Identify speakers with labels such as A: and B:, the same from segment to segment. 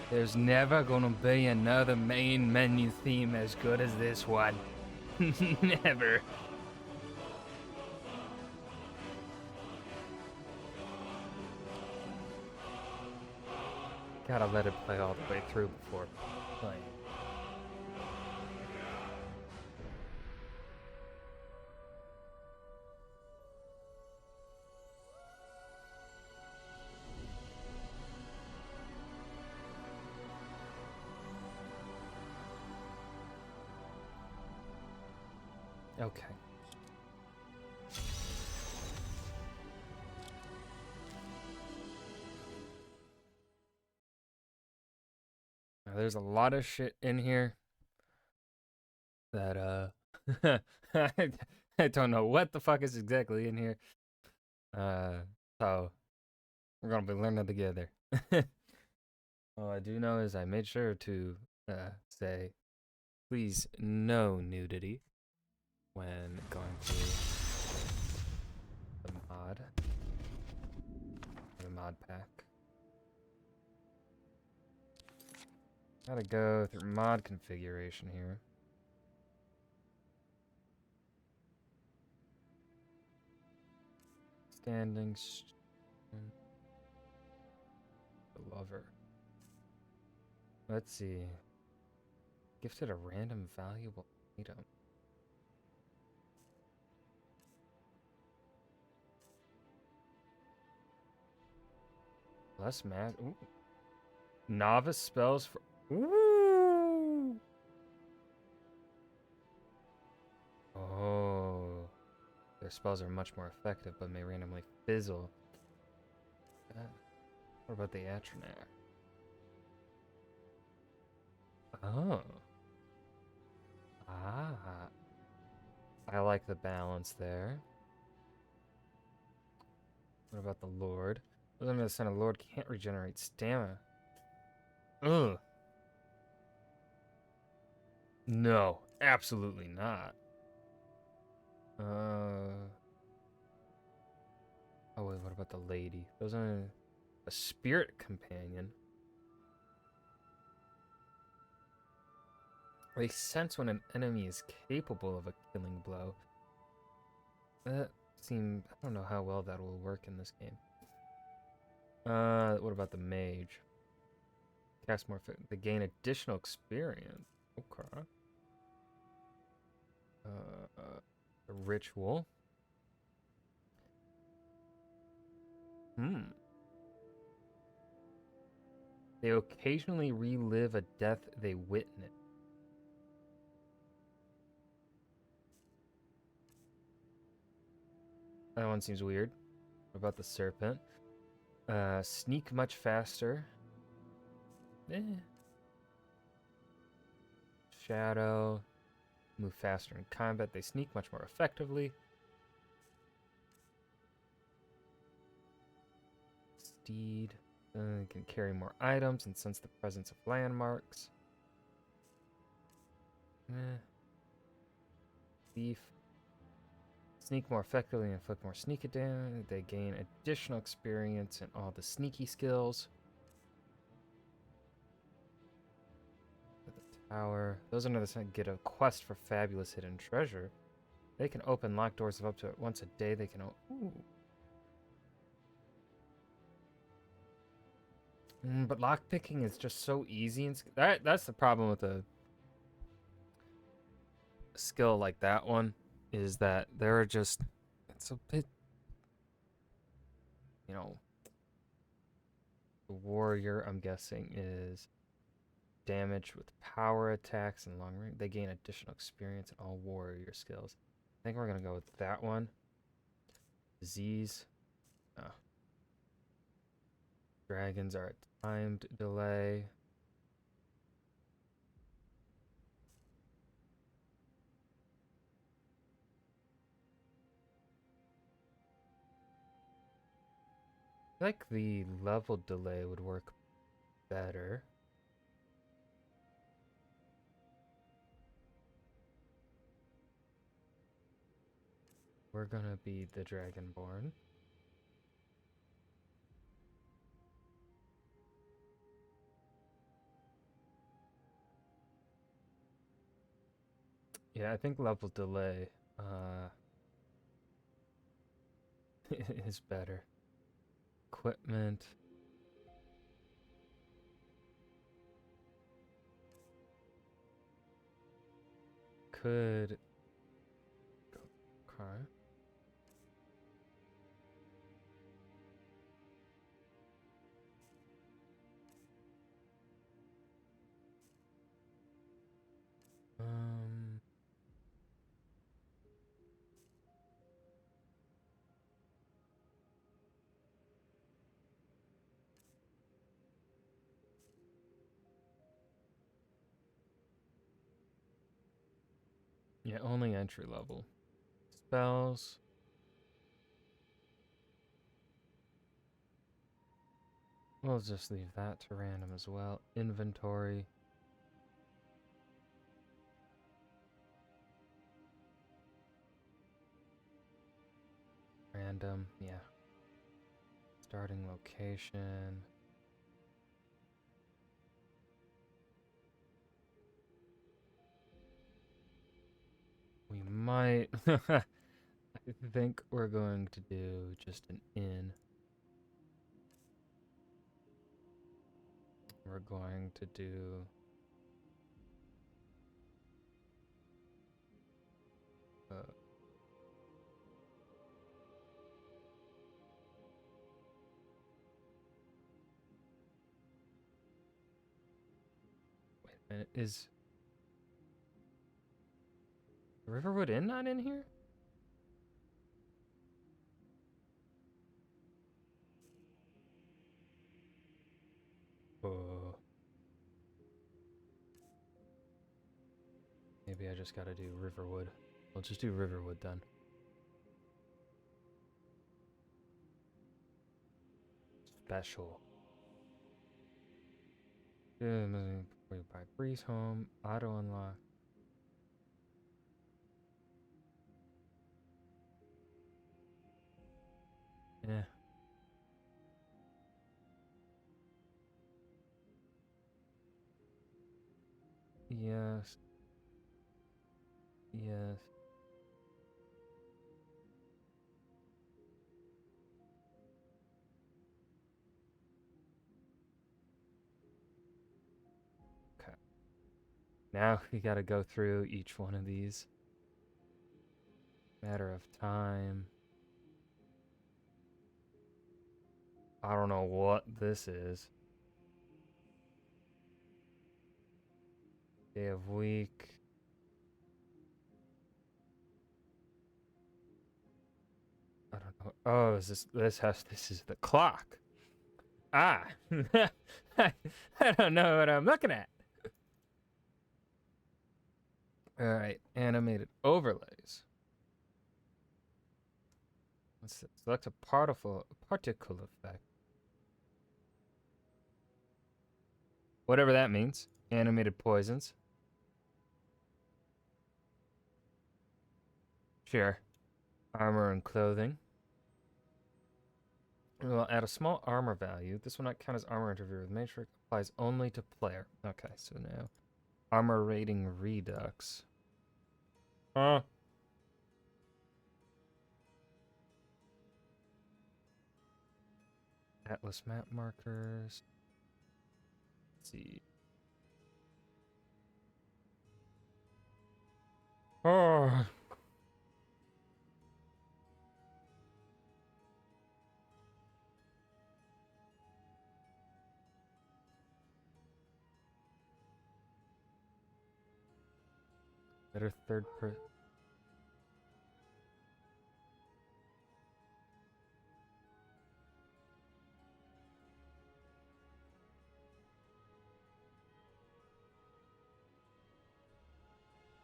A: There's never gonna be another main menu theme as good as this one. Never. Gotta let it play all the way through before playing. Okay. Now, there's a lot of shit in here that I don't know what the fuck is exactly in here. So we're gonna be learning together. All I do know is I made sure to say, please no nudity when going through the mod pack. Gotta go through mod configuration here. Standing the lover. Let's see. Gifted a random valuable item. Less mad. Ooh. Novice spells for. Ooh. Oh. Their spells are much more effective, but may randomly fizzle. What about the Atronair? Oh. Ah. I like the balance there. What about the Lord? Within the Son of Lord can't regenerate stamina. Ugh. No, absolutely not. Oh wait, what about the lady? Those are a spirit companion. They sense when an enemy is capable of a killing blow. That seems... I don't know how well that will work in this game. What about the mage? Cast more... They gain additional experience. Okay. The ritual. They occasionally relive a death they witness. That one seems weird. What about the serpent? Sneak much faster. Shadow. Move faster in combat. They sneak much more effectively. Steed. Can carry more items and sense the presence of landmarks. Thief. Sneak more effectively and inflict more sneak damage. They gain additional experience in all the sneaky skills. The tower. Those are another thing. Get a quest for fabulous hidden treasure. They can open locked doors of up to once a day. They can. Ooh. But lockpicking is just so easy, and that's the problem with a skill like that one, is that there are just, it's a bit, you know, the warrior, I'm guessing, is damage with power attacks and long range. They gain additional experience in all warrior skills. I think we're gonna go with that one. Disease. Oh. Dragons are a timed delay. I feel like the level delay would work better. We're gonna be the Dragonborn. Yeah, I think level delay is better. Equipment. Could. Okay. Um. Yeah, only entry level. Spells. We'll just leave that to random as well. Inventory. Random, yeah. Starting location. We might. I think we're going to do just an inn. We're going to do. Wait a minute. Is Riverwood Inn not in here? Oh. Maybe I just gotta do Riverwood. We'll just do Riverwood then. Special. We buy Breeze Home. Auto unlock. Yeah. Yes. Yes. Okay. Now we gotta go through each one of these. Matter of time. I don't know what this is. Day of week. I don't know. Oh, is this is the clock. Ah. I don't know what I'm looking at. All right, animated overlays. Let's select a particle effect. Whatever that means. Animated poisons. Sure. Armor and clothing. We'll add a small armor value. This will not count as armor interfere with matrix. Applies only to player. Okay, so now armor rating redux. Huh? Atlas map markers. Let's see. Oh. Better third person.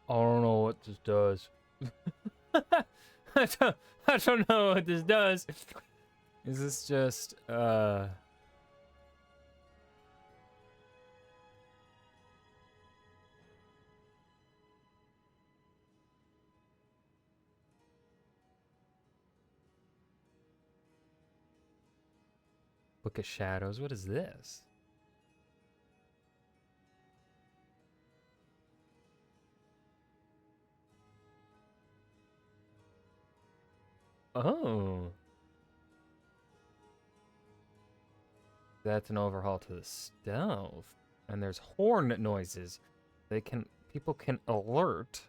A: I don't know what this does. I don't know what this does. Is this just Book of Shadows? What is this? Oh. That's an overhaul to the stealth. And there's horn noises. People can alert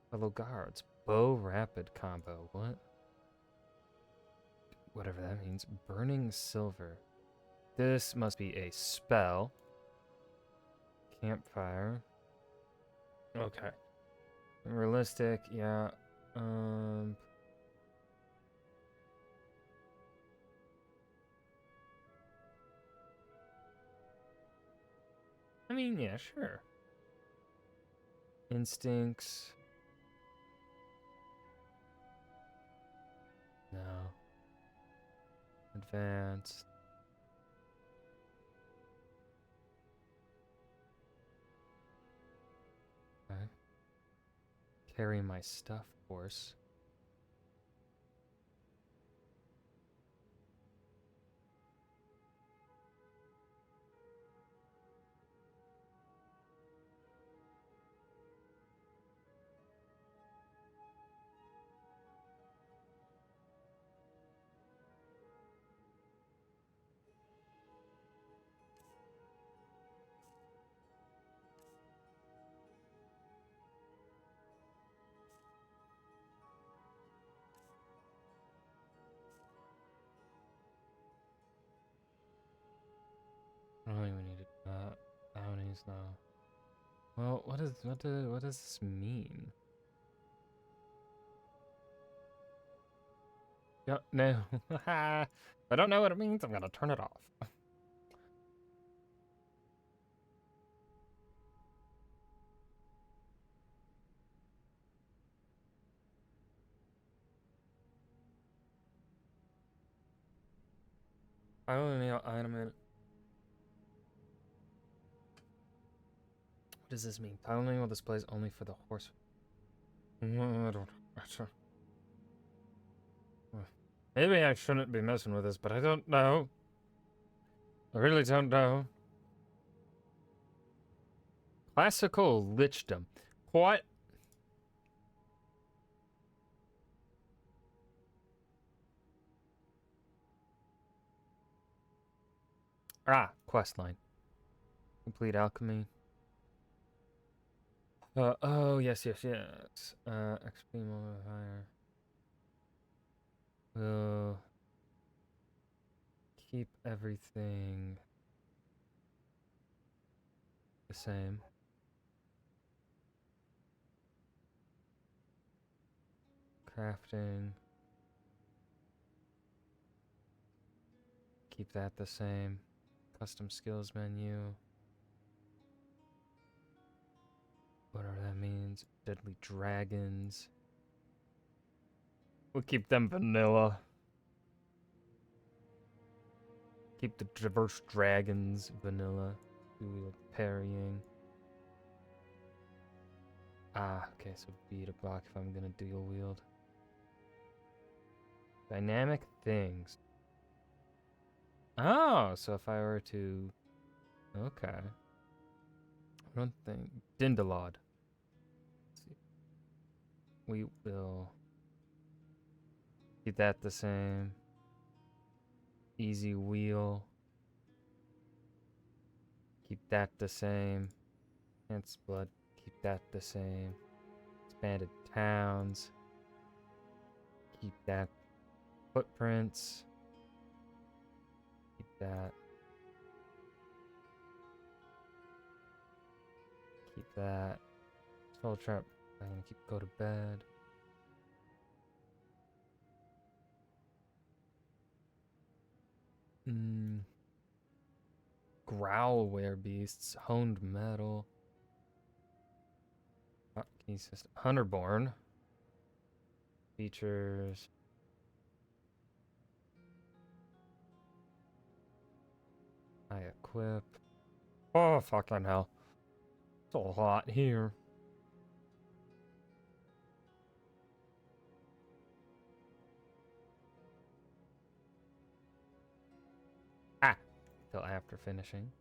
A: fellow guards. Bow rapid combo. What? Whatever that means. Burning silver. This must be a spell. Campfire. Okay. Realistic, yeah. I mean, yeah, sure. Instincts. No. Advanced. Okay. Carry my stuff, of course. I don't even need it. Bounties though. Well, what does this mean? Yeah, no. If I don't know what it means, I'm gonna turn it off. I only need an item in. What does this mean? Tiling will displays only for the horse. I don't. Maybe I shouldn't be messing with this, but I don't know. I really don't know. Classical lichdom. What? Ah, questline. Complete alchemy. Oh, yes. XP modifier. We'll keep everything the same. Crafting. Keep that the same. Custom skills menu. Whatever that means. Deadly dragons. We'll keep them vanilla. Keep the diverse dragons vanilla. Dual parrying. Ah, okay, so B to block if I'm gonna dual wield. Dynamic things. Oh, so if I were to... Okay. I don't think... Dindalod. We will keep that the same. Easy wheel. Keep that the same. Ants blood. Keep that the same. Expanded towns. Keep that. Footprints. Keep that. Keep that. Spell trap. I'm gonna go to bed. Growl beasts. Honed metal. Key system. Hunterborn. Features. I equip. Oh, fucking hell. It's a lot here. Ah! Till after finishing.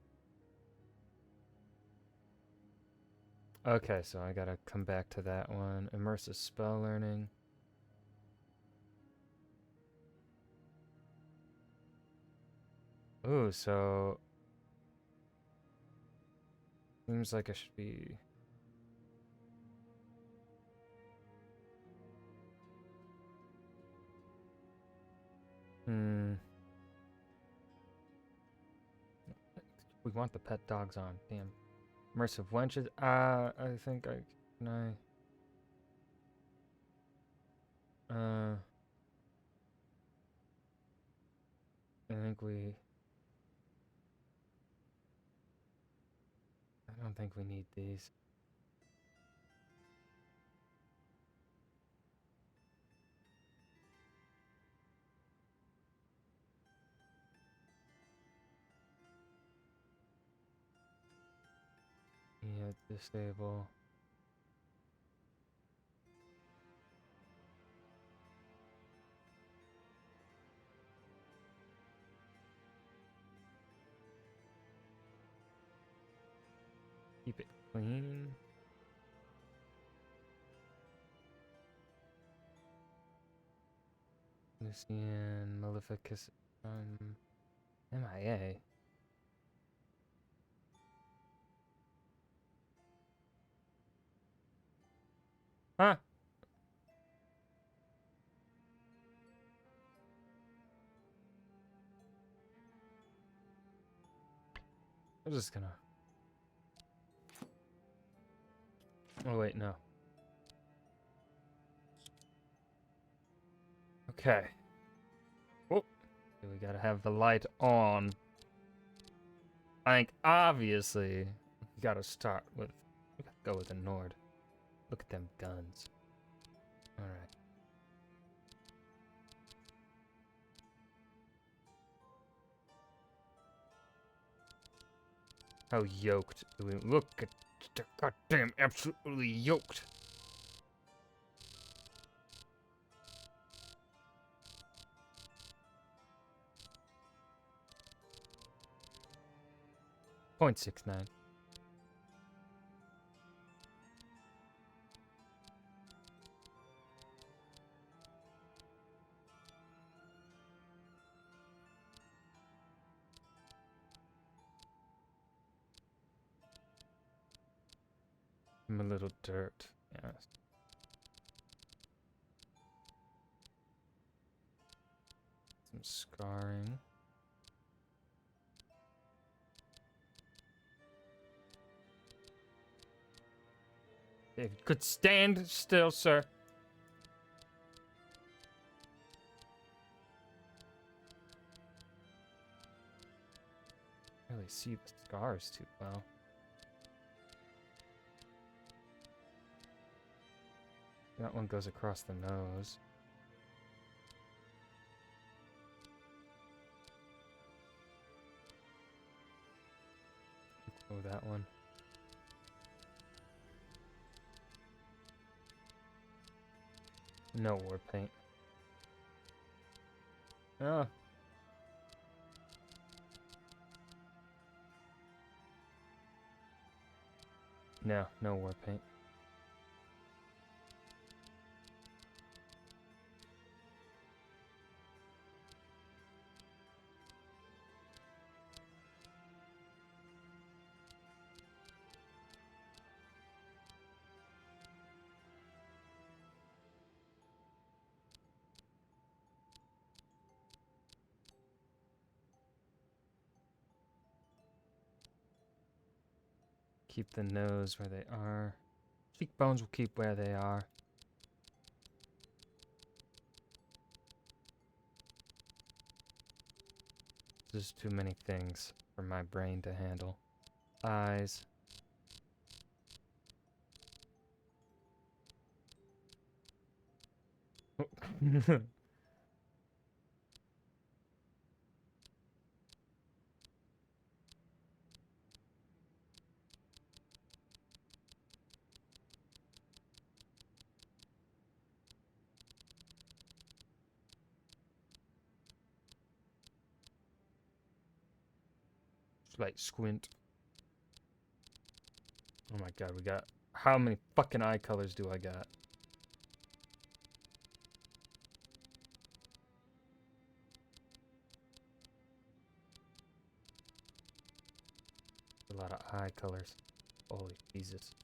A: Okay, so I gotta come back to that one. Immersive spell learning. Ooh, so seems like I should be. We want the pet dogs on. Damn. Immersive wenches. I think I can I think we. I don't think we need these. Yeah, disable. Keep it clean. Lucian, Maleficus, MIA. Huh? I'm just gonna. Oh, wait, no. Okay. Oh, we gotta have the light on. I think, obviously, we gotta start with. We gotta go with the Nord. Look at them guns. Alright. How yoked do we look at the goddamn absolutely yoked. .69. I'm a little dirt. Yes. Some scarring. If you could stand still, sir. I really see the scars too well. That one goes across the nose. Oh, that one. No war paint. Oh. No, no war paint. Keep the nose where they are. Cheekbones will keep where they are. There's too many things for my brain to handle. Eyes. Like squint. Oh my god, we got. How many fucking eye colors do I got? A lot of eye colors. Holy Jesus.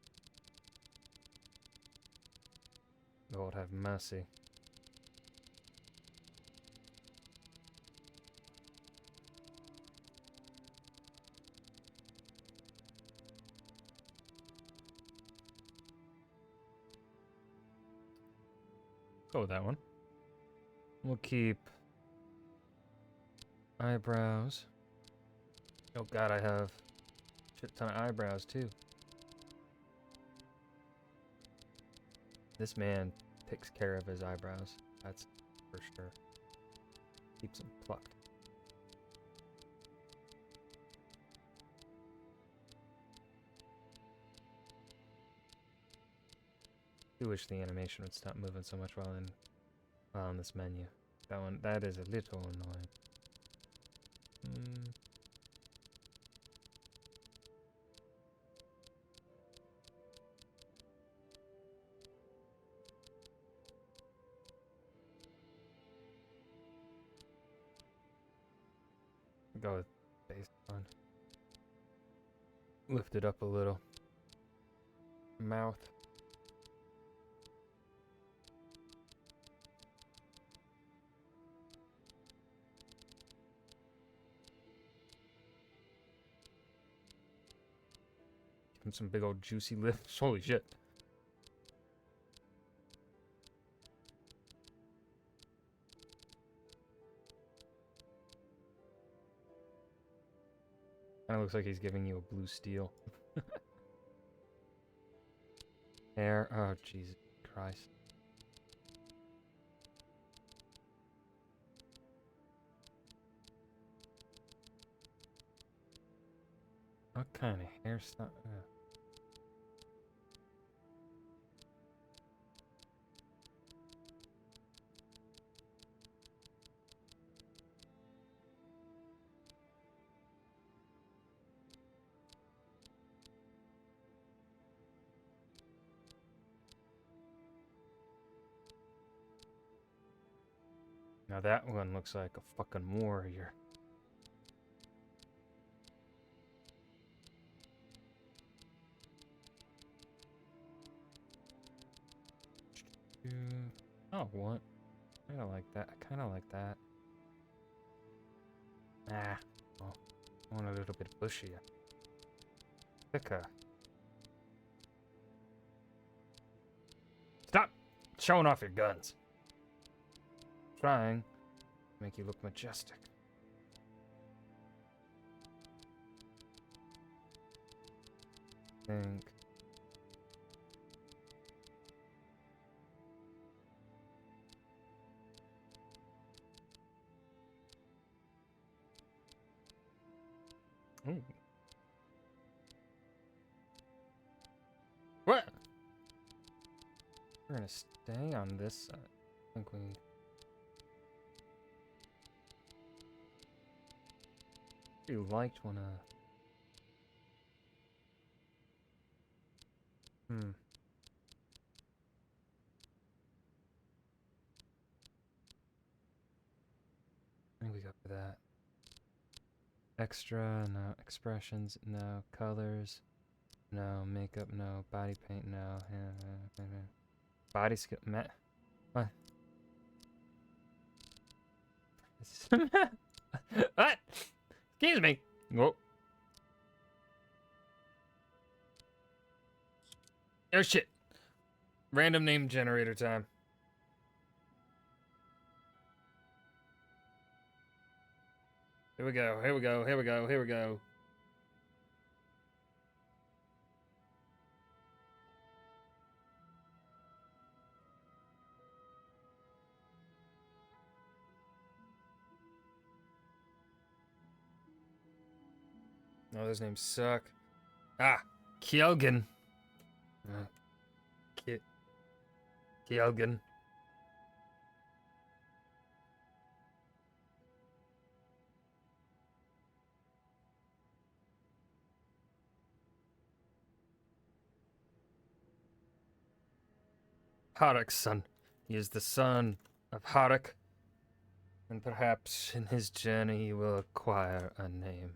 A: Lord have mercy. Go with that one. We'll keep eyebrows. Oh god, I have a shit ton of eyebrows too. This man takes care of his eyebrows. That's for sure. Keeps them plucked. I wish the animation would stop moving so much while in this menu. That is a little annoying. Go with based on. Lift it up a little. Mouth. Give him some big old juicy lips. Holy shit. Kinda looks like he's giving you a blue steel. Hair. Oh, Jesus Christ. What kind of hairstyle? Now that one looks like a fucking warrior. Oh, what? I kinda like that. I kinda like that. Nah. Oh, I want a little bit bushier. Thicker. Stop showing off your guns. Trying to make you look majestic. Think. Ooh. What? We're gonna stay on this side. I think we You liked one I think we go for that. Extra, no. Expressions, no. Colors, no. Makeup, no. Body paint, no. Body skill, what? What? Excuse me. Whoa. Oh shit. Random name generator time. Here we go, here we go, here we go, here we go. Oh, those names suck. Ah, Kjelgan. Kjelgan. Harikson. He is the son of Harik, and perhaps in his journey he will acquire a name.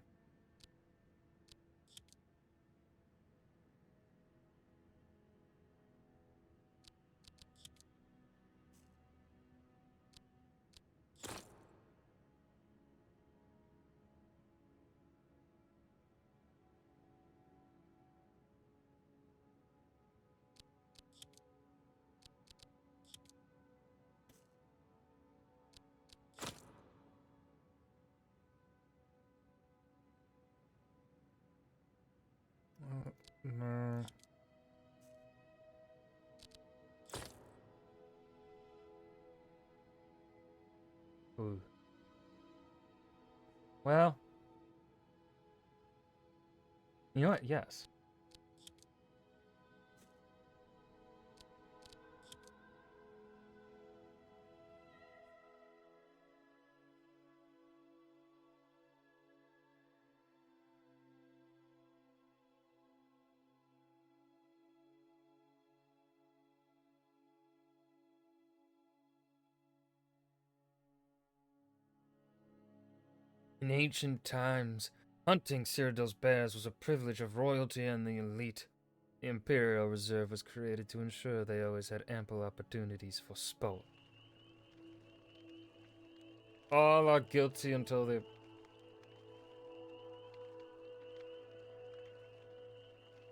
A: Ooh. Well, you know what? Yes. In ancient times, hunting Cyrodiil's bears was a privilege of royalty and the elite. The Imperial Reserve was created to ensure they always had ample opportunities for sport. All are guilty until they...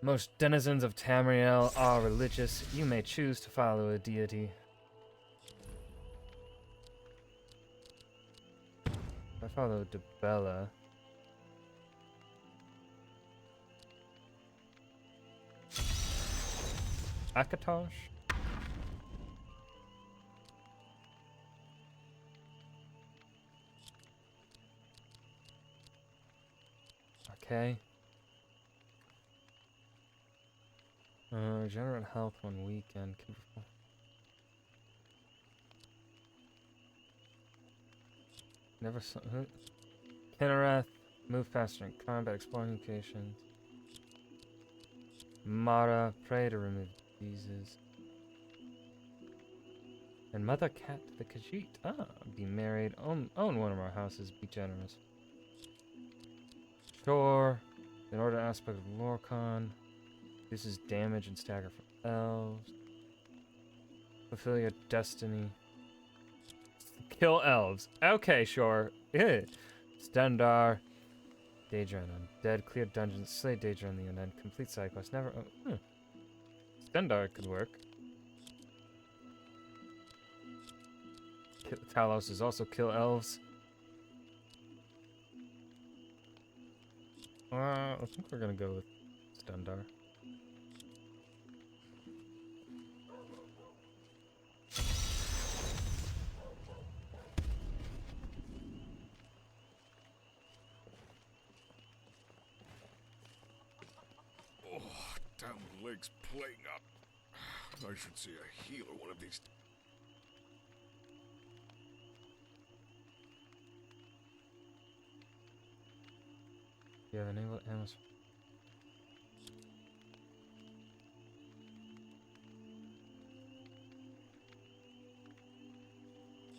A: Most denizens of Tamriel are religious. You may choose to follow a deity. I follow Debella. Akatosh? Okay. Generate health 1 weekend. Never saw... Kinnereth. Move faster in combat. Explore locations. Mara. Pray to remove diseases. And Mother Cat the Khajiit. Ah, be married. Own one of our houses. Be generous. Sure. In order aspect of Lorcan. This is damage and stagger for elves. Fulfill your destiny. Kill elves. Okay, sure. Stendar. Daedra and undead. Clear dungeons. Slay Daedra and the undead. Complete side quest. Never... Stendar could work. Talos is also kill elves. I think we're gonna go with Stendar.
B: Oh, damn leg's playing up. I should see a healer one of these.
A: You have enabled ammo.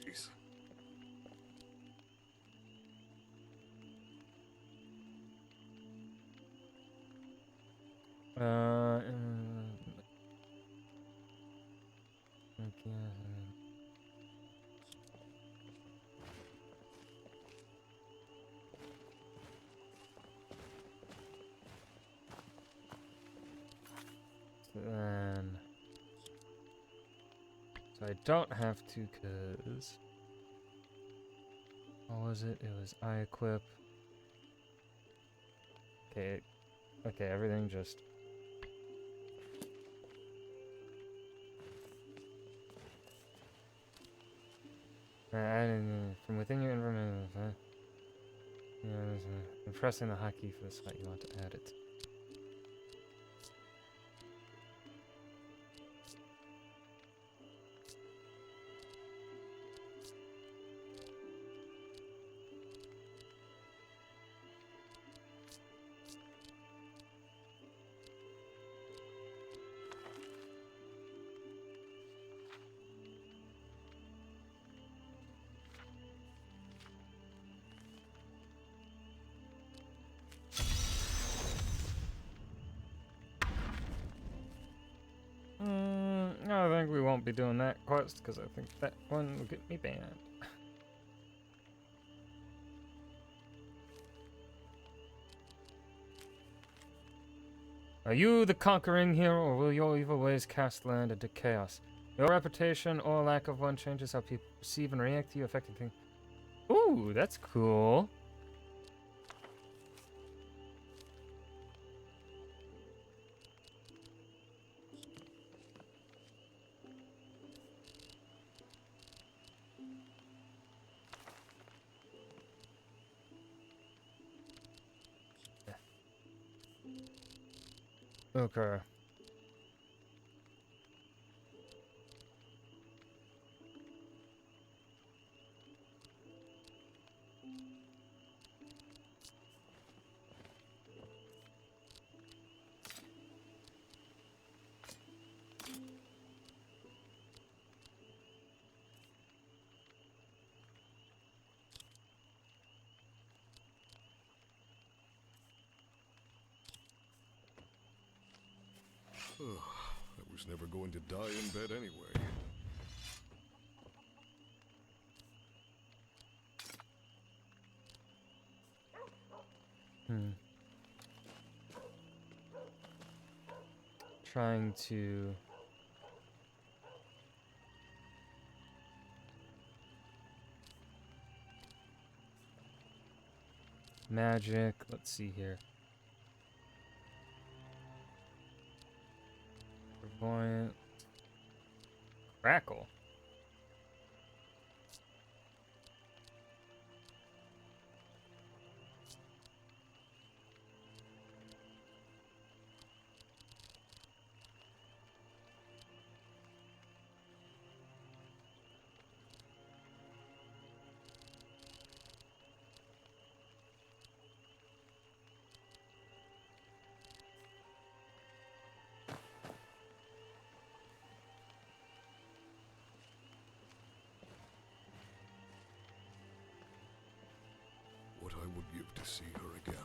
B: Jeez.
A: Okay. Then... So I don't have to, cause... What was it? It was I equip. Okay. Okay, everything just... from within your environment, pressing the hotkey for the spot you want to add it. I think we won't be doing that quest because I think that one will get me banned. Are you the conquering hero, or will your evil ways cast land into chaos? Your reputation or lack of one changes how people perceive and react to you, affecting things. Ooh, that's cool. Okay.
B: I was never going to die in bed anyway.
A: Trying to magic. Let's see here. Clairvoyant. Crackle.
B: What I would give to see her again.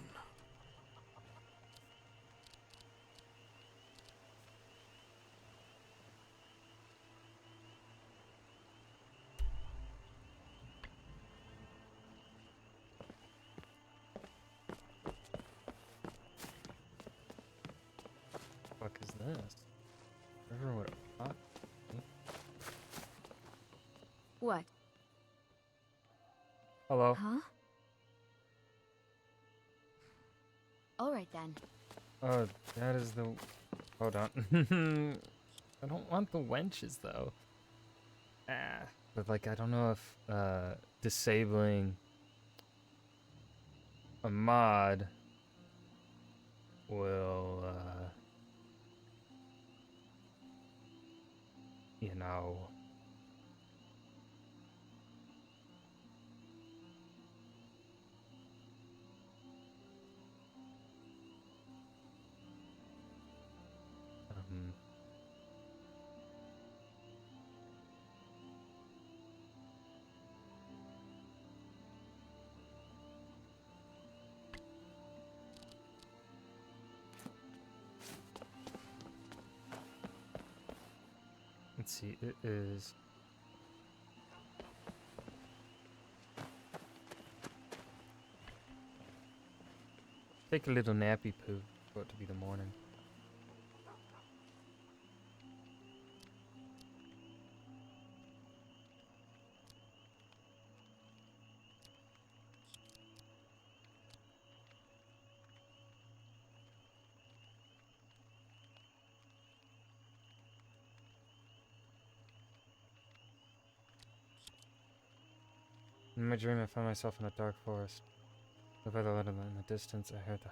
A: Fuck is this? River with a pot?
C: What?
A: Hello.
C: Huh? All right then.
A: Oh, that is the. Hold on. I don't want the wenches though. Ah. But like, I don't know if disabling a mod will, you know. Let's see, it is. Take a little nappy poo for it to be the morning. In my dream, I found myself in a dark forest. By the light in the distance, I heard the.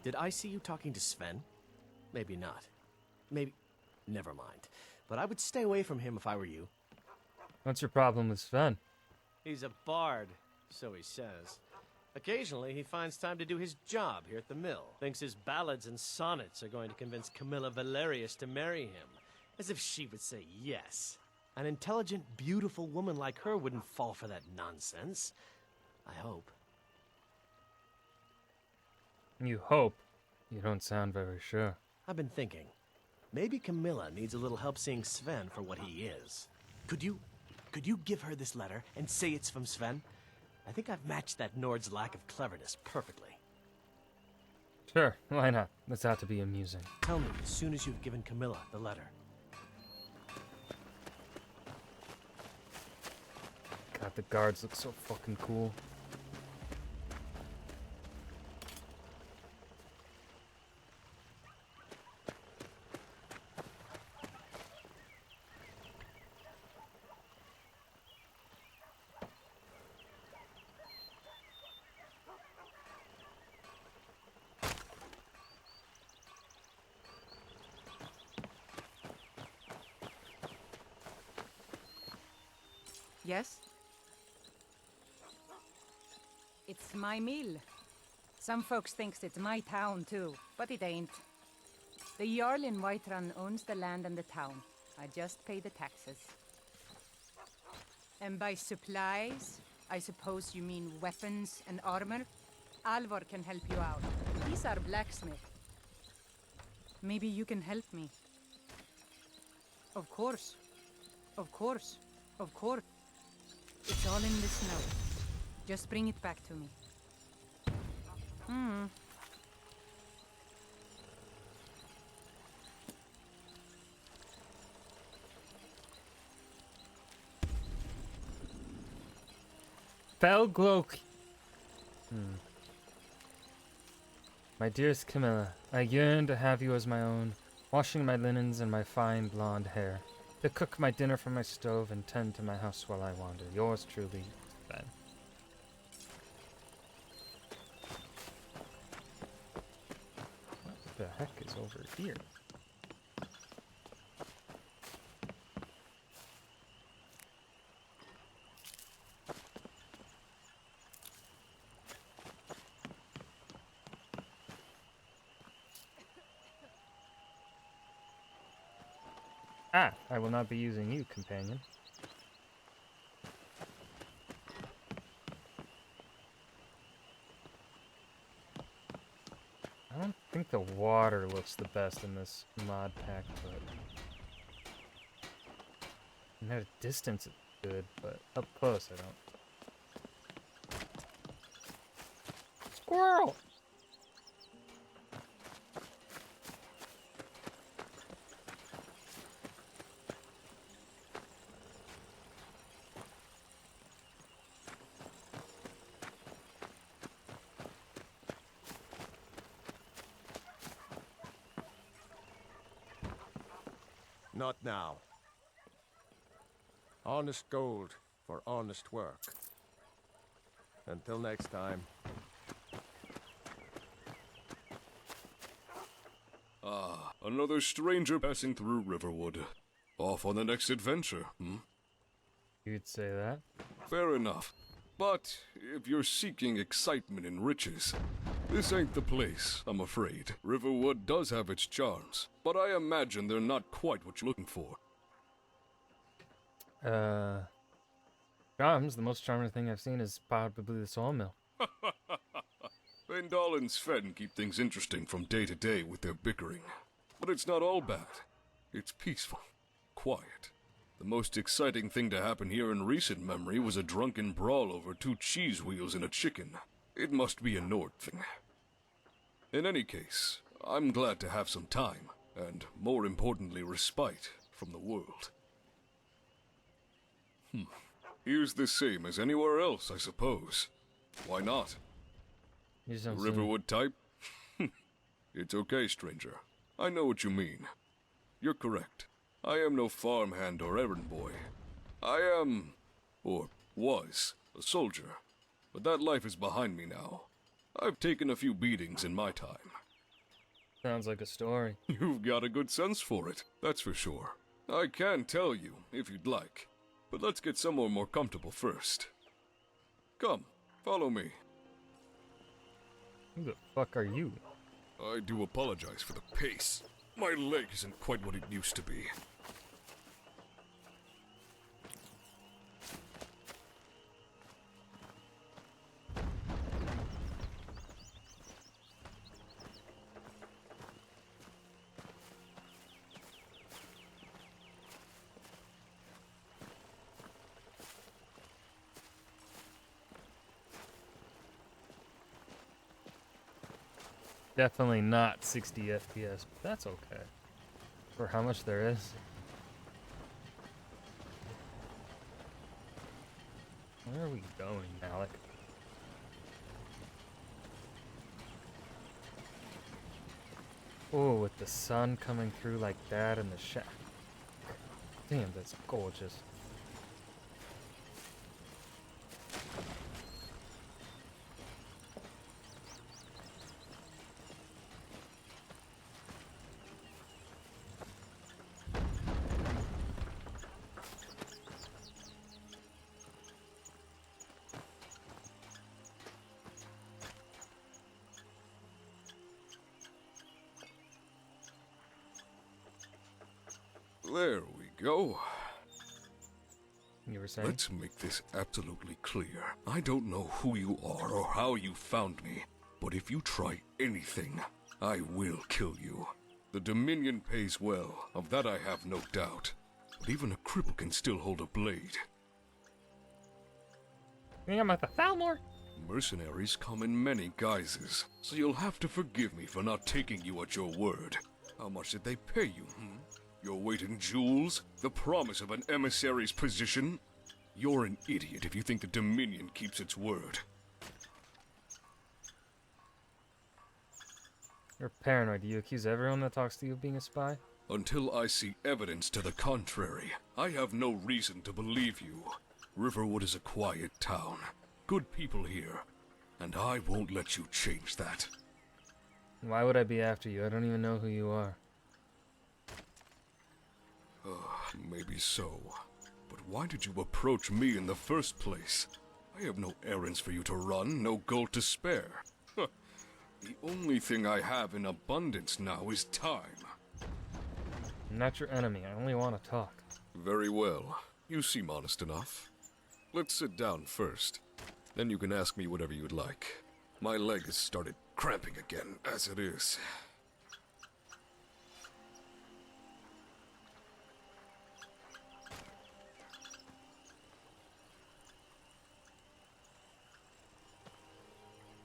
D: Did I see you talking to Sven? Maybe not. Maybe... Never mind. But I would stay away from him if I were you.
A: What's your problem with Sven?
D: He's a bard, so he says. Occasionally, he finds time to do his job here at the mill. Thinks his ballads and sonnets are going to convince Camilla Valerius to marry him. As if she would say yes. An intelligent, beautiful woman like her wouldn't fall for that nonsense. I hope.
A: You hope. You don't sound very sure.
D: I've been thinking. Maybe Camilla needs a little help seeing Sven for what he is. Could you give her this letter and say it's from Sven? I think I've matched that Nord's lack of cleverness perfectly.
A: Sure, why not? This ought to be amusing.
D: Tell me as soon as you've given Camilla the letter.
A: God, the guards look so fucking cool.
E: Yes? It's my mill. Some folks thinks it's my town too, but it ain't. The Jarl in Whiterun owns the land and the town. I just pay the taxes. And by supplies, I suppose you mean weapons and armor? Alvor can help you out. He's our blacksmith. Maybe you can help me. Of course. Of course. Of course. It's all in this note. Just bring it back to me.
A: Felgloak. My dearest Camilla, I yearn to have you as my own, washing my linens and my fine blonde hair, to cook my dinner from my stove and tend to my house while I wander. Yours truly, Ben. What the heck is over here? Ah, I will not be using you, companion. I don't think the water looks the best in this mod pack, but at a distance it's good, but up close I don't. Squirrel!
F: Not now. Honest gold for honest work. Until next time.
B: Ah, another stranger passing through Riverwood. Off on the next adventure,
A: You'd say that?
B: Fair enough. But if you're seeking excitement and riches, this ain't the place, I'm afraid. Riverwood does have its charms, but I imagine they're not quite what you're looking for.
A: Charms, the most charming thing I've seen is probably the sawmill.
B: Vendal and Sven keep things interesting from day to day with their bickering. But it's not all bad. It's peaceful, quiet. The most exciting thing to happen here in recent memory was a drunken brawl over 2 cheese wheels and a chicken. It must be a Nord thing. In any case, I'm glad to have some time, and more importantly, respite from the world. Here's the same as anywhere else, I suppose. Why not?
A: You just
B: The
A: don't seem-
B: Riverwood type? It's okay, stranger. I know what you mean. You're correct. I am no farmhand or errand boy. I am, or was, a soldier. But that life is behind me now. I've taken a few beatings in my time.
A: Sounds like a story.
B: You've got a good sense for it, that's for sure. I can tell you, if you'd like. But let's get somewhere more comfortable first. Come, follow me.
A: Who the fuck are you?
B: I do apologize for the pace. My leg isn't quite what it used to be.
A: Definitely not 60 FPS, but that's okay. For how much there is. Where are we going, Alec? Oh, with the sun coming through like that and the shack. Damn, that's gorgeous.
B: There we go.
A: You were saying?
B: Let's make this absolutely clear. I don't know who you are or how you found me, but if you try anything, I will kill you. The Dominion pays well, of that I have no doubt. But even a cripple can still hold a blade.
A: You think I'm at the Thalmor?
B: Mercenaries come in many guises, so you'll have to forgive me for not taking you at your word. How much did they pay you, Your weight in jewels? The promise of an emissary's position? You're an idiot if you think the Dominion keeps its word.
A: You're paranoid. Do you accuse everyone that talks to you of being a spy?
B: Until I see evidence to the contrary, I have no reason to believe you. Riverwood is a quiet town. Good people here. And I won't let you change that.
A: Why would I be after you? I don't even know who you are.
B: Maybe so. But why did you approach me in the first place? I have no errands for you to run, no gold to spare. The only thing I have in abundance now is time.
A: I'm not your enemy. I only want to talk.
B: Very well. You seem honest enough. Let's sit down first. Then you can ask me whatever you'd like. My leg has started cramping again, as it is.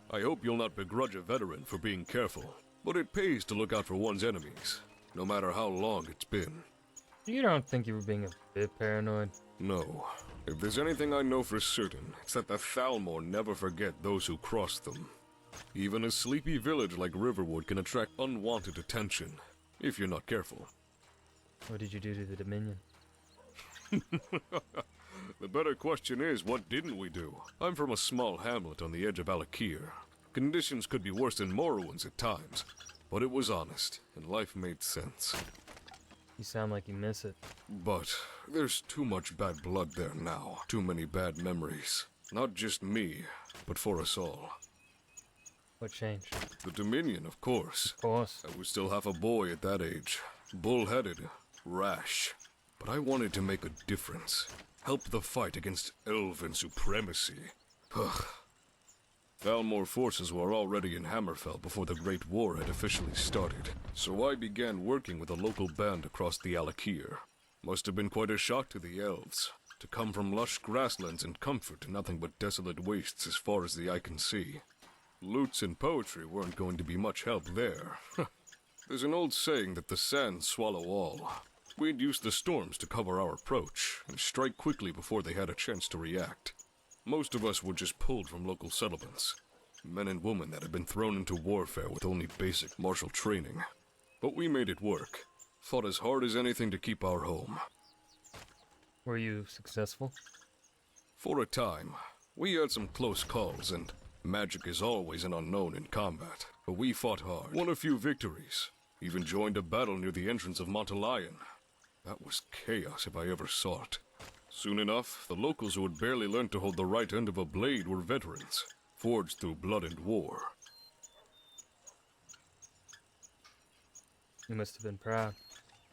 B: I hope you'll not begrudge a veteran for being careful, but it pays to look out for one's enemies, no matter how long it's been.
A: You don't think you were being a bit paranoid?
B: No. If there's anything I know for certain, it's that the Thalmor never forget those who cross them. Even a sleepy village like Riverwood can attract unwanted attention, if you're not careful.
A: What did you do to the Dominion?
B: The better question is, what didn't we do? I'm from a small hamlet on the edge of Alakir. Conditions could be worse than Morrowind's at times, but it was honest, and life made sense.
A: You sound like you miss it.
B: But there's too much bad blood there now. Too many bad memories. Not just me, but for us all.
A: What changed?
B: The Dominion, of course.
A: Of course.
B: I was still half a boy at that age. Bull-headed. Rash. But I wanted to make a difference. Help the fight against elven supremacy. Thalmor forces were already in Hammerfell before the Great War had officially started, so I began working with a local band across the Alakir. Must have been quite a shock to the elves, to come from lush grasslands and comfort to nothing but desolate wastes as far as the eye can see. Lutes and poetry weren't going to be much help there. There's an old saying that the sands swallow all. We'd use the storms to cover our approach, and strike quickly before they had a chance to react. Most of us were just pulled from local settlements. Men and women that had been thrown into warfare with only basic martial training. But we made it work. Fought as hard as anything to keep our home.
A: Were you successful?
B: For a time. We had some close calls, and magic is always an unknown in combat. But we fought hard, won a few victories. Even joined a battle near the entrance of Montelion. That was chaos if I ever saw it. Soon enough, the locals who had barely learned to hold the right end of a blade were veterans, forged through blood and war.
A: You must have been proud.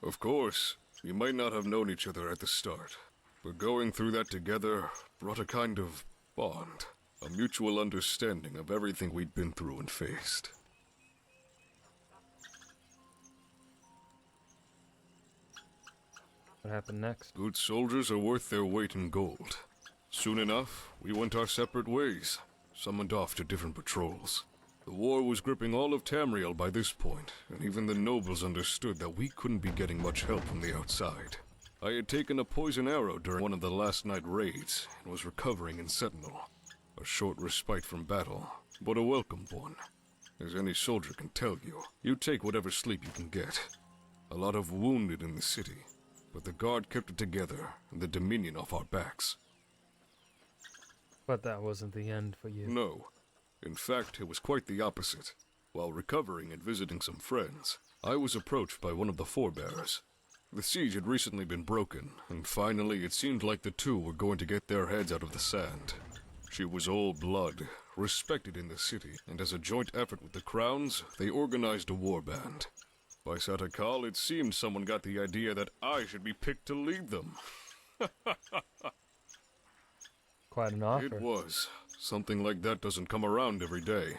B: Of course, we might not have known each other at the start, but going through that together brought a kind of bond, a mutual understanding of everything we'd been through and faced.
A: What happened next?
B: Good soldiers are worth their weight in gold. Soon enough, we went our separate ways, summoned off to different patrols. The war was gripping all of Tamriel by this point, and even the nobles understood that we couldn't be getting much help from the outside. I had taken a poison arrow during one of the last night raids, and was recovering in Sentinel. A short respite from battle, but a welcome one. As any soldier can tell you, you take whatever sleep you can get. A lot of wounded in the city, but the guard kept it together, and the Dominion off our backs.
A: But that wasn't the end for you.
B: No. In fact, it was quite the opposite. While recovering and visiting some friends, I was approached by one of the forebearers. The siege had recently been broken, and finally it seemed like the two were going to get their heads out of the sand. She was all blood, respected in the city, and as a joint effort with the crowns, they organized a war band. By Satakal, it seemed someone got the idea that I should be picked to lead them.
A: Quite an offer.
B: It was. Something like that doesn't come around every day.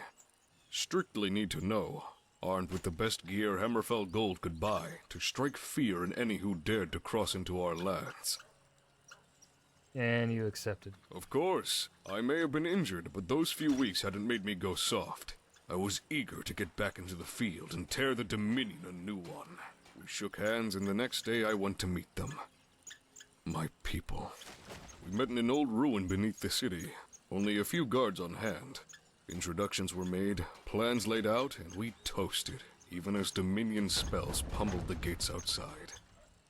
B: Strictly need to know, armed with the best gear Hammerfell Gold could buy, to strike fear in any who dared to cross into our lands.
A: And you accepted.
B: Of course. I may have been injured, but those few weeks hadn't made me go soft. I was eager to get back into the field and tear the Dominion a new one. We shook hands, and the next day I went to meet them. My people. We met in an old ruin beneath the city. Only a few guards on hand. Introductions were made, plans laid out, and we toasted, even as Dominion spells pummeled the gates outside.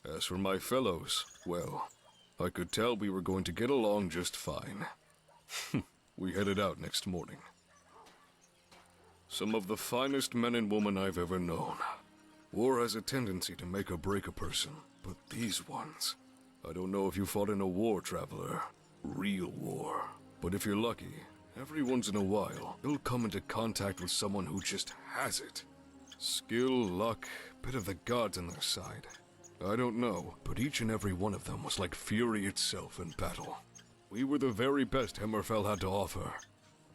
B: As for my fellows, well, I could tell we were going to get along just fine. We headed out next morning. Some of the finest men and women I've ever known. War has a tendency to make or break a person, but these ones... I don't know if you fought in a war, traveler. Real war. But if you're lucky, every once in a while, you'll come into contact with someone who just has it. Skill, luck, bit of the gods on their side. I don't know, but each and every one of them was like fury itself in battle. We were the very best Hammerfell had to offer,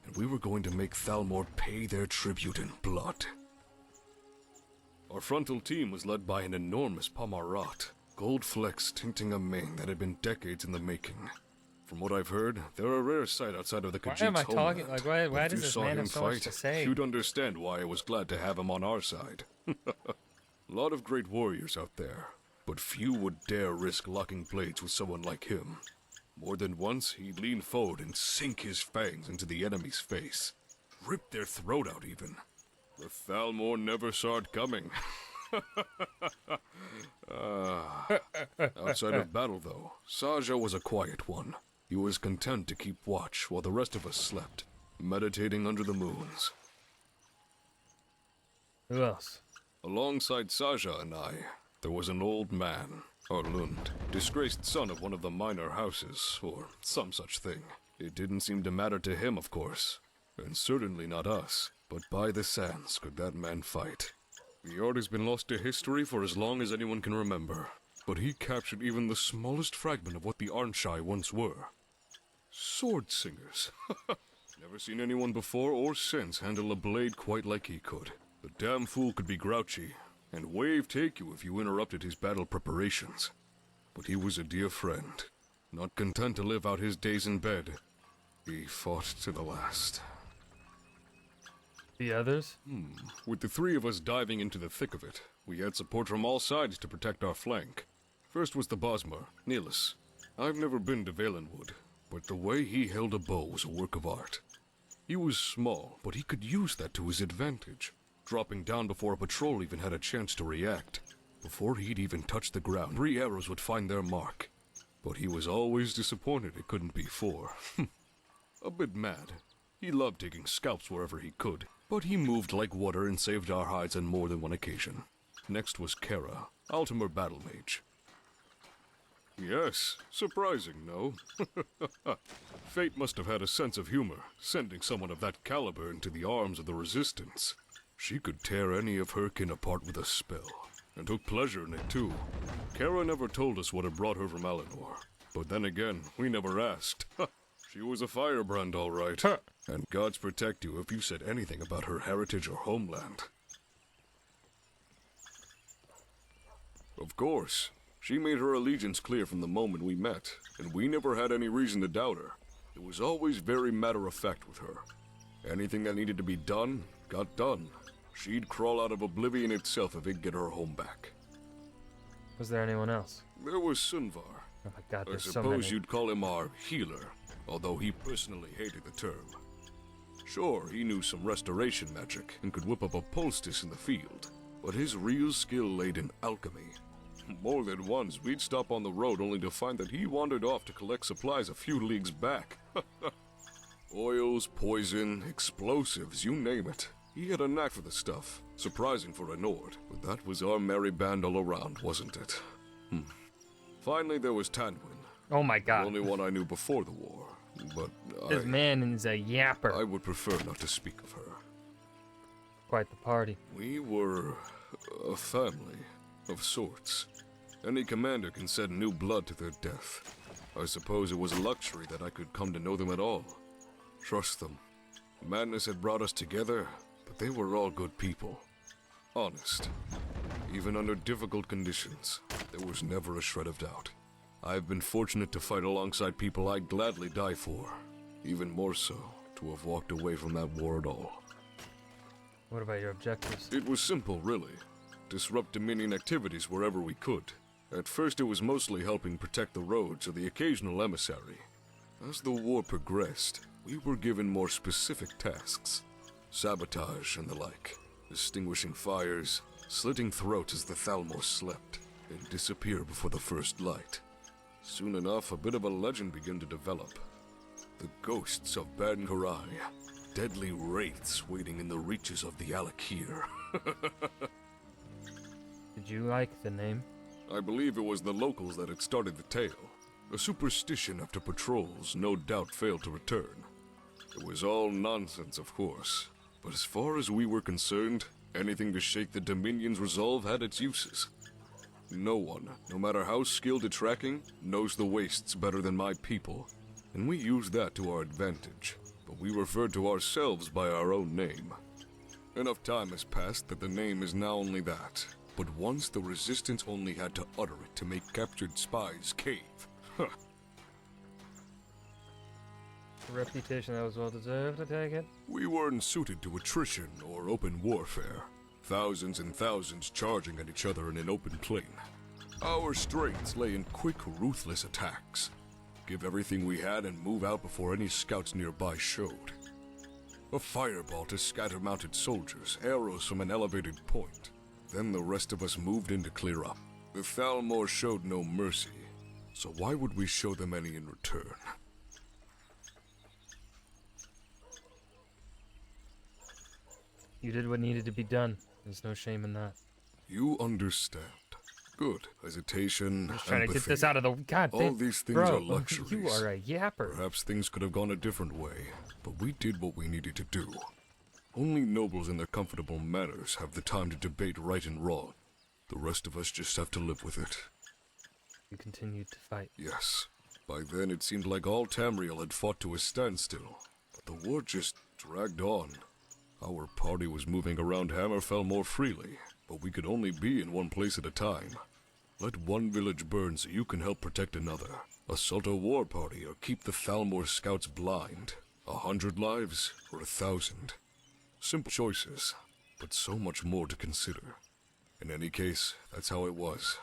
B: and we were going to make Thalmor pay their tribute in blood. Our frontal team was led by an enormous Pomarat, gold flecks tinting a mane that had been decades in the making. From what I've heard, they're a rare sight outside of the Khajiit's
A: Why am I talking?
B: homeland.
A: Like, why
B: If
A: does
B: you
A: this
B: saw
A: man
B: him
A: have so much
B: fight,
A: to say?
B: you'd understand why I was glad to have him on our side. A lot of great warriors out there, but few would dare risk locking blades with someone like him. More than once, he'd lean forward and sink his fangs into the enemy's face. Rip their throat out, even. The Thalmor never saw it coming. Outside of battle, though, Saja was a quiet one. He was content to keep watch while the rest of us slept, meditating under the moons.
A: Who else?
B: Alongside Saja and I, there was an old man, Arlund, disgraced son of one of the minor houses, or some such thing. It didn't seem to matter to him, of course, and certainly not us, but by the sands could that man fight. The art has been lost to history for as long as anyone can remember, but he captured even the smallest fragment of what the Arnshai once were. Sword singers. Never seen anyone before or since handle a blade quite like he could. The damn fool could be grouchy, and wave take you if you interrupted his battle preparations. But he was a dear friend. Not content to live out his days in bed, he fought to the last.
A: The others?
B: With the three of us diving into the thick of it, we had support from all sides to protect our flank. First was the Bosmer, Nilis. I've never been to Valenwood, but the way he held a bow was a work of art. He was small, but he could use that to his advantage, dropping down before a patrol even had a chance to react. Before he'd even touched the ground, 3 arrows would find their mark. But he was always disappointed it couldn't be 4. A bit mad. He loved taking scalps wherever he could, but he moved like water and saved our hides on more than one occasion. Next was Kara, Altimer battle mage. Yes, surprising, no? Fate must have had a sense of humor, sending someone of that caliber into the arms of the Resistance. She could tear any of her kin apart with a spell, and took pleasure in it too. Kara never told us what had brought her from Alinor, but then again, we never asked. She was a firebrand, all right. And gods protect you if you said anything about her heritage or homeland. Of course. She made her allegiance clear from the moment we met, and we never had any reason to doubt her. It was always very matter-of-fact with her. Anything that needed to be done, got done. She'd crawl out of oblivion itself if it'd get her home back.
A: Was there anyone else?
B: There was Sunvar.
A: Oh my god,
B: I
A: there's so
B: suppose
A: many.
B: you'd call him our healer, although he personally hated the term. Sure, he knew some restoration magic and could whip up a poultice in the field, but his real skill laid in alchemy. More than once, we'd stop on the road only to find that he wandered off to collect supplies a few leagues back. Oils, poison, explosives, you name it. He had a knack for the stuff. Surprising for a Nord, but that was our merry band all around, wasn't it? Finally, there was Tanwin.
A: Oh my
B: The
A: god.
B: only one I knew before the war, but
A: This man is a yapper.
B: I would prefer not to speak of her.
A: Quite the party.
B: We were a family of sorts. Any commander can send new blood to their death. I suppose it was a luxury that I could come to know them at all. Trust them. Madness had brought us together, but they were all good people. Honest. Even under difficult conditions, there was never a shred of doubt. I've been fortunate to fight alongside people I'd gladly die for. Even more so, to have walked away from that war at all.
A: What about your objectives?
B: It was simple, really. Disrupt Dominion activities wherever we could. At first it was mostly helping protect the roads or the occasional emissary. As the war progressed, we were given more specific tasks. Sabotage and the like. Extinguishing fires, slitting throats as the Thalmor slept, and disappear before the first light. Soon enough, a bit of a legend began to develop. The ghosts of Ben Karai. Deadly wraiths waiting in the reaches of the Alakir.
A: Did you like the name?
B: I believe it was the locals that had started the tale. A superstition after patrols no doubt failed to return. It was all nonsense, of course. But as far as we were concerned, anything to shake the Dominion's resolve had its uses. No one, no matter how skilled at tracking, knows the wastes better than my people. And we used that to our advantage. But we referred to ourselves by our own name. Enough time has passed that the name is now only that. But once the Resistance only had to utter it to make captured spies cave.
A: A reputation that was well deserved, I take it?
B: We weren't suited to attrition or open warfare. Thousands and thousands charging at each other in an open plain. Our strengths lay in quick, ruthless attacks. Give everything we had and move out before any scouts nearby showed. A fireball to scatter mounted soldiers, arrows from an elevated point. Then the rest of us moved in to clear up. The Thalmor showed no mercy, so why would we show them any in return?
A: You did what needed to be done. There's no shame in that.
B: You understand. Good. Hesitation,
A: I'm just trying to get
B: empathy.
A: this out of the... God,
B: All these things
A: bro,
B: are luxuries.
A: you are a yapper.
B: Perhaps things could have gone a different way, but we did what we needed to do. Only nobles in their comfortable manners have the time to debate right and wrong. The rest of us just have to live with it.
A: You continued to fight.
B: Yes. By then it seemed like all Tamriel had fought to a standstill, but the war just dragged on. Our party was moving around Hammerfell more freely, but we could only be in one place at a time. Let one village burn so you can help protect another. Assault a war party or keep the Thalmor scouts blind. 100 lives or 1,000. Simple choices, but so much more to consider. In any case, that's how it was.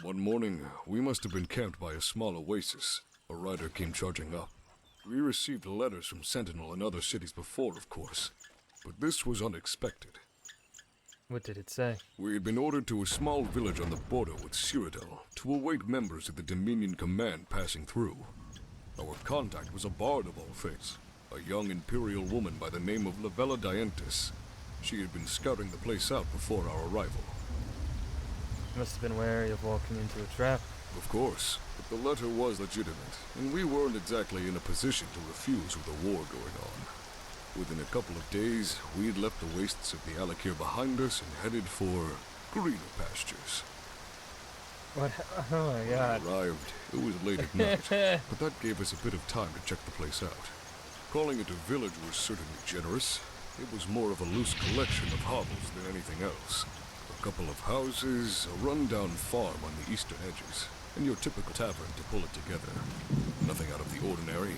B: One morning, we must have been camped by a small oasis. A rider came charging up. We received letters from Sentinel and other cities before, of course, but this was unexpected.
A: What did it say?
B: We had been ordered to a small village on the border with Cyrodiil to await members of the Dominion Command passing through. Our contact was a bard of all things, a young Imperial woman by the name of Lavella Dientis. She had been scouting the place out before our arrival.
A: You must have been wary of walking into a trap.
B: Of course, but the letter was legitimate, and we weren't exactly in a position to refuse with a war going on. Within a couple of days, we had left the wastes of the Alakir behind us and headed for greener pastures.
A: What? Oh my god.
B: When we arrived, it was late at night, but that gave us a bit of time to check the place out. Calling it a village was certainly generous. It was more of a loose collection of hovels than anything else. A couple of houses, a run-down farm on the eastern edges, and your typical tavern to pull it together. Nothing out of the ordinary.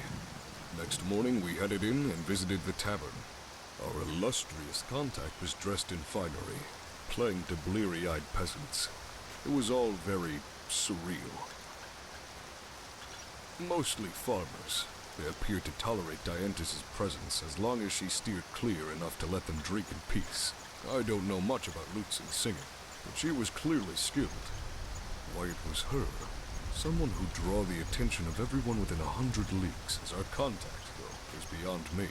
B: Next morning, we headed in and visited the tavern. Our illustrious contact was dressed in finery, playing to bleary-eyed peasants. It was all very surreal. Mostly farmers. They appeared to tolerate Dianthus' presence as long as she steered clear enough to let them drink in peace. I don't know much about lutes and singing, but she was clearly skilled. Why it was her, someone who'd draw the attention of everyone within 100 leagues as our contact, though, is beyond me.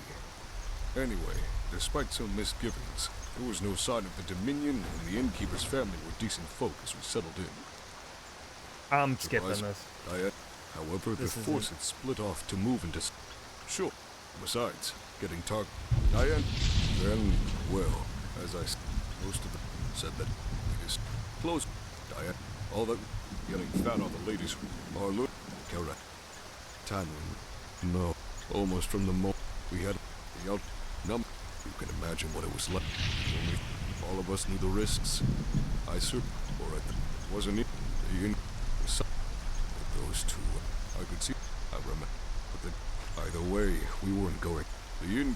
B: Anyway, despite some misgivings, there was no sign of the Dominion, and the innkeeper's family were decent folk as we settled in.
A: I'm skipping this.
B: However, the force had split off to move into... Sure. Besides, getting Diane... Then, well, as I said, most of them said that it is close. Diane, all that... Getting fat on the ladies... Marlu... Kara... Tanwin... No. Almost from the moment we had... The out... Num... You can imagine what it was like. Only all of us knew the risks. I or it wasn't it. The inn... Those two... I could see... I remember... But the... Either way, we weren't going. The inn...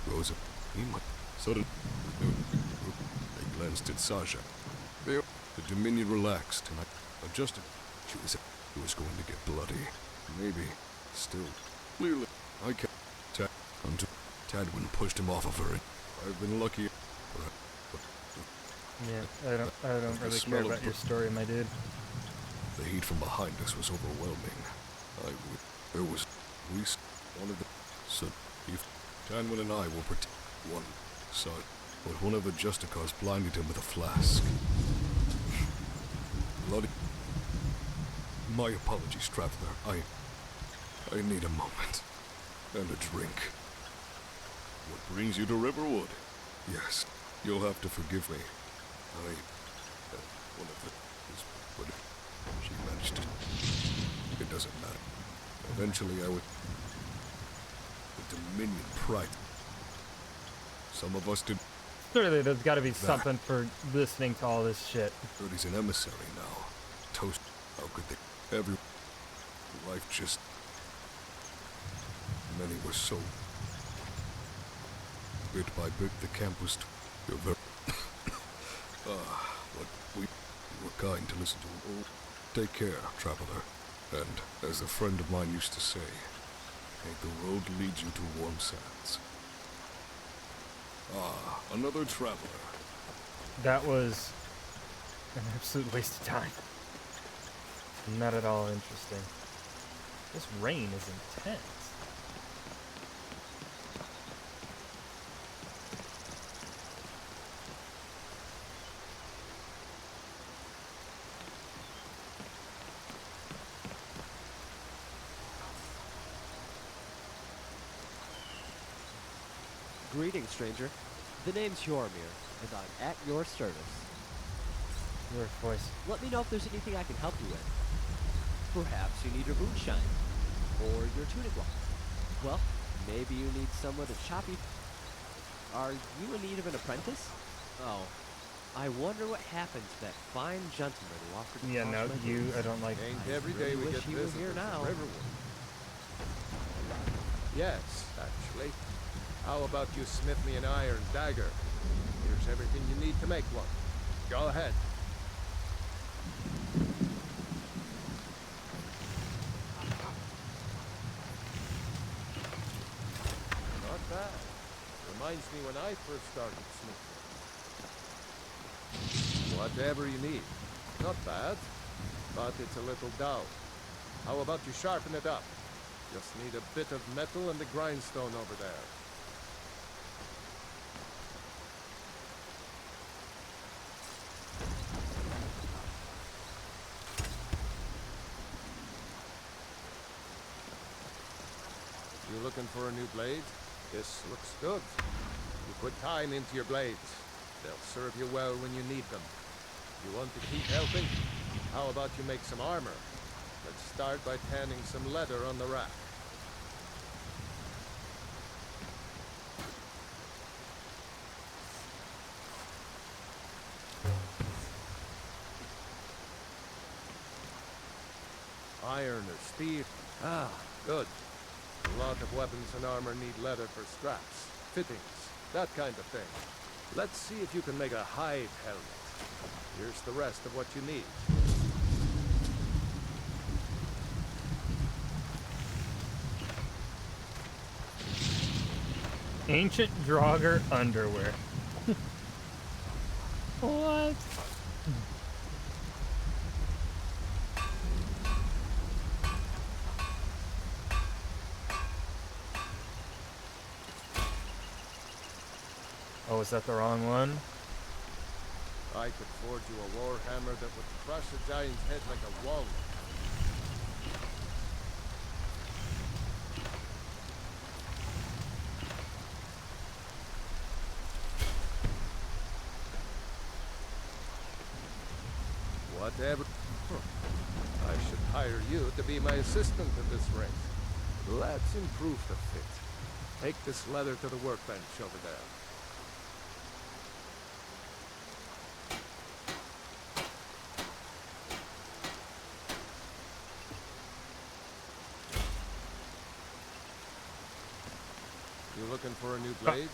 B: Rose up... He might... Suddenly... They glanced at Sasha. The Dominion relaxed, and I adjusted. She was... It was going to get bloody. Maybe. Still. Clearly... I can't... Until... Tadwin pushed him off of her. I've been lucky...
A: Yeah, I don't really care about your story, my dude.
B: The heat from behind us was overwhelming. There was... One of the... So... If... Tanwin and I will protect... One... Son. But one of the Justicars blinded him with a flask. Bloody... My apologies, traveler. I need a moment. And a drink. What brings you to Riverwood? Yes. You'll have to forgive me. One of the... But she managed to... It doesn't matter. Eventually I would... The Dominion pride. Some of us did...
A: Surely there's gotta be something for listening to all this shit.
B: He's an emissary now. Toast. How could they... Every... Life just... Many were so... Bit by bit, the camp was... You're very... but we were kind to listen to an old... Take care, traveler. And, as a friend of mine used to say, may the road lead you to warm sands. Ah, another traveler.
A: That was an absolute waste of time. Not at all interesting. This rain is intense.
G: Greetings, stranger. The name's Jormir, and I'm at your service.
A: Your voice.
G: Let me know if there's anything I can help you with. Perhaps you need your moonshine, or your tunic cloth. Well, maybe you need someone to chop you. Are you in need of an apprentice? Oh, I wonder what happened to that fine gentleman who offered to
A: Yeah, no,
G: polish my
A: you,
G: boots.
A: I don't like...
F: Ain't every day we
G: wish
F: get
G: he were
F: visitors
G: here now.
F: from Riverwood. Yes, actually. How about you smith me an iron dagger? Here's everything you need to make one. Go ahead. Not bad. Reminds me when I first started smithing. Whatever you need. Not bad, but it's a little dull. How about you sharpen it up? Just need a bit of metal and the grindstone over there. You looking for a new blade? This looks good. You put time into your blades. They'll serve you well when you need them. You want to keep helping? How about you make some armor? Let's start by tanning some leather on the rack. Iron or steel? Ah, good. lot of weapons and armor need leather for straps, fittings, that kind of thing. Let's see if you can make a hide helmet. Here's the rest of what you need.
A: Ancient Draugr underwear. What? Oh, is that the wrong one?
F: I could forge you a warhammer that would crush a giant's head like a walnut. Whatever. I should hire you to be my assistant at this rate. Let's improve the fit. Take this leather to the workbench over there. You looking for a new blade?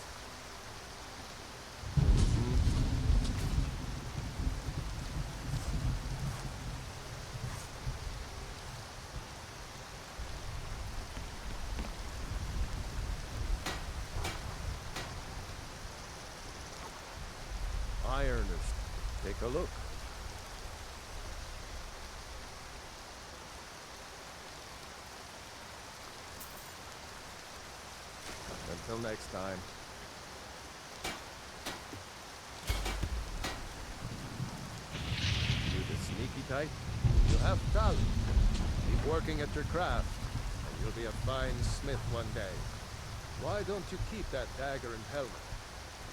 F: Ironers. Take a look. Until next time. You the sneaky type? You have talent. Keep working at your craft, and you'll be a fine smith one day. Why don't you keep that dagger and helmet?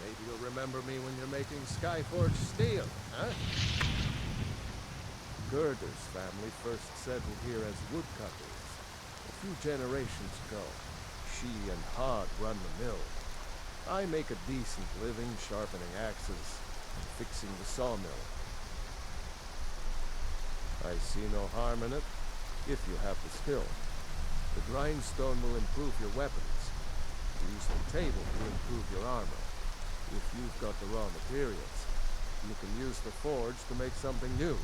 F: Maybe you'll remember me when you're making Skyforge steel, huh? Gerder's family first settled here as woodcutters. A few generations ago, she and Hod run the mill. I make a decent living sharpening axes and fixing the sawmill. I see no harm in it, if you have the skill. The grindstone will improve your weapons. Use the table to improve your armor. If you've got the raw materials, you can use the forge to make something new.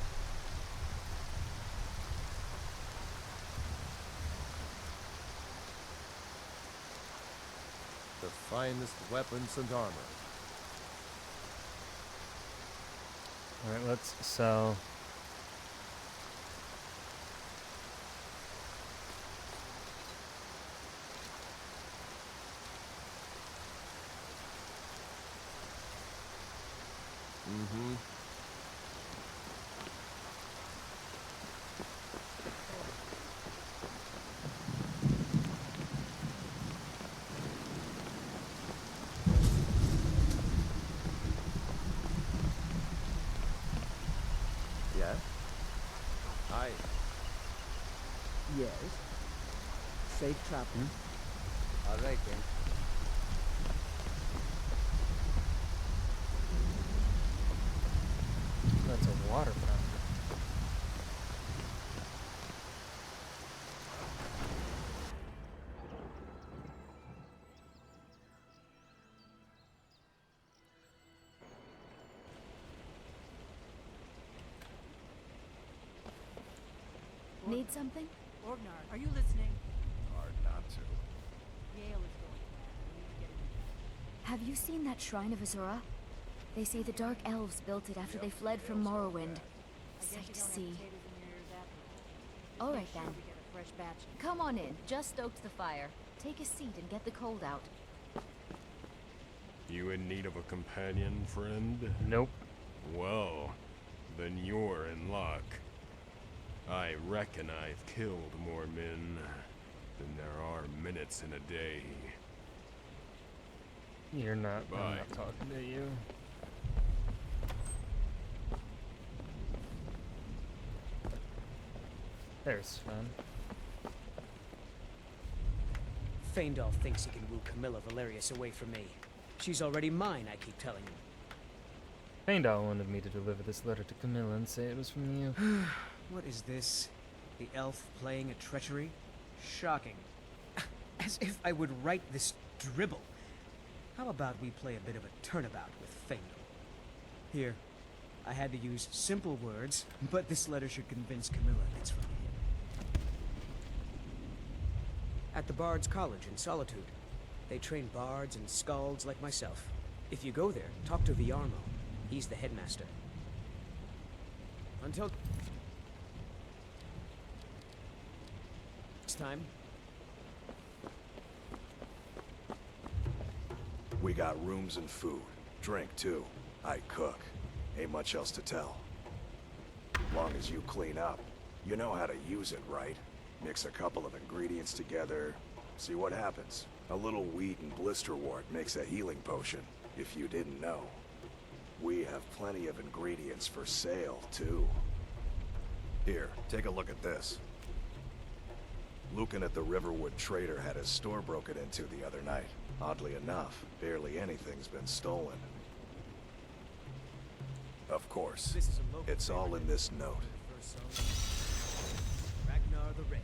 F: The finest weapons and armor.
A: Alright, let's sell.
F: Mm-hmm. Yeah? Hi.
H: Yes. Safe travel. All right then.
A: That's a water fountain.
C: Need something?
E: Orgnar, are you listening?
F: Hard not to.
E: Yale is going mad. We need to get in.
C: Have you seen that Shrine of Azura? They say the Dark Elves built it after they fled from Morrowind. Sight to see. All right then.
E: We get a fresh batch.
C: Come on in. Just stoked the fire. Take a seat and get the cold out.
I: You in need of a companion, friend?
A: Nope.
I: Well, then you're in luck. I reckon I've killed more men than there are minutes in a day.
A: You're not. I'm
I: Bye.
A: not talking to you. There's Sven.
H: Faendal thinks he can woo Camilla Valerius away from me. She's already mine, I keep telling him.
A: Faendal wanted me to deliver this letter to Camilla and say it was from you.
H: What is this? The elf playing a treachery? Shocking. As if I would write this dribble. How about we play a bit of a turnabout with Faendal? Here, I had to use simple words, but this letter should convince Camilla it's from him. At the Bard's College in Solitude, they train bards and skalds like myself. If you go there, talk to Viarmo. He's the headmaster. Until next time.
J: We got rooms and food. Drink, too. I cook. Ain't much else to tell. Long as you clean up. You know how to use it, right? Mix a couple of ingredients together. See what happens. A little wheat and blisterwort makes a healing potion, if you didn't know. We have plenty of ingredients for sale, too. Here, take a look at this. Lucan at the Riverwood Trader had his store broken into the other night. Oddly enough, barely anything's been stolen. Of course, it's all in this note.
H: Ragnar the Red.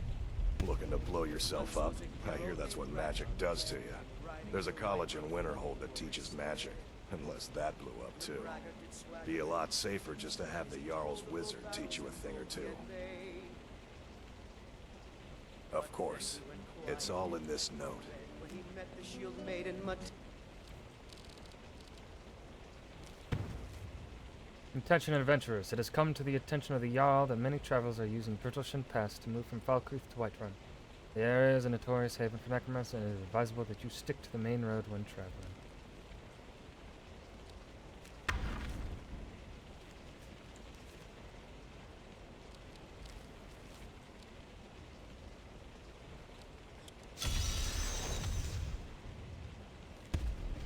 J: Looking to blow yourself up? I hear that's what magic does to you. There's a college in Winterhold that teaches magic, unless that blew up too. Be a lot safer just to have the Jarl's wizard teach you a thing or two. Of course, it's all in this note.
H: When he met the shield maiden,
A: Attention adventurers, it has come to the attention of the Jarl that many travelers are using Bertelshen Pass to move from Falkreath to Whiterun. The area is a notorious haven for necromancy, and it is advisable that you stick to the main road when traveling.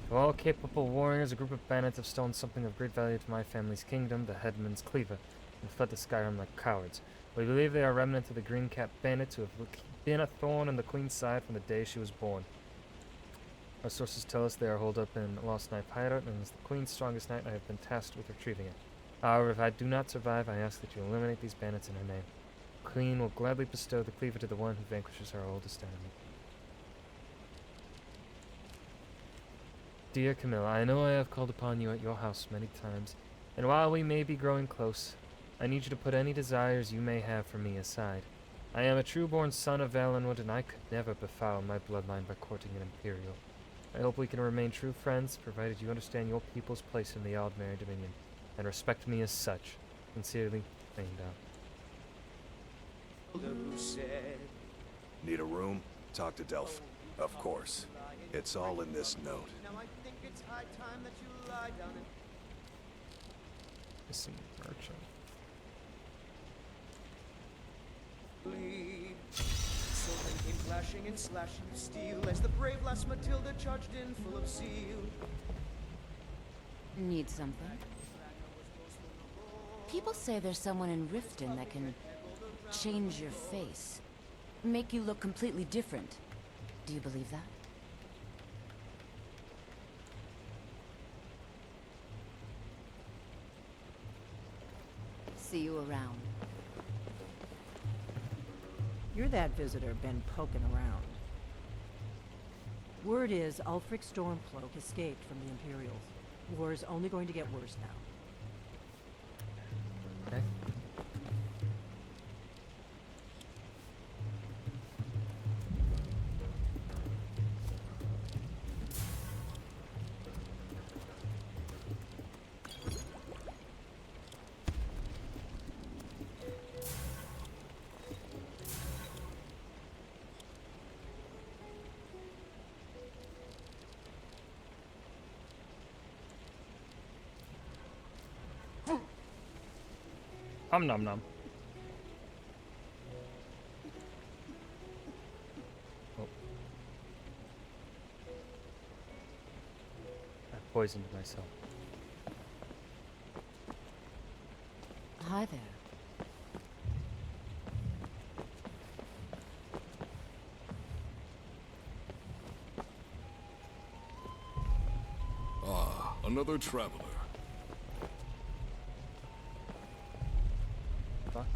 A: To all capable warriors, a group of bandits have stolen something of great value to my family's kingdom, the Headman's Cleaver, and fled to Skyrim like cowards. We believe they are remnants of the green-capped bandits who have been a thorn in the Queen's side from the day she was born. Our sources tell us they are holed up in Lost Knife Hideout, and as the Queen's strongest knight, I have been tasked with retrieving it. However, if I do not survive, I ask that you eliminate these bandits in her name. The Queen will gladly bestow the cleaver to the one who vanquishes our oldest enemy. Dear Camilla, I know I have called upon you at your house many times, and while we may be growing close, I need you to put any desires you may have for me aside. I am a true-born son of Valenwood, and I could never befoul my bloodline by courting an Imperial. I hope we can remain true friends, provided you understand your people's place in the Aldmeri Dominion, and respect me as such. Sincerely, Faendal.
J: Need a room? Talk to Delph. Of course. It's all in this note.
H: Now I think it's high time that you lie down and
A: Missing merchant.
H: sleep. Silver came flashing and slashing of steel as the brave lass Matilda charged in full of zeal.
C: Need something? People say there's someone in Riften that can change your face. Make you look completely different. Do you believe that? See you around.
K: You're that visitor been poking around. Word is Ulfric Stormcloak escaped from the Imperials. War is only going to get worse now.
A: Okay. Nom nom. Oh. I poisoned myself.
C: Hi there.
B: Ah, another traveler.
A: Fuck.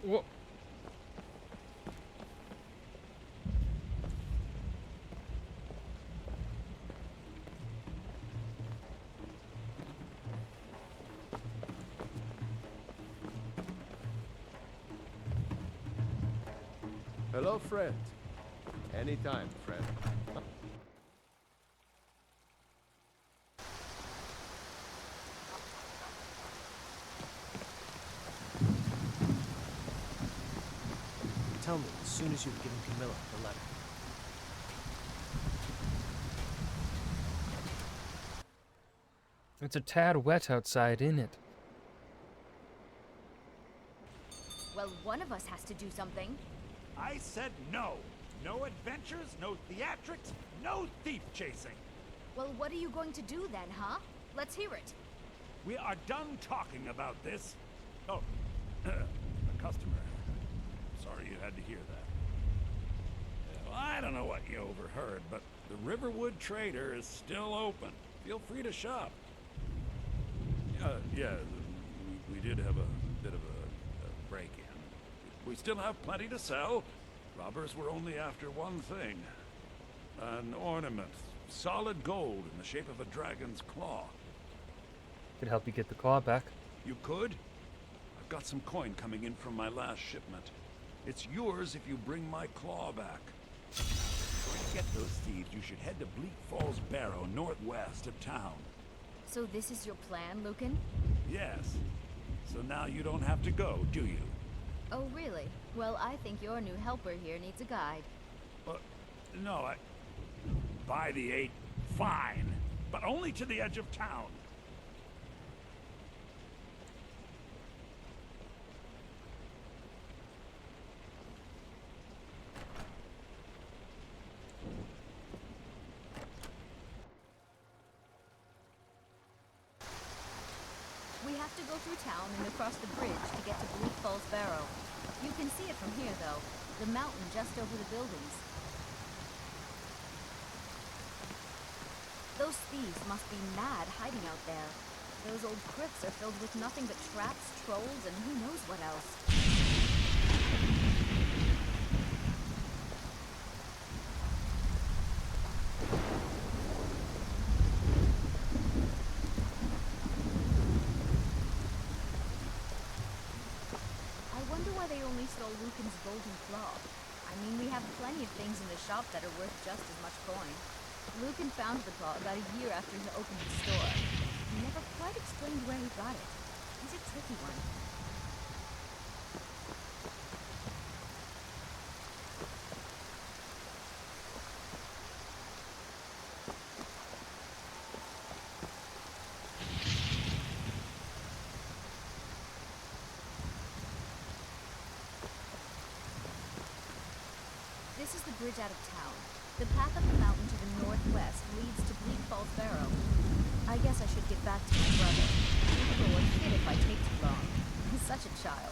A: Whoa.
F: Hello, friend. Anytime, friend.
D: Tell me as soon as you've given Camilla the letter.
A: It's a tad wet outside, isn't it?
C: Well, one of us has to do something.
L: I said no. No adventures, no theatrics, no thief chasing.
C: Well, what are you going to do then, huh? Let's hear it.
L: We are done talking about this. Oh, a customer. Sorry you had to hear that. Well, I don't know what you overheard, but the Riverwood Trader is still open. Feel free to shop. Yeah, we did have a bit of a break-in. We still have plenty to sell. Robbers were only after one thing. An ornament. Solid gold in the shape of a dragon's claw.
A: Could help you get the claw back.
L: You could? I've got some coin coming in from my last shipment. It's yours if you bring my claw back. To get those thieves, you should head to Bleak Falls Barrow, northwest of town.
C: So this is your plan, Lucan?
L: Yes. So now you don't have to go, do you?
C: Oh, really? Well, I think your new helper here needs a guide.
L: No, By the 8, fine. But only to the edge of town.
C: We have to go through town and across the bridge to get to Bleak Falls Barrow. You can see it from here, though. The mountain just over the buildings. Those thieves must be mad hiding out there. Those old crypts are filled with nothing but traps, trolls, and who knows what else. I wonder why they only stole Lucan's golden claw. I mean, we have plenty of things in the shop that are worth just as much coin. Lucan found the claw about a year after he opened his store. He never quite explained where he got it. He's a tricky one. This is the bridge out of town. The path up the mountain to the northwest leads to Bleak Falls Barrow. I guess I should get back to my brother. He will fit if I take too long. He's such a child.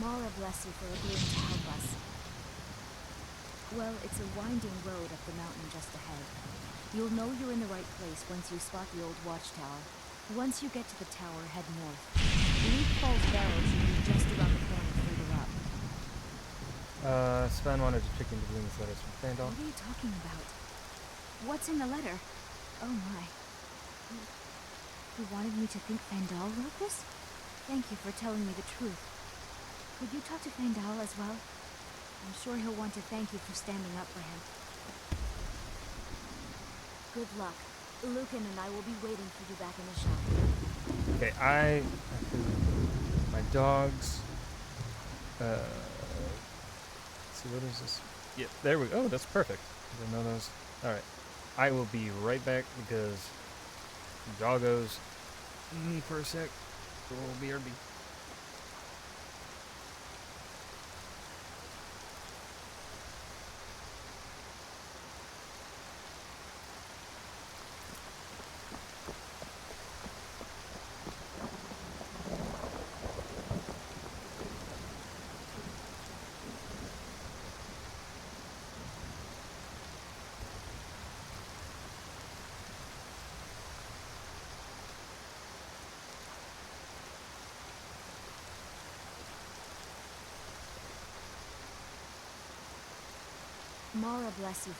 C: Mara bless you for agreeing to help us. Well, it's a winding road up the mountain just ahead. You'll know you're in the right place once you spot the old watchtower. Once you get to the tower, head north. Bleak Falls Barrow should be just around the corner further up.
A: Sven wanted to check into Bloom's letters from Fandal.
C: What are you talking about? What's in the letter? Oh my. You wanted me to think Fandal wrote this? Thank you for telling me the truth. Could you talk to Fandal as well? I'm sure he'll want to thank you for standing up for him. Good luck. Lucan and I will be waiting for you back in the shop.
A: Okay, my dogs. Let's see, what is this? Yeah, there we go. Oh, that's perfect. I didn't know those. Alright. I will be right back because doggos need me for a sec. So we'll BRB.
C: Mara bless you.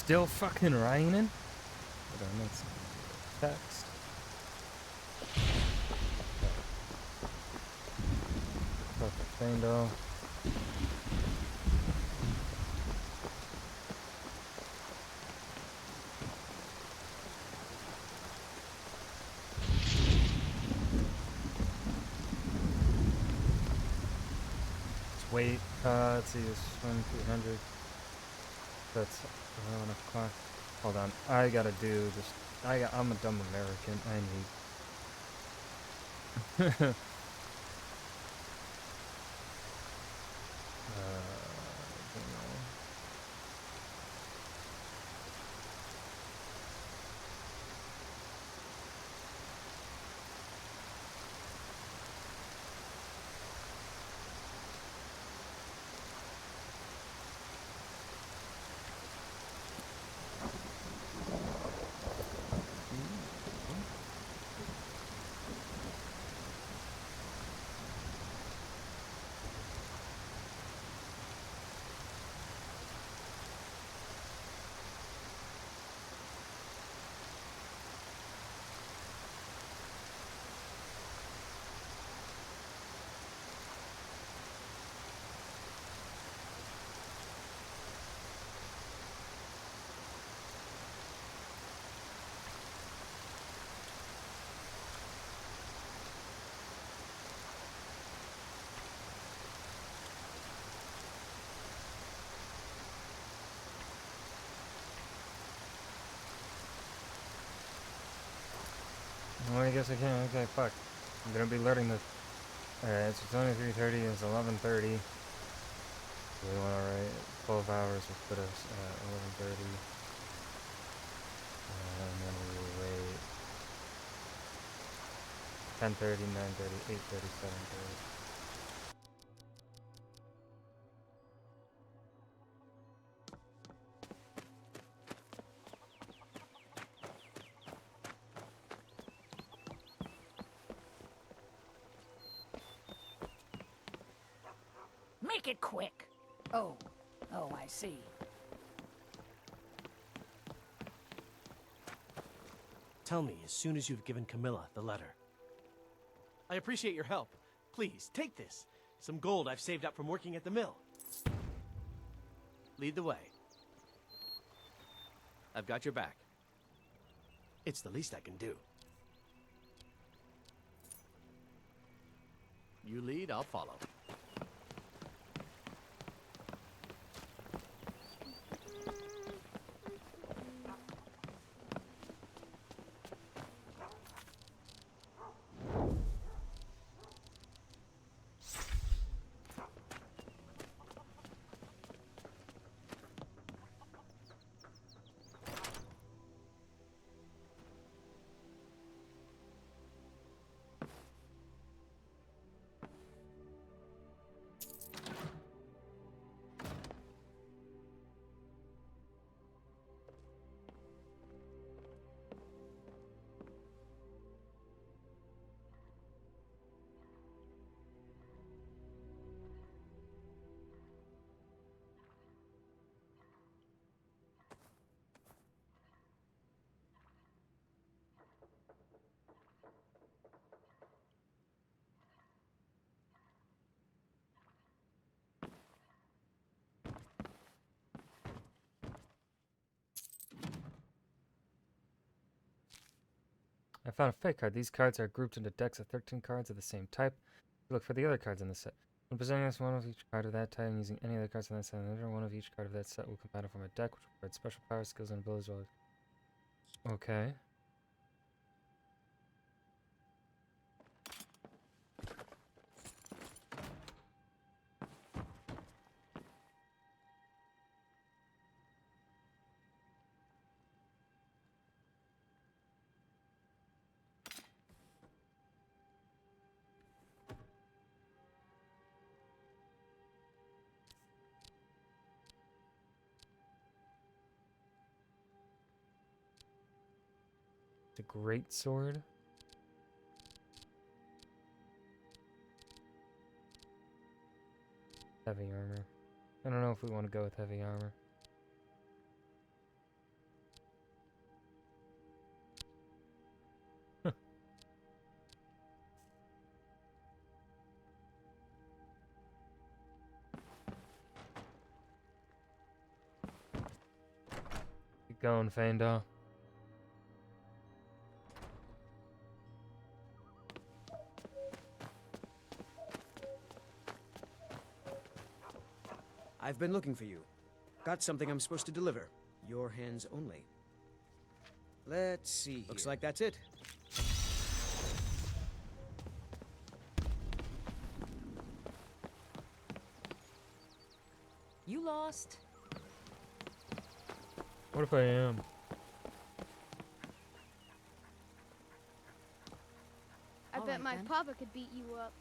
A: still fucking raining. Hold on, that's text. Fucking Fando. Wait, let's see, it's 2300. That's 11 o'clock. Hold on, I gotta do this. I'm a dumb American. I need. You know. Well, I guess I can't. Okay, fuck. I'm gonna be learning the. Alright, it's 23:30. It's 11:30. We want to write 12 hours. Will put us at 11:30. And then we will wait 10:30, 9:30, 8:30, 7:30.
M: Make it quick. Oh, I see.
D: Tell me as soon as you've given Camilla the letter. I appreciate your help. Please, take this. Some gold I've saved up from working at the mill. Lead the way. I've got your back. It's the least I can do. You lead, I'll follow.
A: I found a fake card. These cards are grouped into decks of 13 cards of the same type. Look for the other cards in the set. When possessing one of each card of that type and using any other cards on that set, another one of each card of that set will come out from a deck, which provides special powers, skills, and abilities. Okay. The great sword. Heavy armor. I don't know if we want to go with heavy armor. it going, Fandor?
H: I've been looking for you. Got something I'm supposed to deliver. Your hands only. Let's see. Looks like that's it.
K: You lost.
A: What if I am?
N: I bet my papa could beat you up.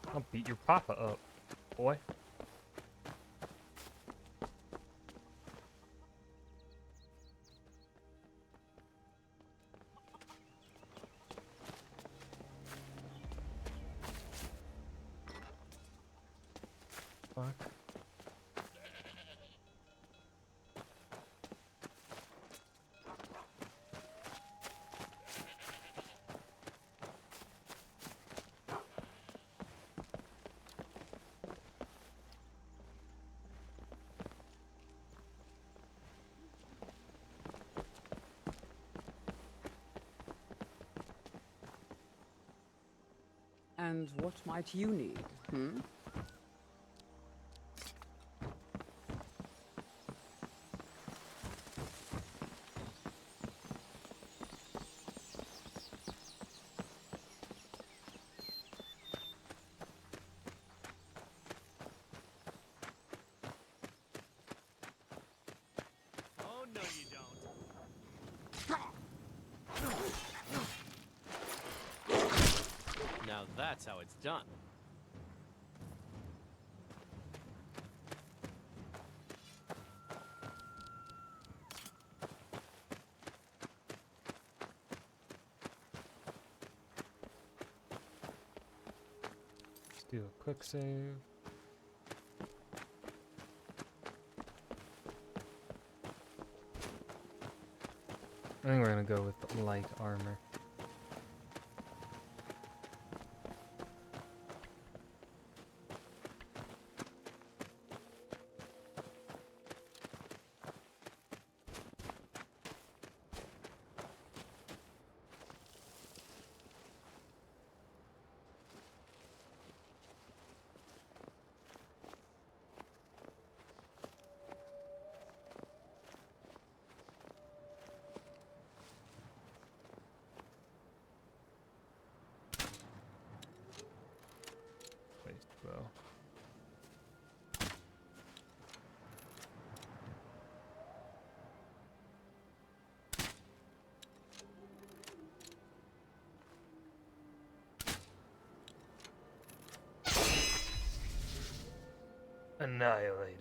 A: I'll beat your papa up, boy. Fuck.
K: And what might you need, hmm?
D: Oh, no you don't. Now that's how it's done.
A: Let's do a quick save. I think we're gonna go with light armor. Well. Annihilate.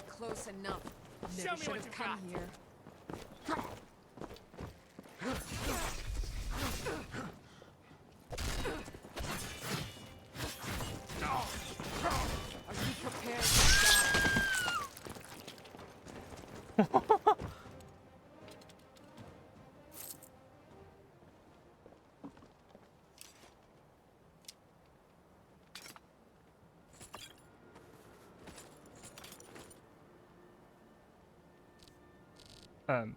K: Close enough.
N: Show
K: Never
N: me
K: should
N: what
K: have
N: you
K: come
N: got.
K: here. Are you prepared to die?
A: Um.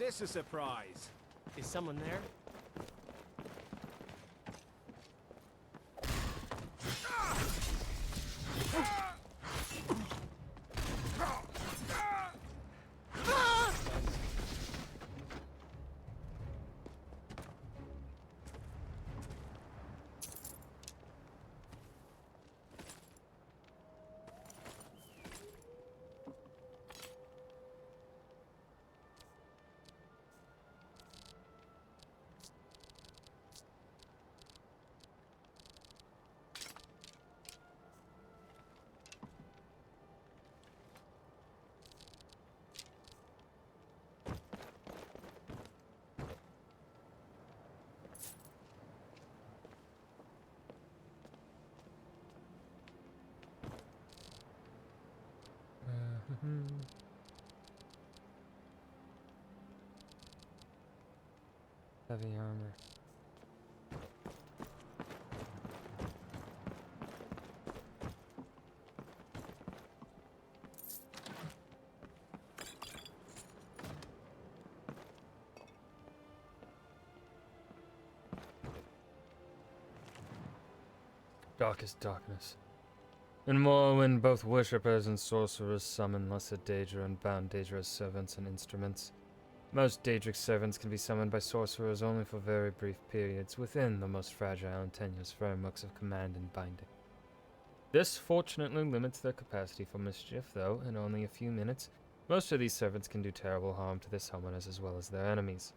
O: this a surprise?
D: Is someone there?
A: Heavy armor. Darkest darkness. In Morrowind, both worshippers and sorcerers summon lesser Daedra and bound Daedra as servants and instruments. Most Daedric servants can be summoned by sorcerers only for very brief periods within the most fragile and tenuous frameworks of command and binding. This fortunately limits their capacity for mischief, though in only a few minutes, most of these servants can do terrible harm to their summoners as well as their enemies.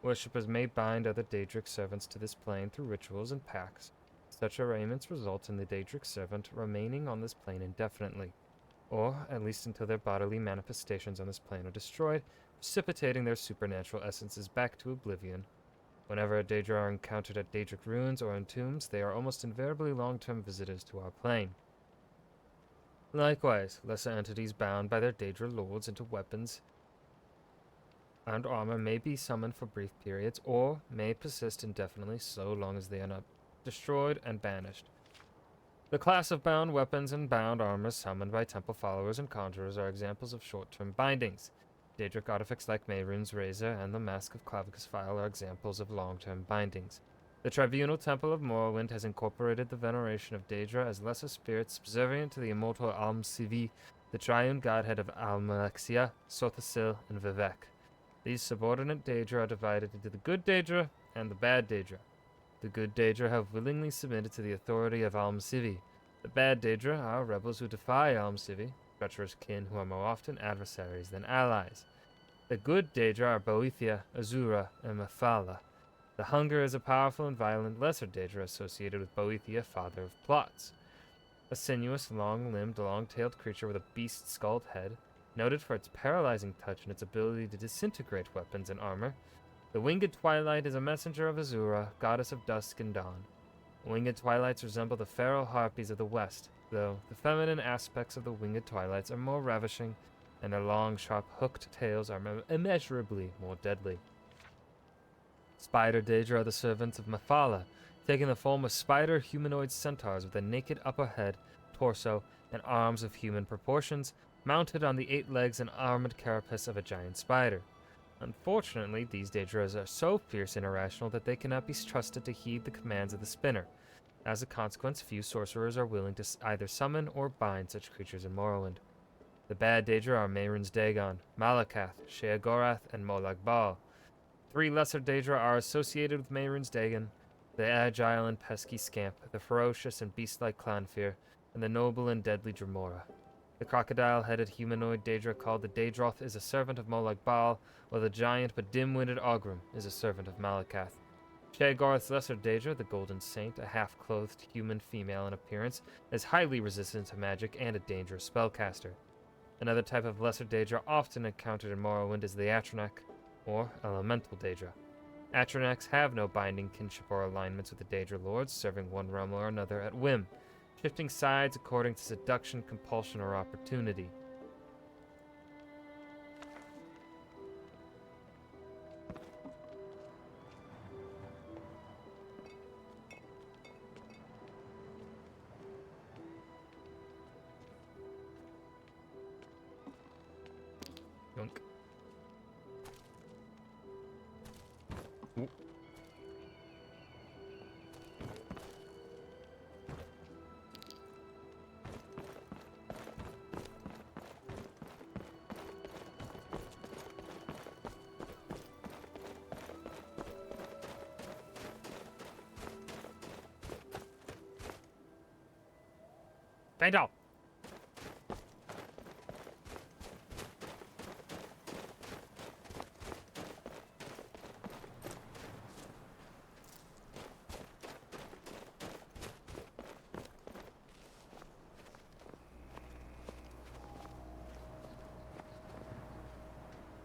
A: Worshippers may bind other Daedric servants to this plane through rituals and pacts. Such arrangements result in the Daedric servant remaining on this plane indefinitely, or at least until their bodily manifestations on this plane are destroyed, precipitating their supernatural essences back to oblivion. Whenever a Daedra are encountered at Daedric ruins or in tombs, they are almost invariably long-term visitors to our plane. Likewise, lesser entities bound by their Daedra lords into weapons and armor may be summoned for brief periods, or may persist indefinitely so long as they are not destroyed and banished. The class of bound weapons and bound armor summoned by temple followers and conjurers are examples of short-term bindings. Daedric artifacts like Mehrunes Razor and the Mask of Clavicus File are examples of long-term bindings. The Tribunal Temple of Morrowind has incorporated the veneration of Daedra as lesser spirits subservient to the immortal Alm-Sivi, the triune godhead of Almalexia, Sothasil, and Vivek. These subordinate Daedra are divided into the good Daedra and the bad Daedra. The good Daedra have willingly submitted to the authority of Alm-Sivi. The bad Daedra are rebels who defy Alm-Sivi, treacherous kin who are more often adversaries than allies. The good Daedra are Boethia, Azura, and Mephala. The Hunger is a powerful and violent lesser Daedra associated with Boethia, father of plots. A sinuous, long-limbed, long-tailed creature with a beast-skulled head, noted for its paralyzing touch and its ability to disintegrate weapons and armor. The Winged Twilight is a messenger of Azura, goddess of dusk and dawn. Winged Twilights resemble the feral harpies of the west, though the feminine aspects of the Winged Twilights are more ravishing, and their long, sharp, hooked tails are immeasurably more deadly. Spider Daedra are the servants of Mephala, taking the form of spider humanoid centaurs with a naked upper head, torso, and arms of human proportions, mounted on the 8 legs and armored carapace of a giant spider. Unfortunately, these Daedras are so fierce and irrational that they cannot be trusted to heed the commands of the spinner. As a consequence, few sorcerers are willing to either summon or bind such creatures in Morrowind. The bad Daedra are Mehrunes Dagon, Malakath, Sheogorath, and Molag Bal. 3 lesser Daedra are associated with Mehrunes Dagon, the agile and pesky Scamp, the ferocious and beast-like Clanfear, and the noble and deadly Dremora. The crocodile-headed humanoid Daedra called the Daedroth is a servant of Molag Bal, while the giant but dim-witted Ogrim is a servant of Malakath. Sheogorath's lesser Daedra, the Golden Saint, a half-clothed human female in appearance, is highly resistant to magic and a dangerous spellcaster. Another type of lesser Daedra often encountered in Morrowind is the Atronach, or Elemental Daedra. Atronachs have no binding kinship or alignments with the Daedra Lords, serving one realm or another at whim, shifting sides according to seduction, compulsion, or opportunity. Yunk. Fatal!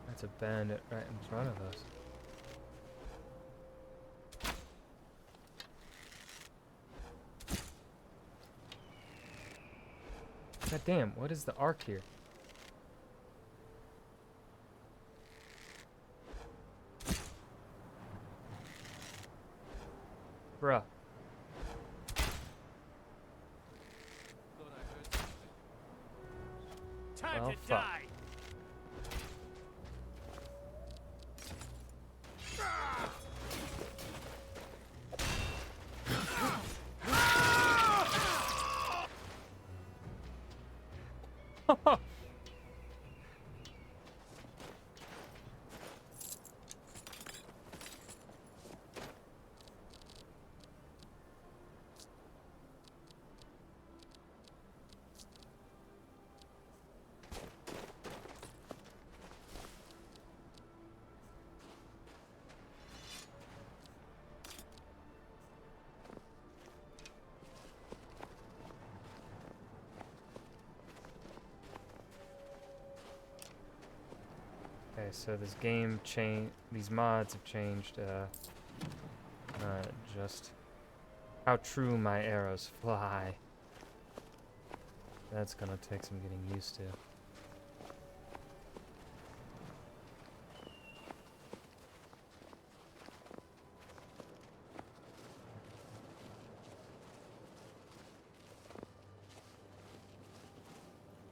A: That's a bandit right in front of us. God damn, what is the arc here? Bruh.
D: Time
A: Well,
D: to
A: fuck.
D: die.
A: Okay, so this game these mods have changed, just how true my arrows fly. That's gonna take some getting used to.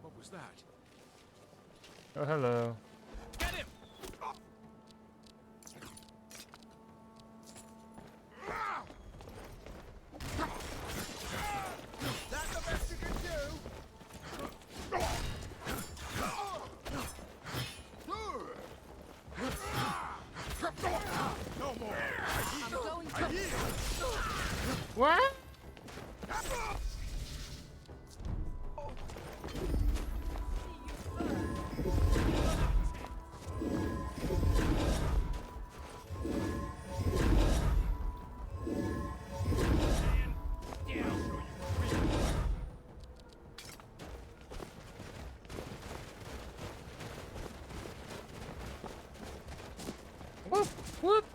F: What was that?
A: Oh, hello.
F: Get him! That's the best you can do. No more.
M: I'm going to...
A: What? Whoop, whoop.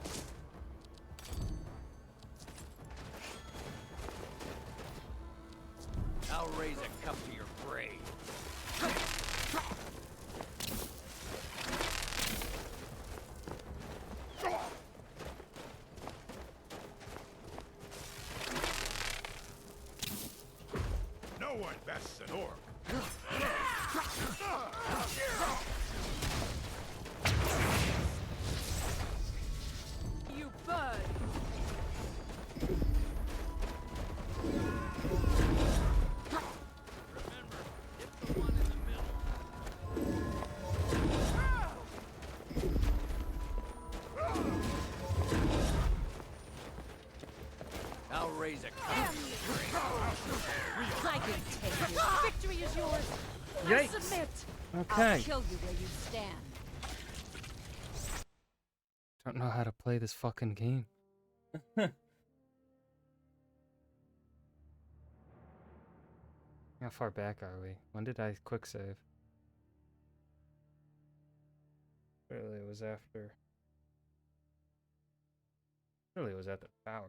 D: I'll raise a cup to your brave.
F: No one bests an orc.
E: You bird!
D: I'll raise a cup.
M: I can take you. Victory is yours. I
A: Yikes.
M: submit.
A: Okay.
M: I'll kill you where you stand.
A: Don't know how to play this fucking game. How far back are we? When did I quick save? Really, it was after. Really, it was at the tower.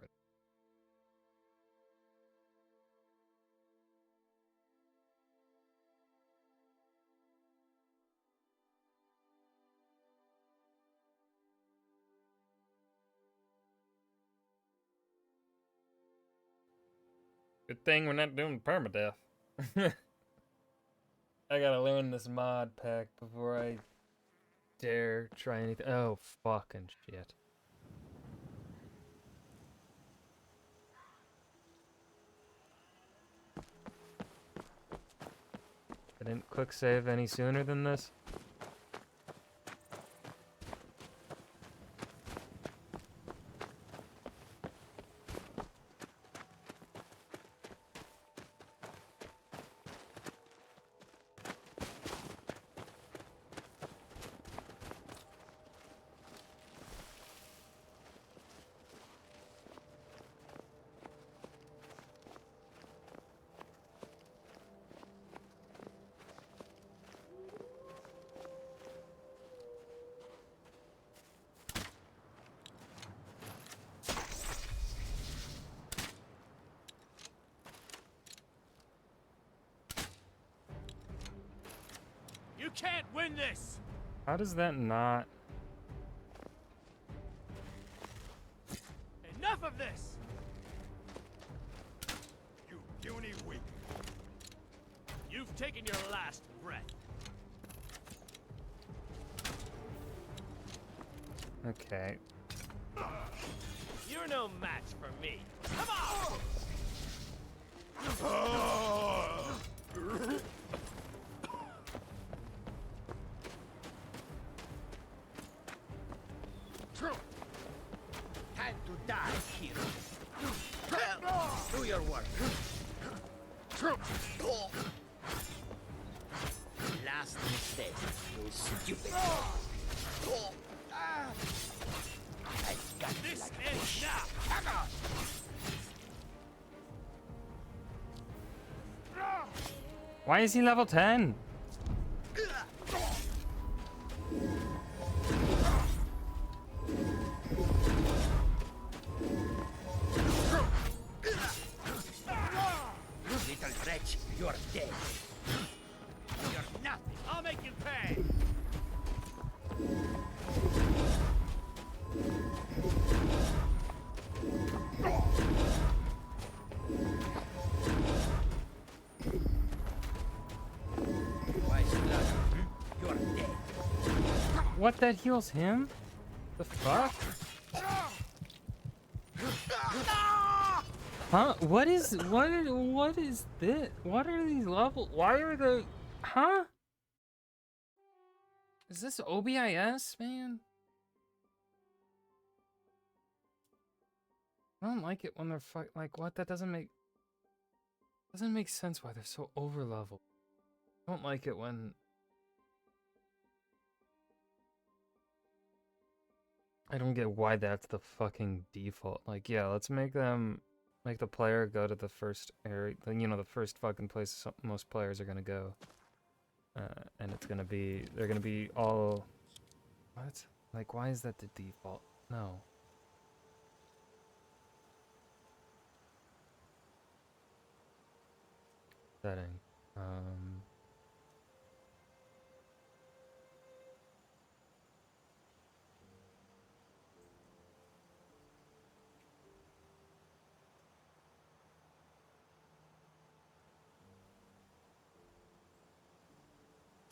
A: Good thing we're not doing permadeath. I gotta learn this mod pack before I dare try anything. Oh, fucking shit. I didn't quick save any sooner than this.
L: can't win this!
A: How does that not?
L: Enough of this! You puny weak. You've taken your last breath.
A: Okay.
D: You're no match for me. Come on!
O: Time to die, hero. Do your work. Last mistake, you stupid. I got you
L: This
O: like a
L: ends
O: fish.
L: now.
O: Come on.
A: Why is he level 10?
O: Little wretch, you're dead. You're nothing.
L: I'll make you pay.
O: Why struggle? You're dead.
A: What, that heals him? The fuck? Huh? What is this? What are these levels? Why are they? Huh? Is this OBIS, man? I don't like it when they're like what? That doesn't make sense why they're so over level. I don't like it when I don't get why that's the fucking default. Like, yeah, let's make the player go to the first area, you know, the first fucking place most players are gonna go. And it's gonna be, they're gonna be all, what? Like, why is that the default? No. Setting.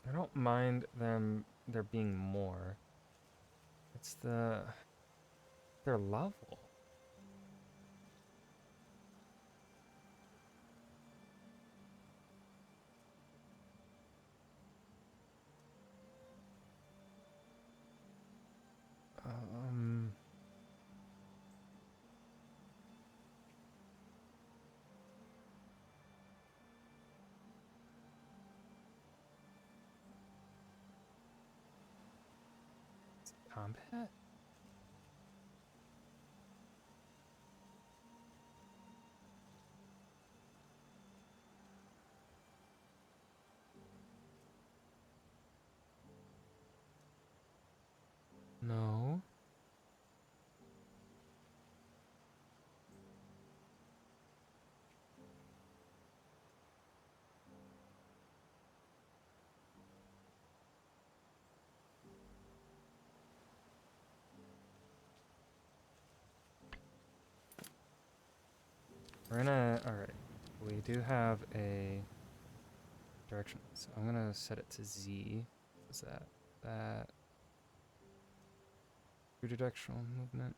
A: I don't mind there being more. It's their level. Combat? No. We're gonna, alright, we do have a direction, so I'm gonna set it to Z. What's that? That, directional movement.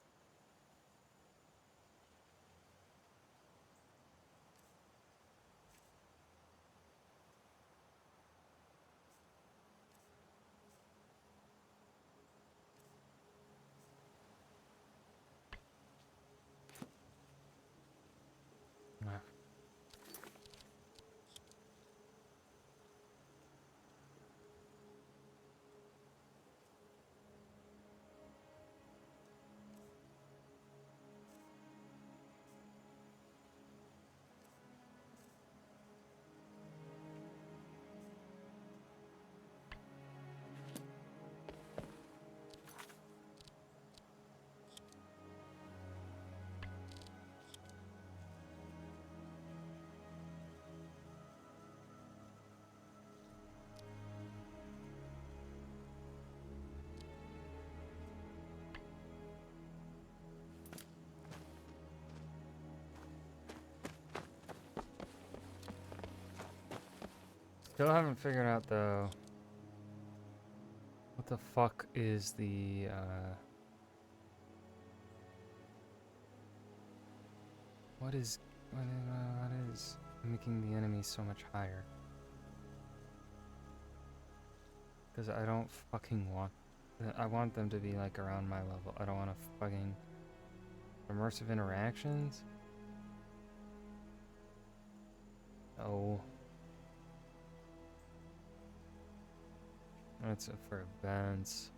A: Ah. Still haven't figured out though. What the fuck is the what is making the enemy so much higher? Because I don't fucking want. I want them to be like around my level. I don't want to fucking immersive interactions. Oh. That's for events.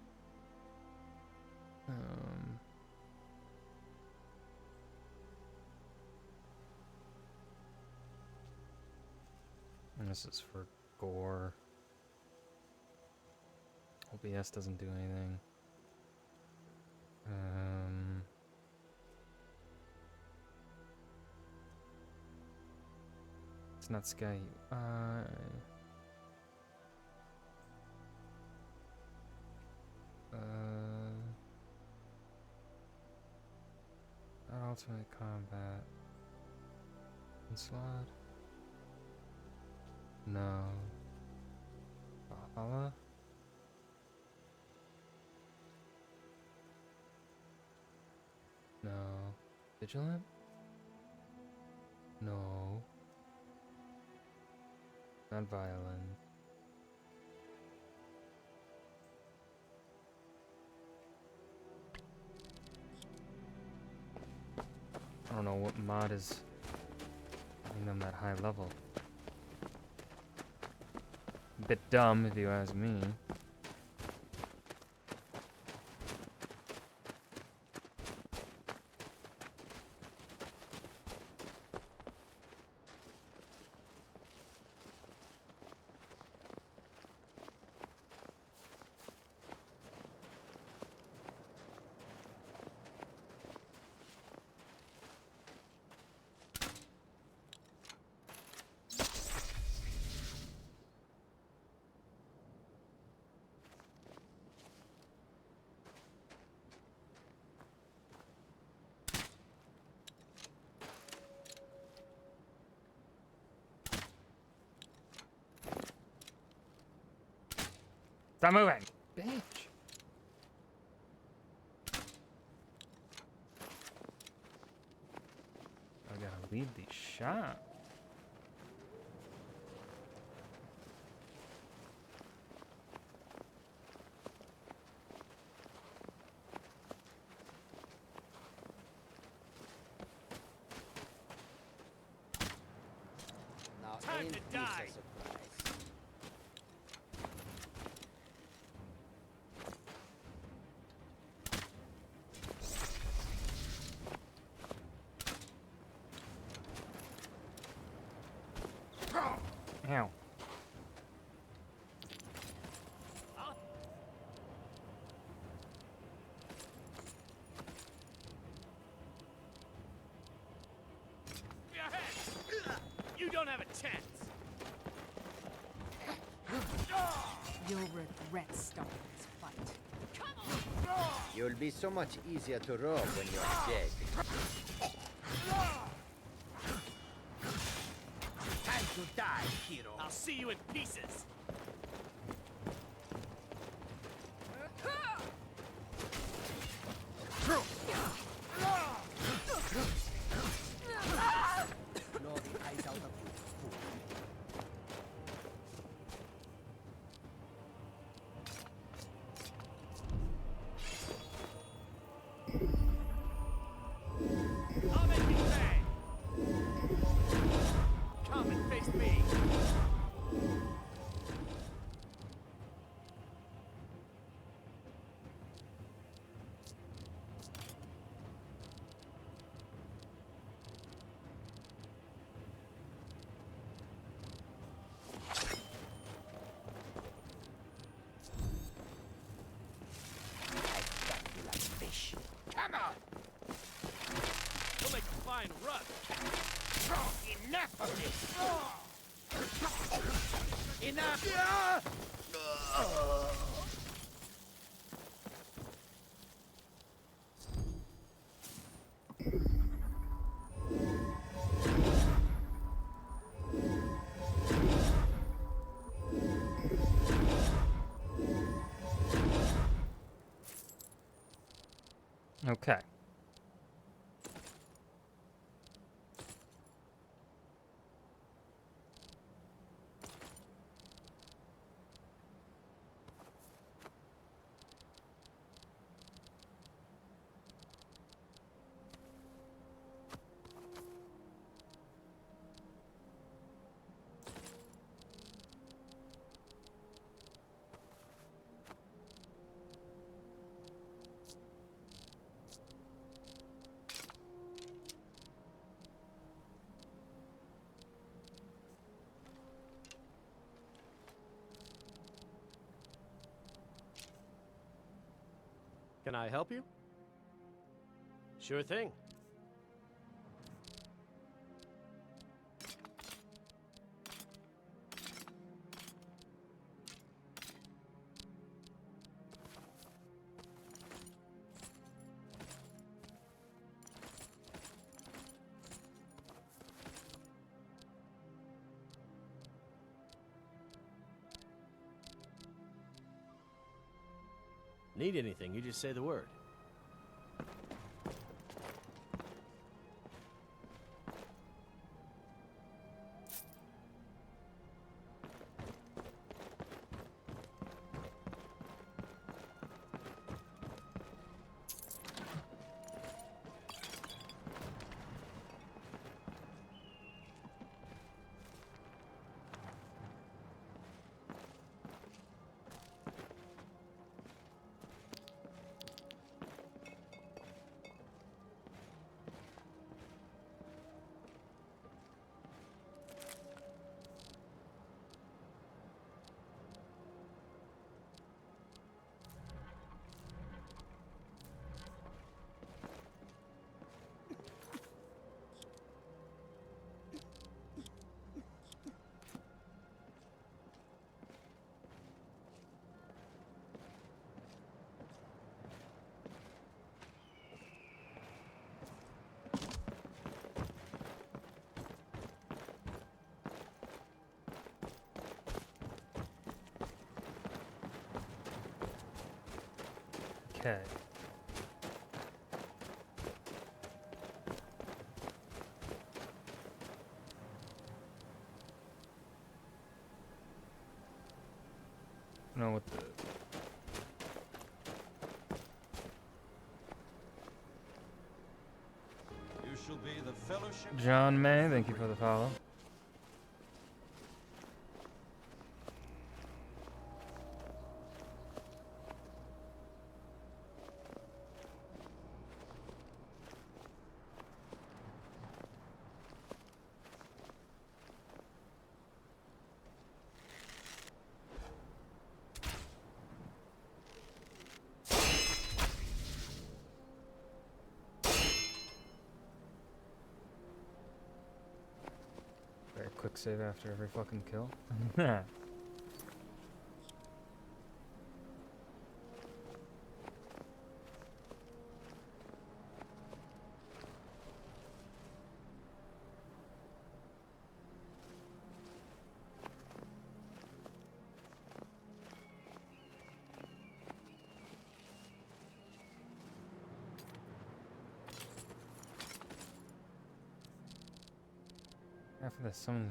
A: And this is for gore. OBS doesn't do anything. It's not Sky. Ultimate combat. Onslaught? No. Valhalla? No. Vigilant? No. Not violent. I don't know what mod is giving them that high level. A bit dumb if you ask me. Stop moving! Bitch! I gotta leave the shop.
O: Now,
D: Time
O: ain't
D: to
O: this a
D: die.
O: surprise?
A: Ow.
D: You don't have a chance.
E: You'll regret starting this fight.
O: You'll be so much easier to rob when you're dead. Time to die, hero.
D: I'll see you in pieces.
O: Blow the eyes out of you, fool.
D: I'll make you pay. Come and face me.
O: You like fish. Come on!
D: We'll make a fine rug.
O: Enough of this! Enough!
A: Okay.
D: Can I help you? Sure thing. Need anything, you just say the word.
A: Okay. Know what the
P: You shall be the fellowship.
A: John May, thank you for the follow. Very quick save after every fucking kill. After this, some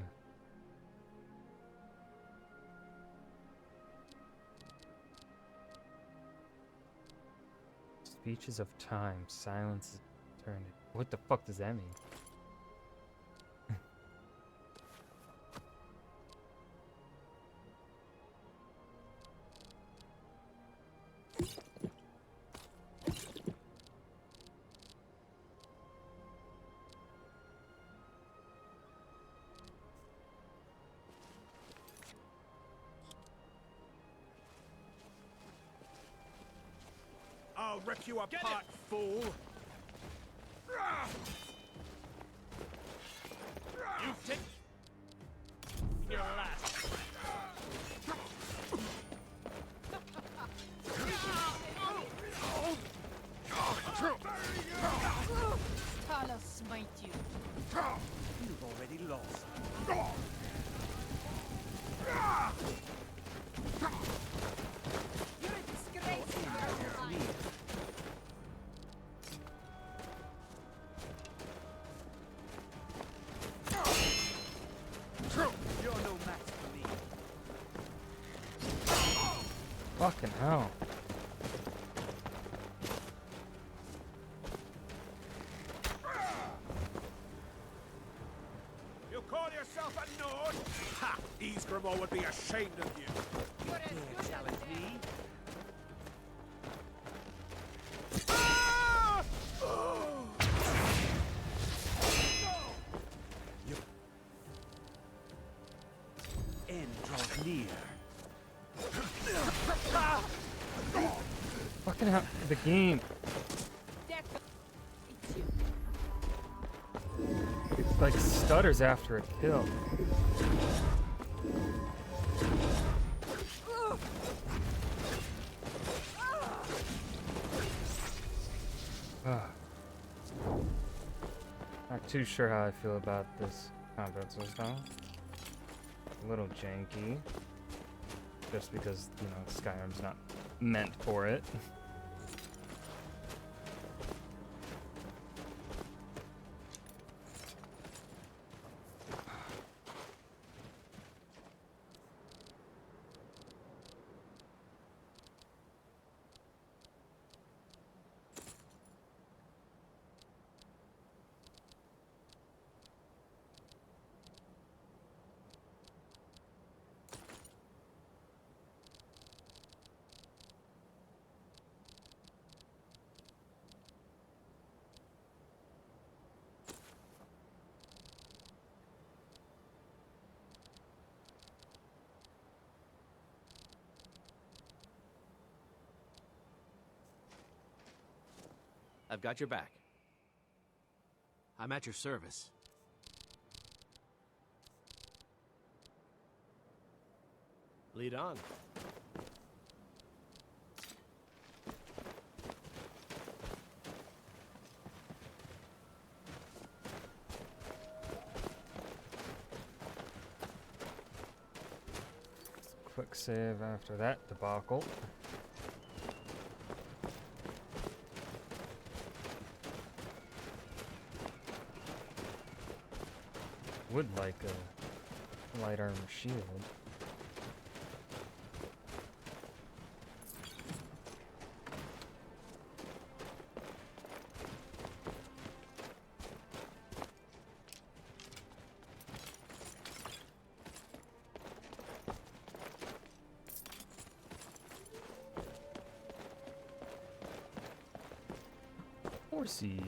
A: speeches of time, silence is eternity. What the fuck does that mean?
L: I'll rip you apart, fool! You take your last.
E: Talos smite you.
L: You've already lost.
E: You're a disgrace.
A: Fucking hell.
L: You call yourself a Nord? Ha! Ysgramor would be ashamed of you.
M: You're as good as
L: Challenge
M: dead.
L: me? Your end draws near.
A: Fucking hell. The game. It like stutters after a kill. Not too sure how I feel about this combat system. A little janky. Just because, you know, Skyrim's not meant for it.
D: I've got your back. I'm at your service. Lead on.
A: Quick save after that debacle. Would like a light armor shield. Horsey.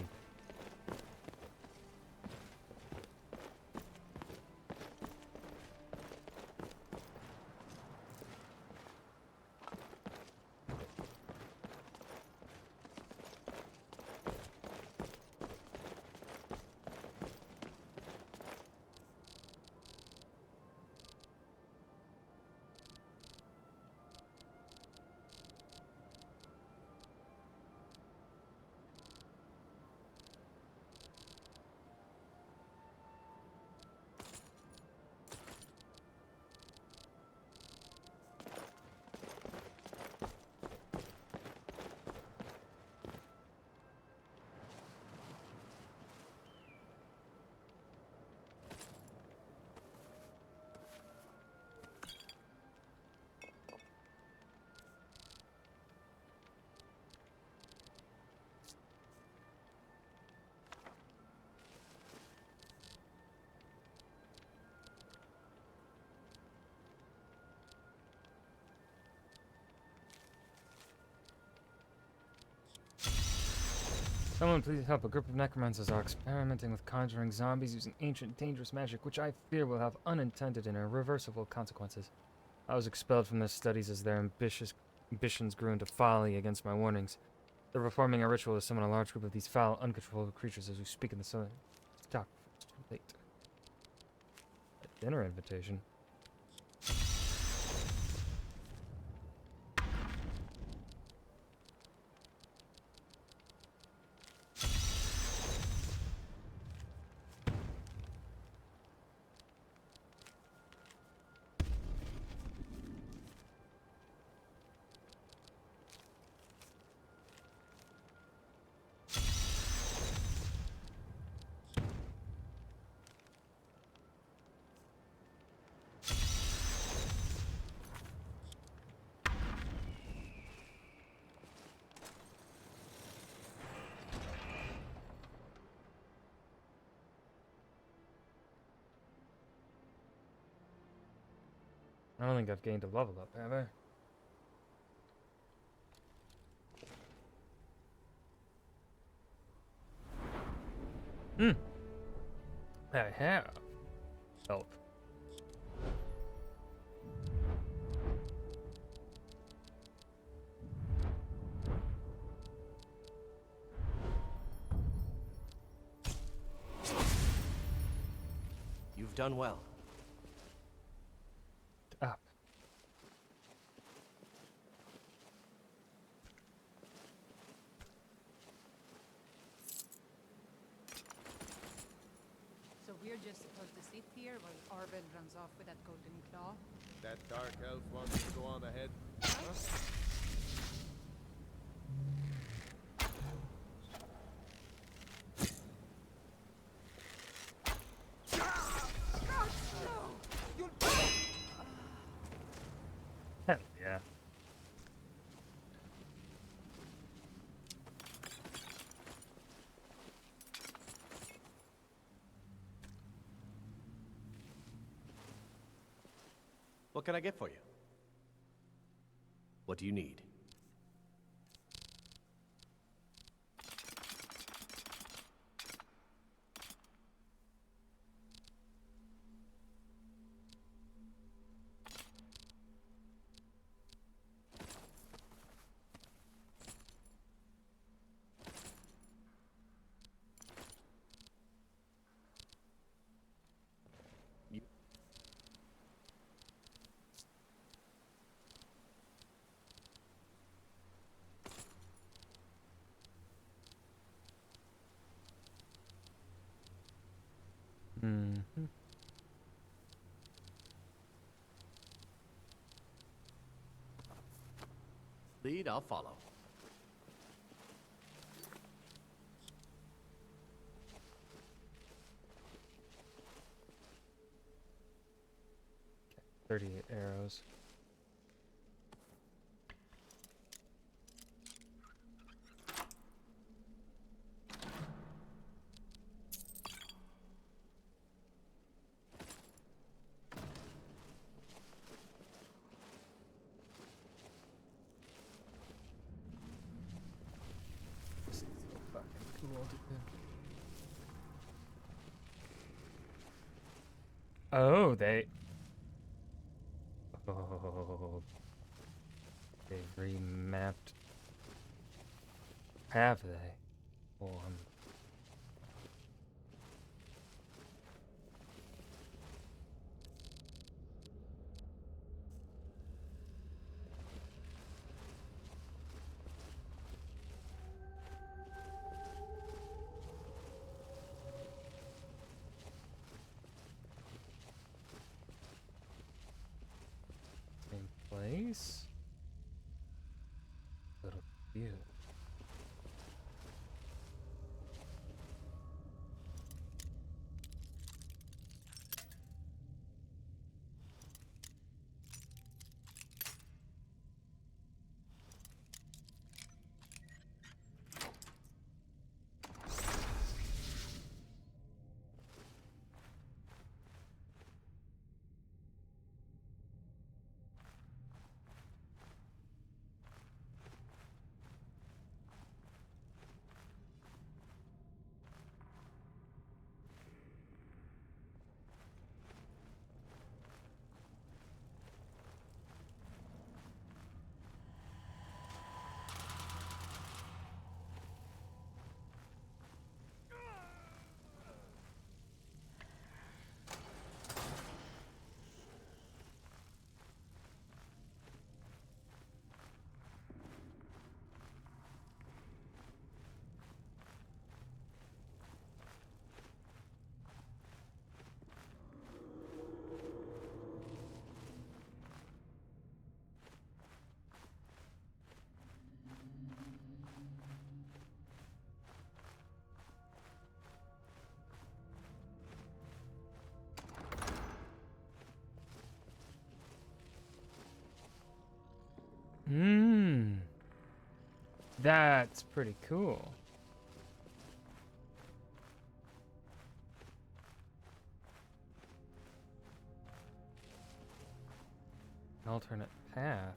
A: Someone please help. A group of necromancers are experimenting with conjuring zombies using ancient, dangerous magic, which I fear will have unintended and irreversible consequences. I was expelled from their studies as their ambitions grew into folly against my warnings. They're performing a ritual to summon a large group of these foul, uncontrollable creatures as we speak in the sun. Stop. It's too late. A dinner invitation. I don't think I've gained a level up, have I? I have. Help.
D: You've done well.
A: Up.
E: So we're just supposed to sit here while Arvel runs off with that golden claw?
F: That dark elf wants to go on ahead. Huh?
A: Hell yeah.
D: What can I get for you? What do you need?
A: Mm-hmm.
D: Lead, I'll follow.
A: Okay, 38 arrows. This is so fucking cool, dude. Oh, they... Oh, they remapped. Have they? Oh, same place. Little view. That's pretty cool. alternate path.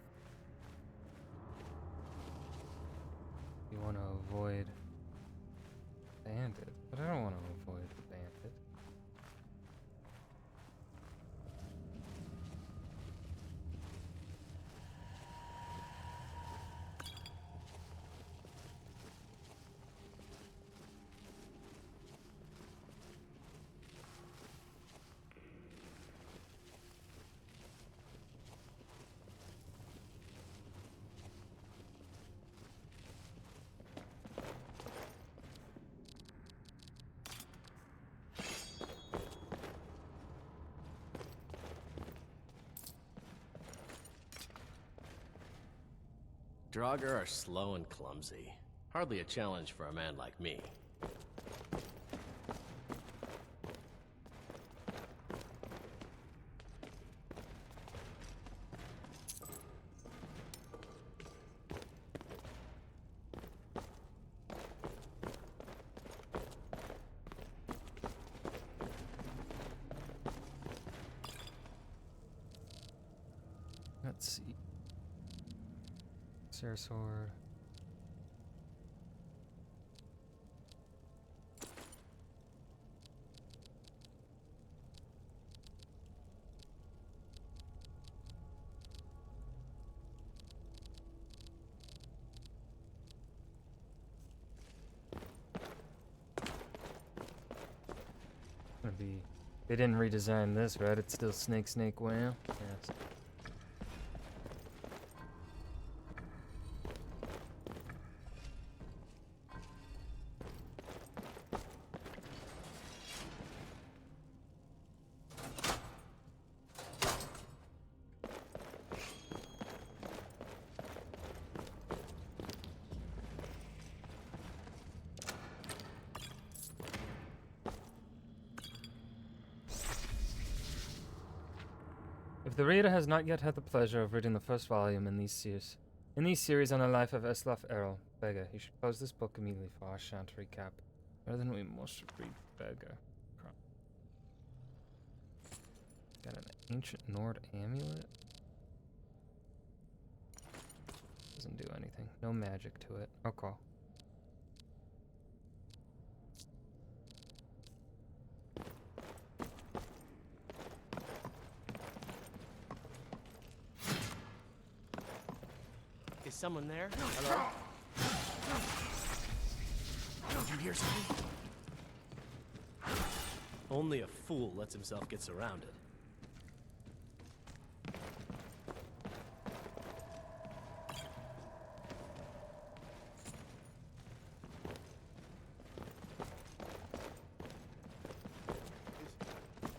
A: You want to avoid Bandit, but I don't want to avoid the Bandit.
D: Draugr are slow and clumsy. Hardly a challenge for a man like me.
A: Let's see. Sarah sword. Gonna be. They didn't redesign this, right? It's still snake, snake, whale. Yes. If the reader has not yet had the pleasure of reading the first volume in these series on the life of Eslaf Errol, Beggar, he should close this book immediately for our shan't recap. Rather than we must read Beggar. Got an ancient Nord amulet. Doesn't do anything. No magic to it. Okay.
D: Is someone there? Hello? Did you hear something? Only a fool lets himself get surrounded.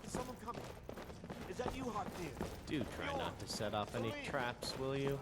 Q: Is someone coming? Is that you, Harknir?
D: Do try not to set off any traps, will you?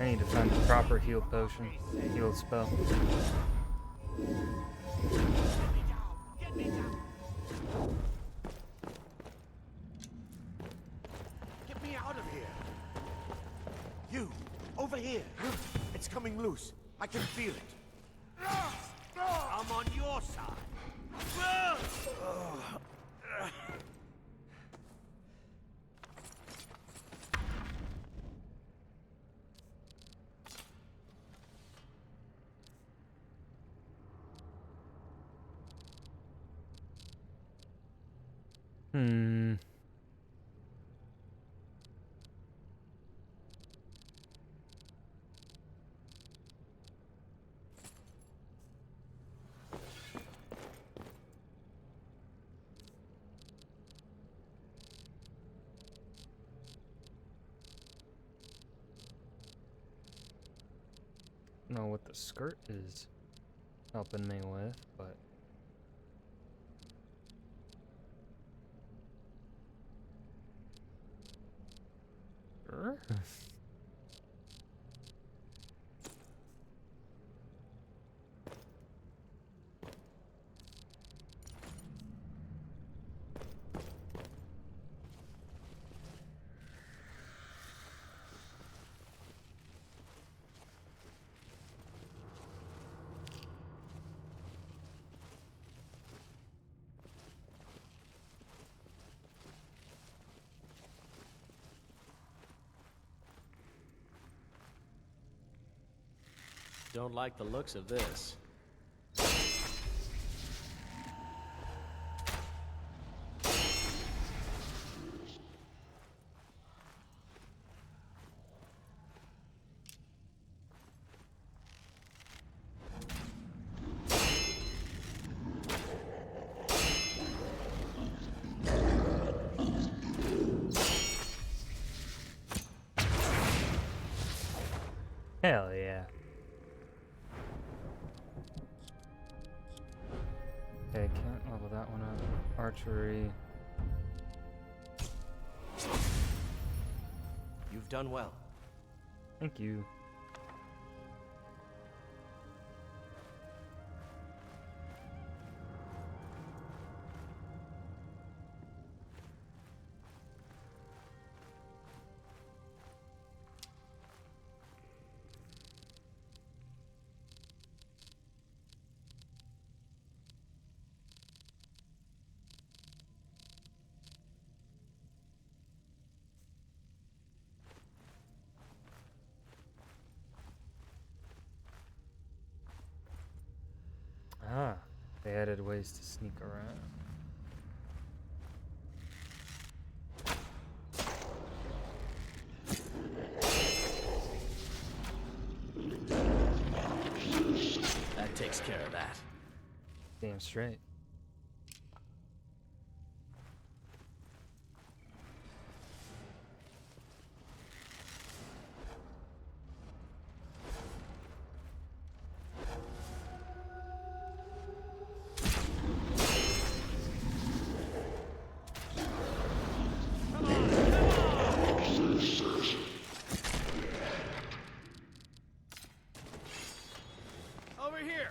A: I need to find the proper heal potion, heal spell.
Q: Get me out of here! You, over here! It's coming loose. I can feel it. I'm on your side.
A: know what the skirt is helping me with, but sure.
D: Don't like the looks of this.
A: Hell yeah. Okay, can't level that one up. Archery.
D: You've done well.
A: Thank you. Ah, they added ways to sneak around.
D: That takes care of that.
A: Damn straight.
D: Over here.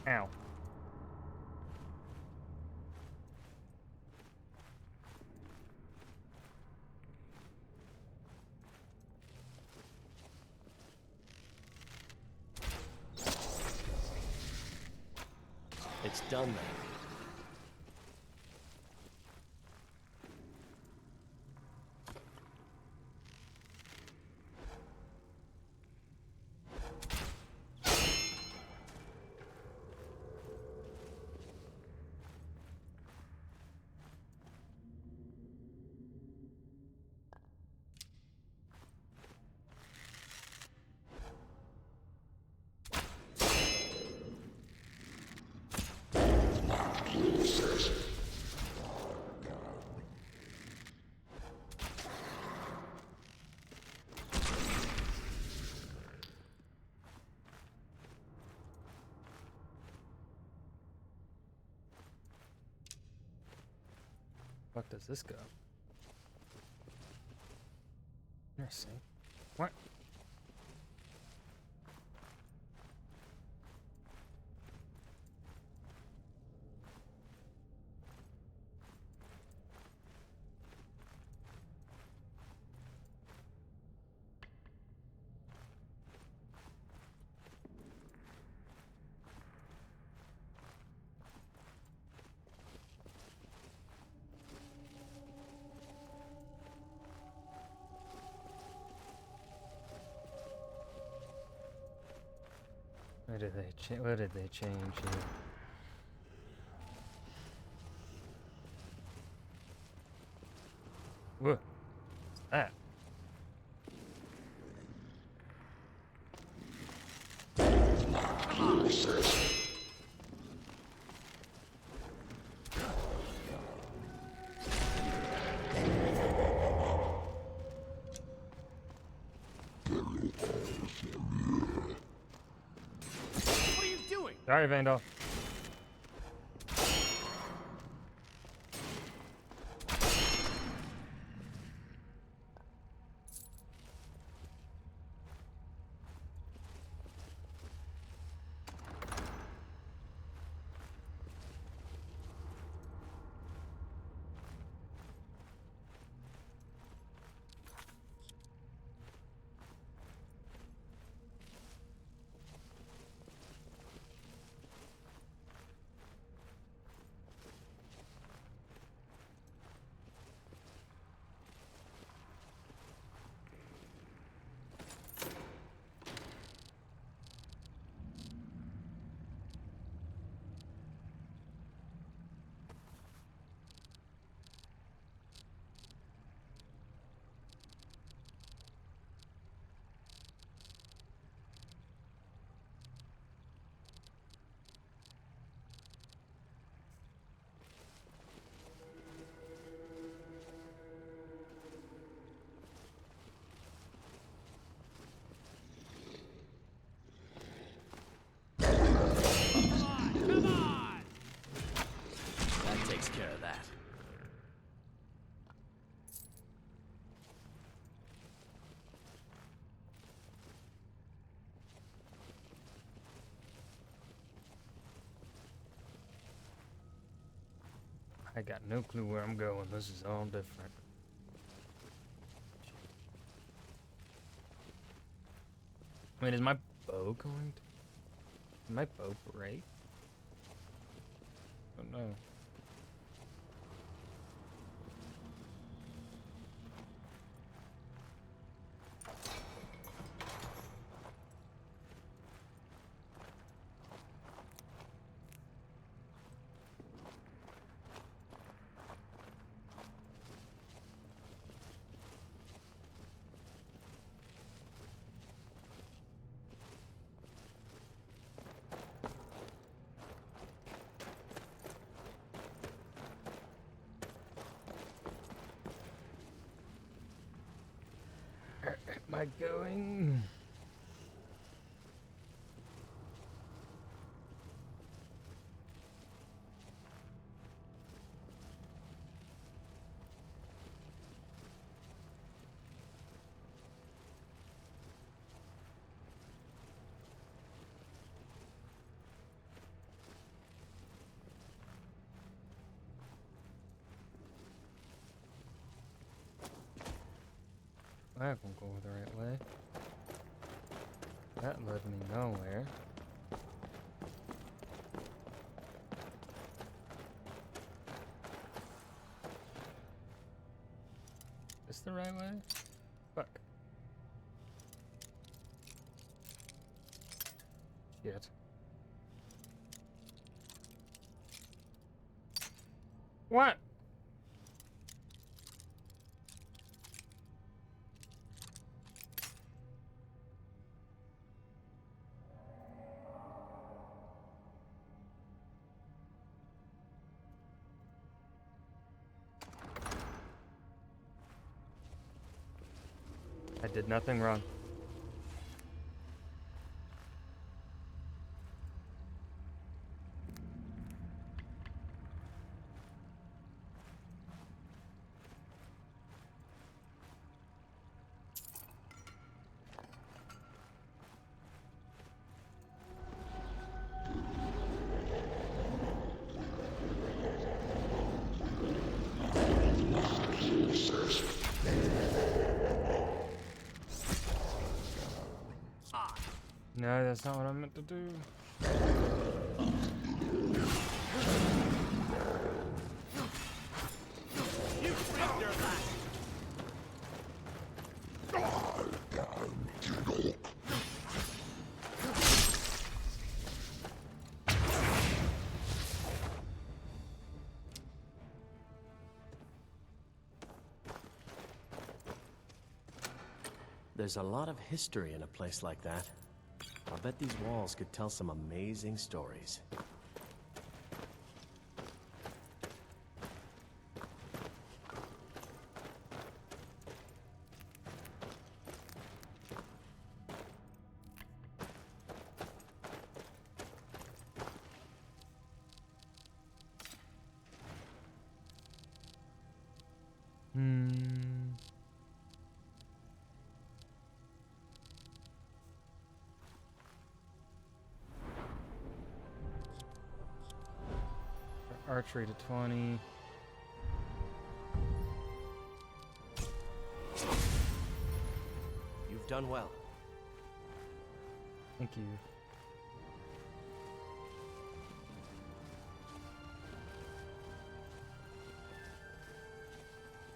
A: Ow.
D: It's done then.
A: Fuck does this go? Interesting. What? What did they change here? Whoa. Ah.
D: What are you doing?
A: Sorry, Vandal.
D: That takes care of that.
A: I got no clue where I'm going. This is all different. Wait, is my bow going to... Is my bow break? Oh no. Am I going? That won't go the right way. That led me nowhere. Is this the right way? Fuck. Shit. What? I did nothing wrong. No, that's not what I meant to do.
D: You ripped your life. there's a lot of history in a place like that. I'll bet these walls could tell some amazing stories.
A: Archery to 20.
D: You've done well.
A: Thank you.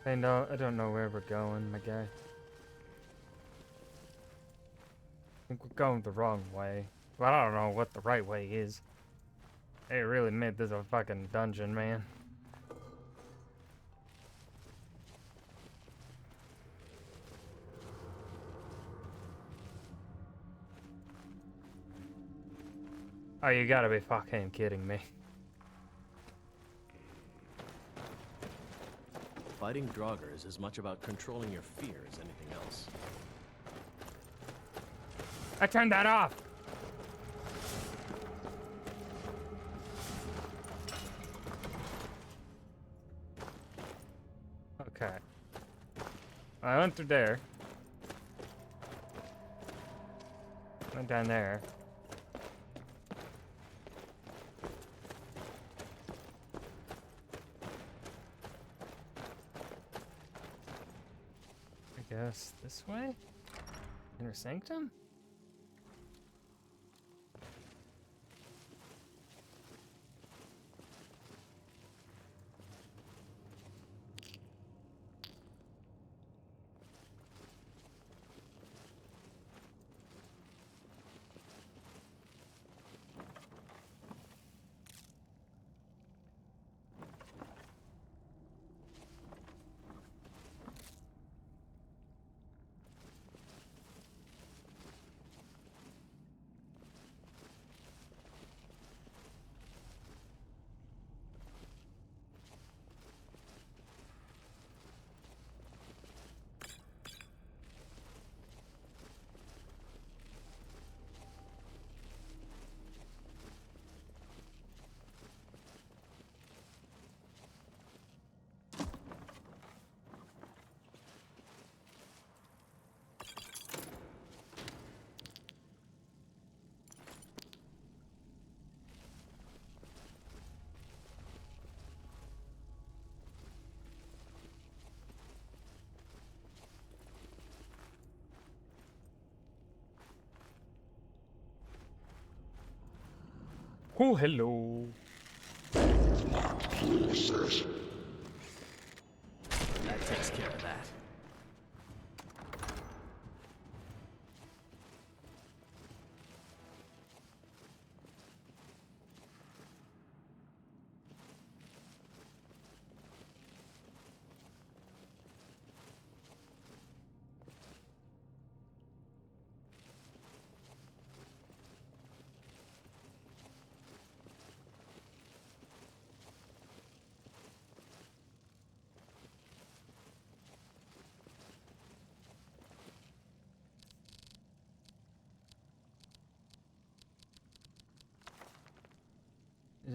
A: I don't know where we're going, my guy. I think we're going the wrong way. But I don't know what the right way is. They really made this a fucking dungeon, man. Oh, you gotta be fucking kidding me.
D: Fighting Draugr is as much about controlling your fear as anything else.
A: I turned that off! Okay. I went through there. Went down there. I guess this way? Inner Sanctum? Oh, hello.
D: That takes care of that.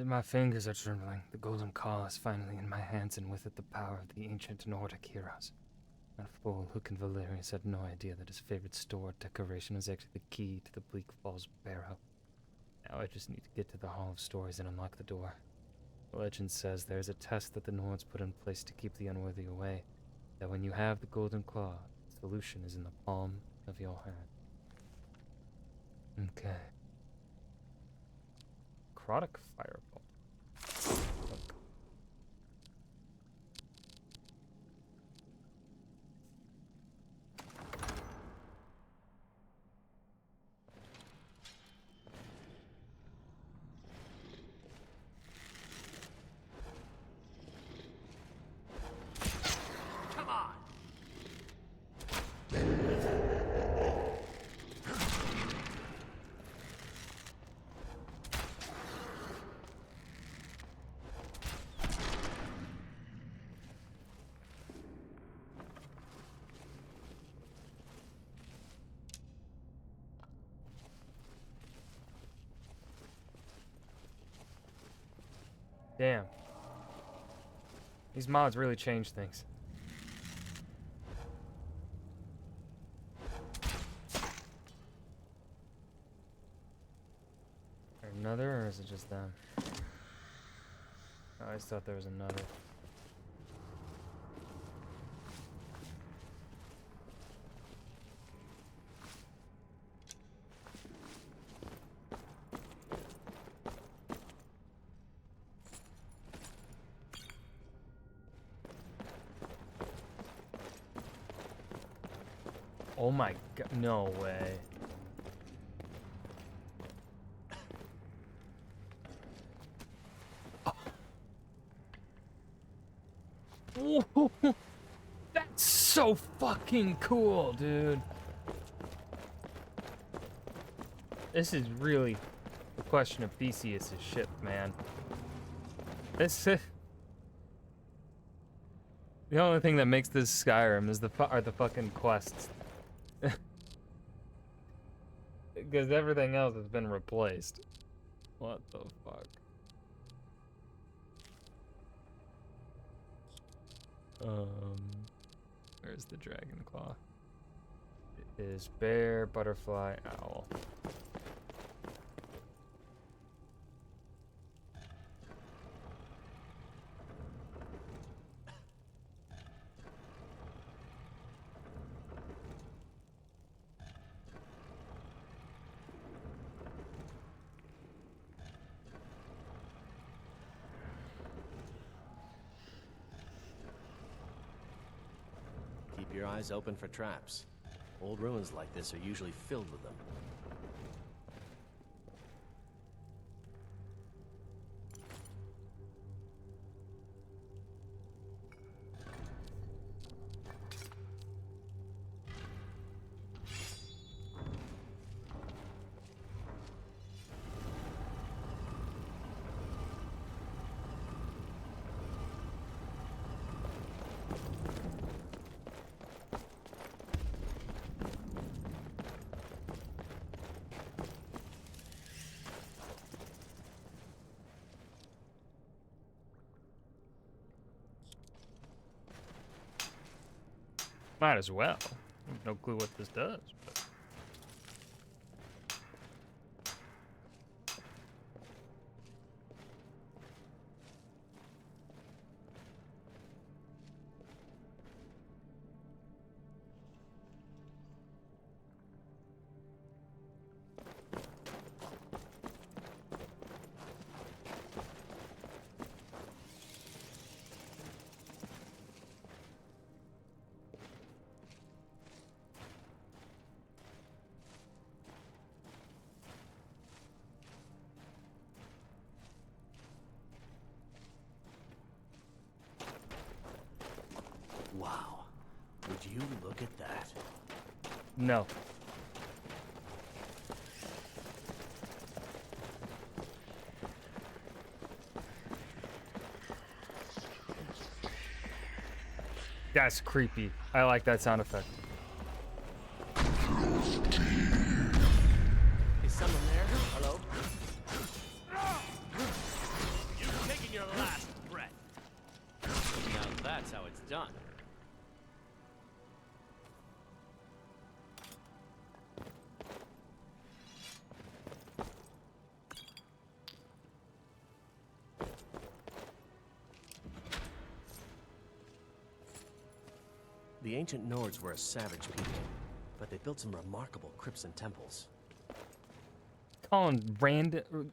A: My fingers are trembling. The golden claw is finally in my hands, and with it the power of the ancient Nordic heroes. That fool Håkon Valerius had no idea that his favorite store decoration was actually the key to the Bleak Falls Barrow. Now I just need to get to the Hall of Stories and unlock the door. The legend says there is a test that the Nords put in place to keep the unworthy away. That when you have the golden claw, the solution is in the palm of your hand. Okay. Necrotic Fireball.
Q: Come on!
A: Damn. These mods really change things. Another, or is it just them? Oh, I just thought there was another. Oh my god, no way. Whoa, that's so fucking cool, dude. This is really a question of Theseus' ship, man. This the only thing that makes this Skyrim is are the fucking quests. Because everything else has been replaced. What the fuck? Where's the dragon claw? It is bear, butterfly, owl.
D: Keep your eyes open for traps. Old ruins like this are usually filled with them.
A: Might as well. I have no clue what this does. But.
D: Wow. Would you look at that?
A: No. That's creepy. I like that sound effect.
D: Is someone there? Hello? You've taken your last breath. Now that's how it's done. The ancient Nords were a savage people, but they built some remarkable crypts and temples.
A: Calling random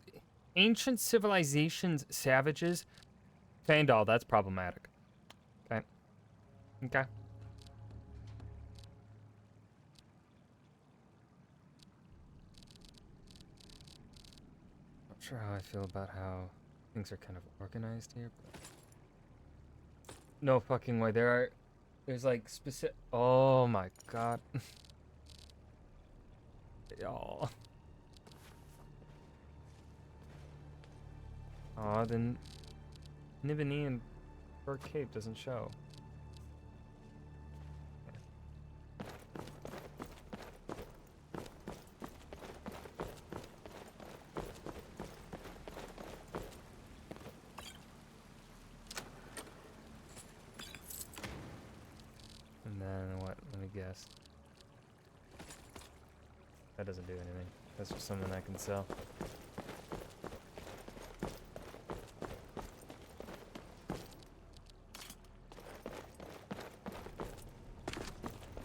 A: ancient civilizations savages. Fandal, that's problematic. Okay. Okay. Not sure how I feel about how things are kind of organized here, but no fucking way. There's like specific. Oh my god. Y'all. Aw, then Nivini and Burke Cape doesn't show. guess. That doesn't do anything. That's just something I can sell.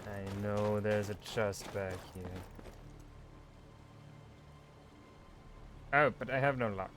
A: I know there's a chest back here. Oh, but I have no luck.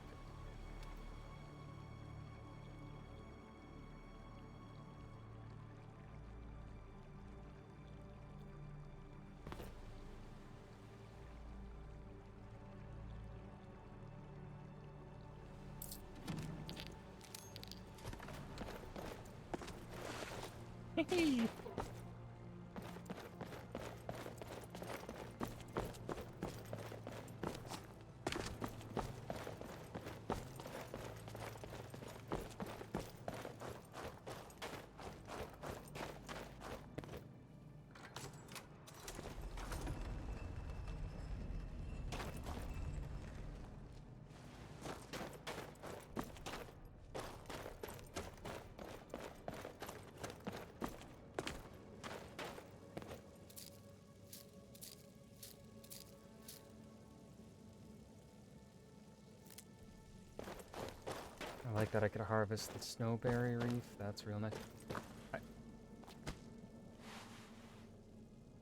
A: I like that I could harvest the snowberry reef. That's real nice.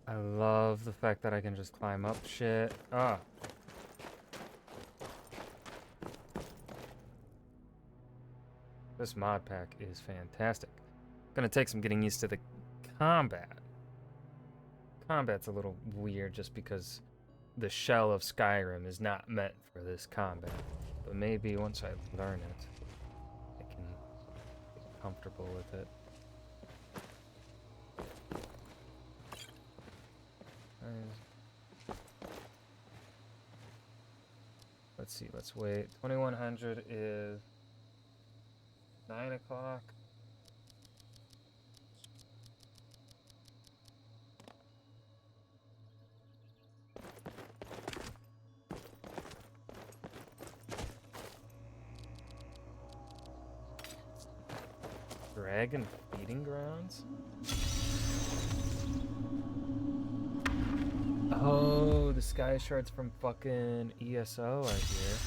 A: I love the fact that I can just climb up shit. Ah. This mod pack is fantastic. Gonna take some getting used to the combat. Combat's a little weird just because the shell of Skyrim is not meant for this combat. But maybe once I learn it, I can get comfortable with it. Let's see, let's wait. 2100 is 9 o'clock. Dragon feeding grounds? Oh, the sky shards from fucking ESO are here.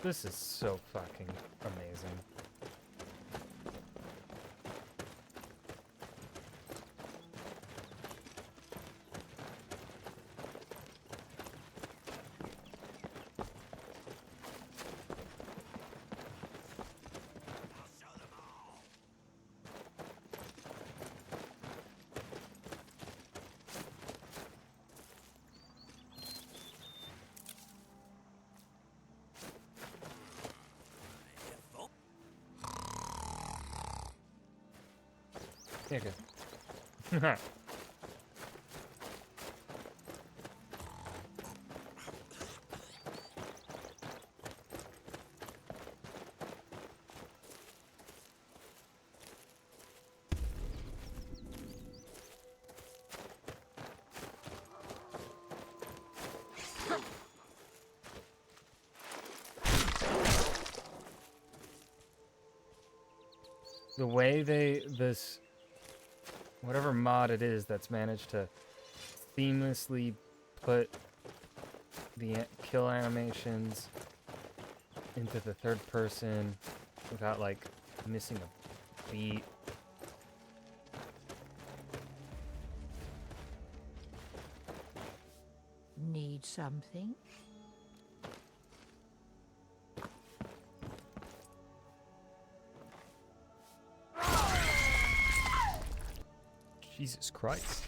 A: This is so fucking amazing. Here you go. The way this whatever mod it is that's managed to seamlessly put the kill animations into the third person without like missing a beat.
R: Need something?
A: Jesus Christ.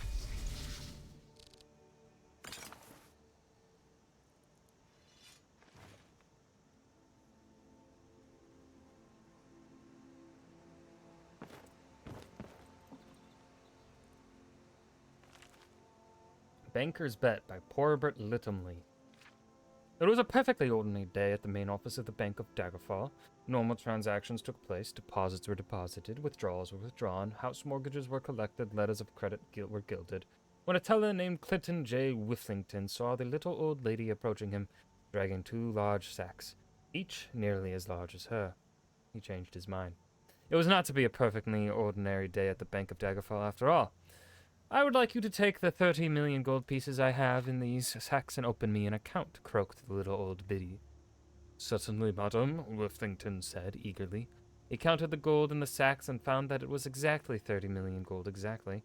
A: Banker's Bet by Porbert Littomley. It was a perfectly ordinary day at the main office of the Bank of Daggerfall. Normal transactions took place, deposits were deposited, withdrawals were withdrawn, house mortgages were collected, letters of credit were gilded, when a teller named Clinton J. Whifflington saw the little old lady approaching him, dragging 2 large sacks, each nearly as large as her. He changed his mind. It was not to be a perfectly ordinary day at the Bank of Daggerfall after all. I would like you to take the 30 million gold pieces I have in these sacks and open me an account, croaked the little old biddy. Certainly, madam, Whifflington said eagerly. He counted the gold in the sacks and found that it was exactly 30 million gold exactly.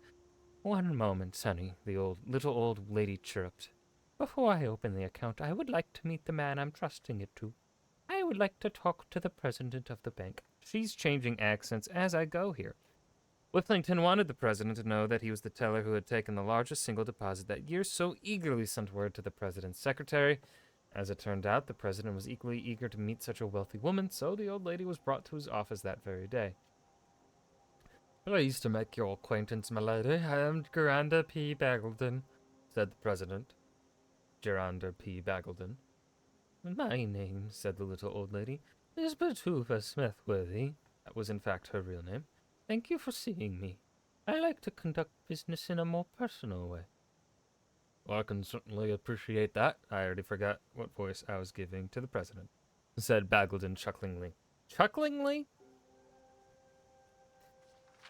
A: One moment, sonny, the little old lady chirruped. Before I open the account, I would like to meet the man I'm trusting it to. I would like to talk to the president of the bank. She's changing accents as I go here. Whifflington wanted the president to know that he was the teller who had taken the largest single deposit that year, so eagerly sent word to the president's secretary. As it turned out, the president was equally eager to meet such a wealthy woman, so the old lady was brought to his office that very day. Pleased to make your acquaintance, my lady. I am Geranda P. Bagleton, said the president. Geranda P. Bagleton. My name, said the little old lady, is Batuva Smithworthy. That was in fact her real name. Thank you for seeing me. I like to conduct business in a more personal way. Well, I can certainly appreciate that. I already forgot what voice I was giving to the president, said Bagleton chucklingly. Chucklingly?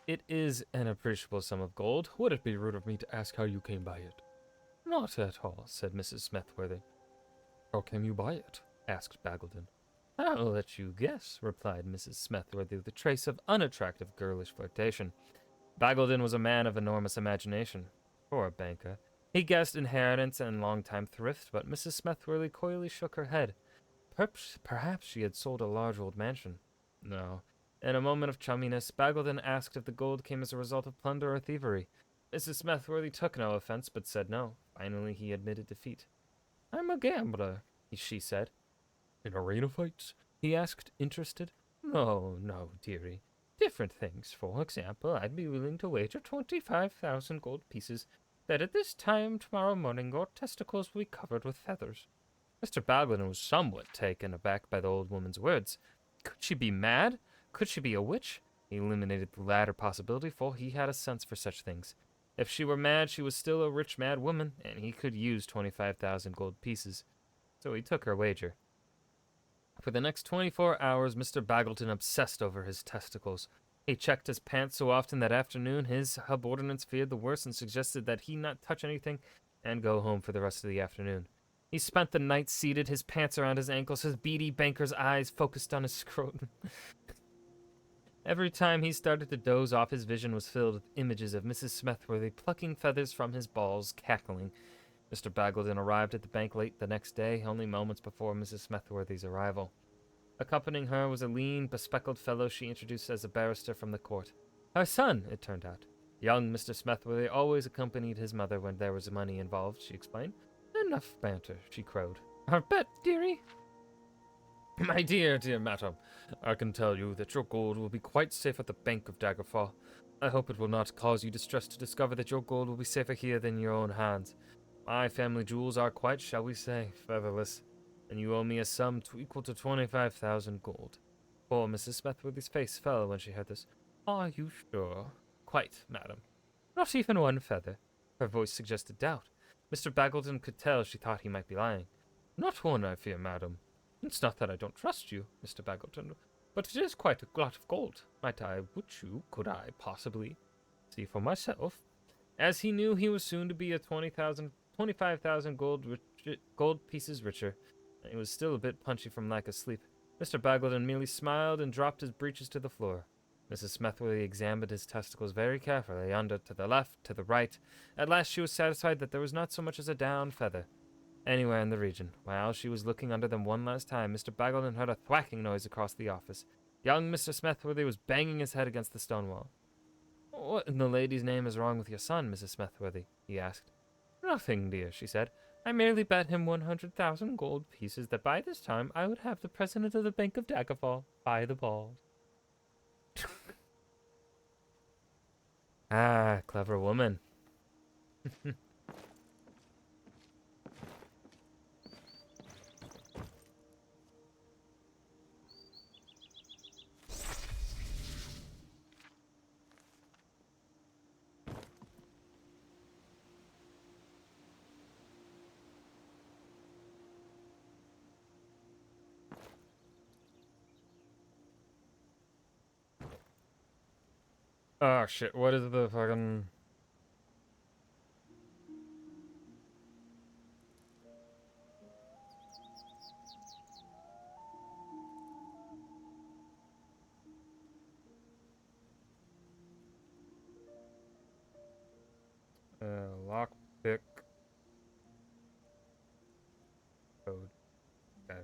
A: It is an appreciable sum of gold. Would it be rude of me to ask how you came by it? Not at all, said Mrs. Smithworthy. How came you by it? Asked Bagleton. I'll let you guess, replied Mrs. Smithworthy with a trace of unattractive girlish flirtation. Bagleton was a man of enormous imagination. For a banker. He guessed inheritance and long-time thrift, but Mrs. Smithworthy coyly shook her head. Perhaps she had sold a large old mansion. No. In a moment of chumminess, Bagleton asked if the gold came as a result of plunder or thievery. Mrs. Smithworthy took no offense, but said no. Finally, he admitted defeat. I'm a gambler, she said. In arena fights? He asked, interested. No, dearie. Different things. For example, I'd be willing to wager 25,000 gold pieces that at this time tomorrow morning your testicles will be covered with feathers. Mr. Bagleton was somewhat taken aback by the old woman's words. Could she be mad? Could she be a witch? He eliminated the latter possibility, for he had a sense for such things. If she were mad, she was still a rich mad woman, and he could use 25,000 gold pieces. So he took her wager. For the next 24 hours, Mr. Bagleton obsessed over his testicles. He checked his pants so often that afternoon his subordinates feared the worst and suggested that he not touch anything and go home for the rest of the afternoon. He spent the night seated, his pants around his ankles, his beady banker's eyes focused on his scrotum. Every time he started to doze off, his vision was filled with images of Mrs. Smithworthy plucking feathers from his balls, cackling. Mr. Bagleton arrived at the bank late the next day, only moments before Mrs. Smithworthy's arrival. Accompanying her was a lean, bespectacled fellow she introduced as a barrister from the court. Her son, it turned out. Young Mr. Smithworthy always accompanied his mother when there was money involved, she explained. Enough banter, she crowed. Our bet, dearie? My dear madam, I can tell you that your gold will be quite safe at the Bank of Daggerfall. I hope it will not cause you distress to discover that your gold will be safer here than in your own hands. My family jewels are quite, shall we say, featherless, and you owe me a sum equal to 25,000 gold. Poor Mrs. Smithworthy's face fell when she heard this. Are you sure? Quite, madam. Not even one feather. Her voice suggested doubt. Mr. Bagleton could tell she thought he might be lying. Not one, I fear, madam. It's not that I don't trust you, Mr. Bagleton, but it is quite a lot of gold. Might I, could I possibly see for myself? As he knew he was soon to be a 25,000 gold pieces richer, and he was still a bit punchy from lack of sleep. Mr. Bagleton merely smiled and dropped his breeches to the floor. Mrs. Smithworthy examined his testicles very carefully, under, to the left, to the right. At last she was satisfied that there was not so much as a down feather anywhere in the region. While she was looking under them one last time, Mr. Bagleton heard a thwacking noise across the office. Young Mr. Smithworthy was banging his head against the stone wall. What in the lady's name is wrong with your son, Mrs. Smithworthy? He asked. Nothing, dear, she said. I merely bet him 100,000 gold pieces that by this time I would have the president of the Bank of Daggerfall by the balls. Ah, clever woman. Oh shit, what is the fucking... lockpick code. Okay.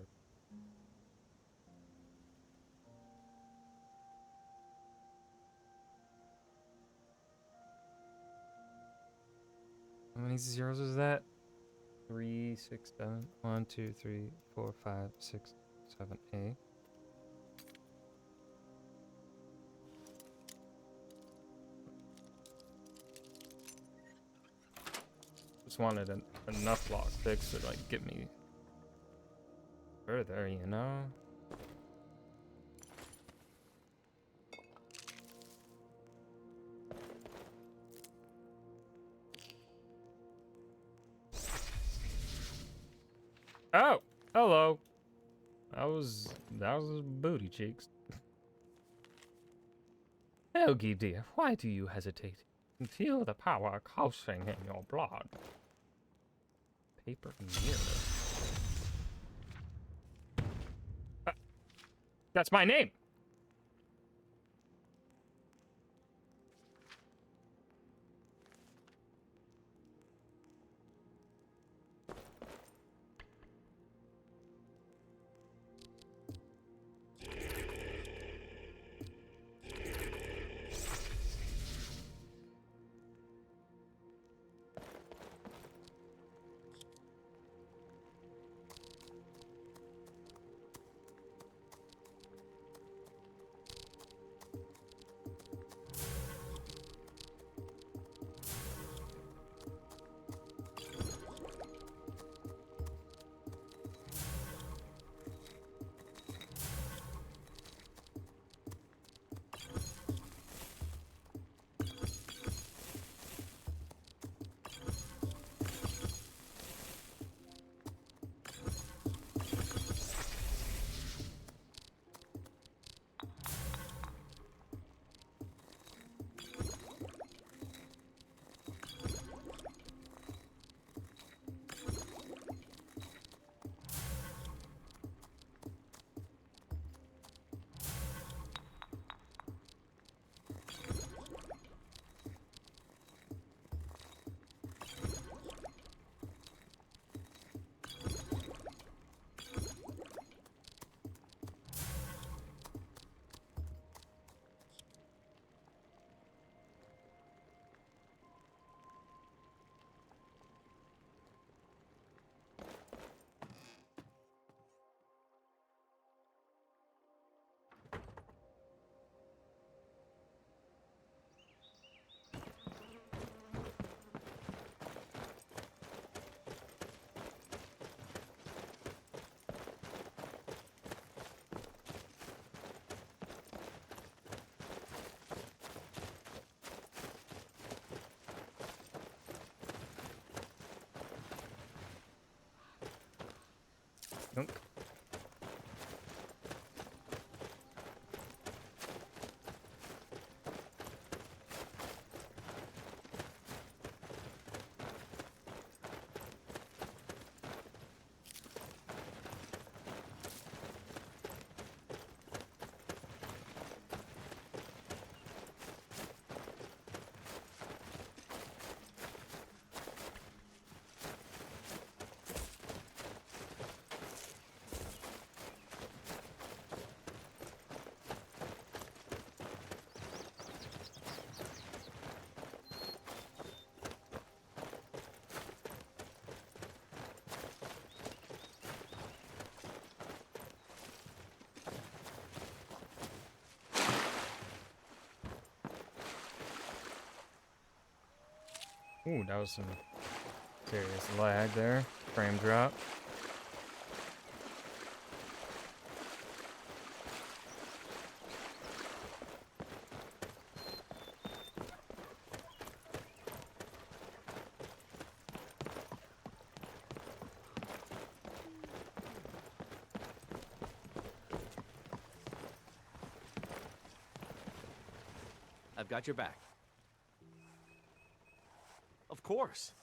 A: How many zeros is that? 3, 6, 7. 1, 2, 3, 4, 5, 6, 7, 8. Just wanted enough lockpicks to like get me further, you know? Oh, hello. That was booty cheeks. Helgi dear, why do you hesitate? Feel the power coursing in your blood. Paper mirror. That's my name. Nope. Ooh, that was some serious lag there. Frame drop.
D: I've got your back. Of course.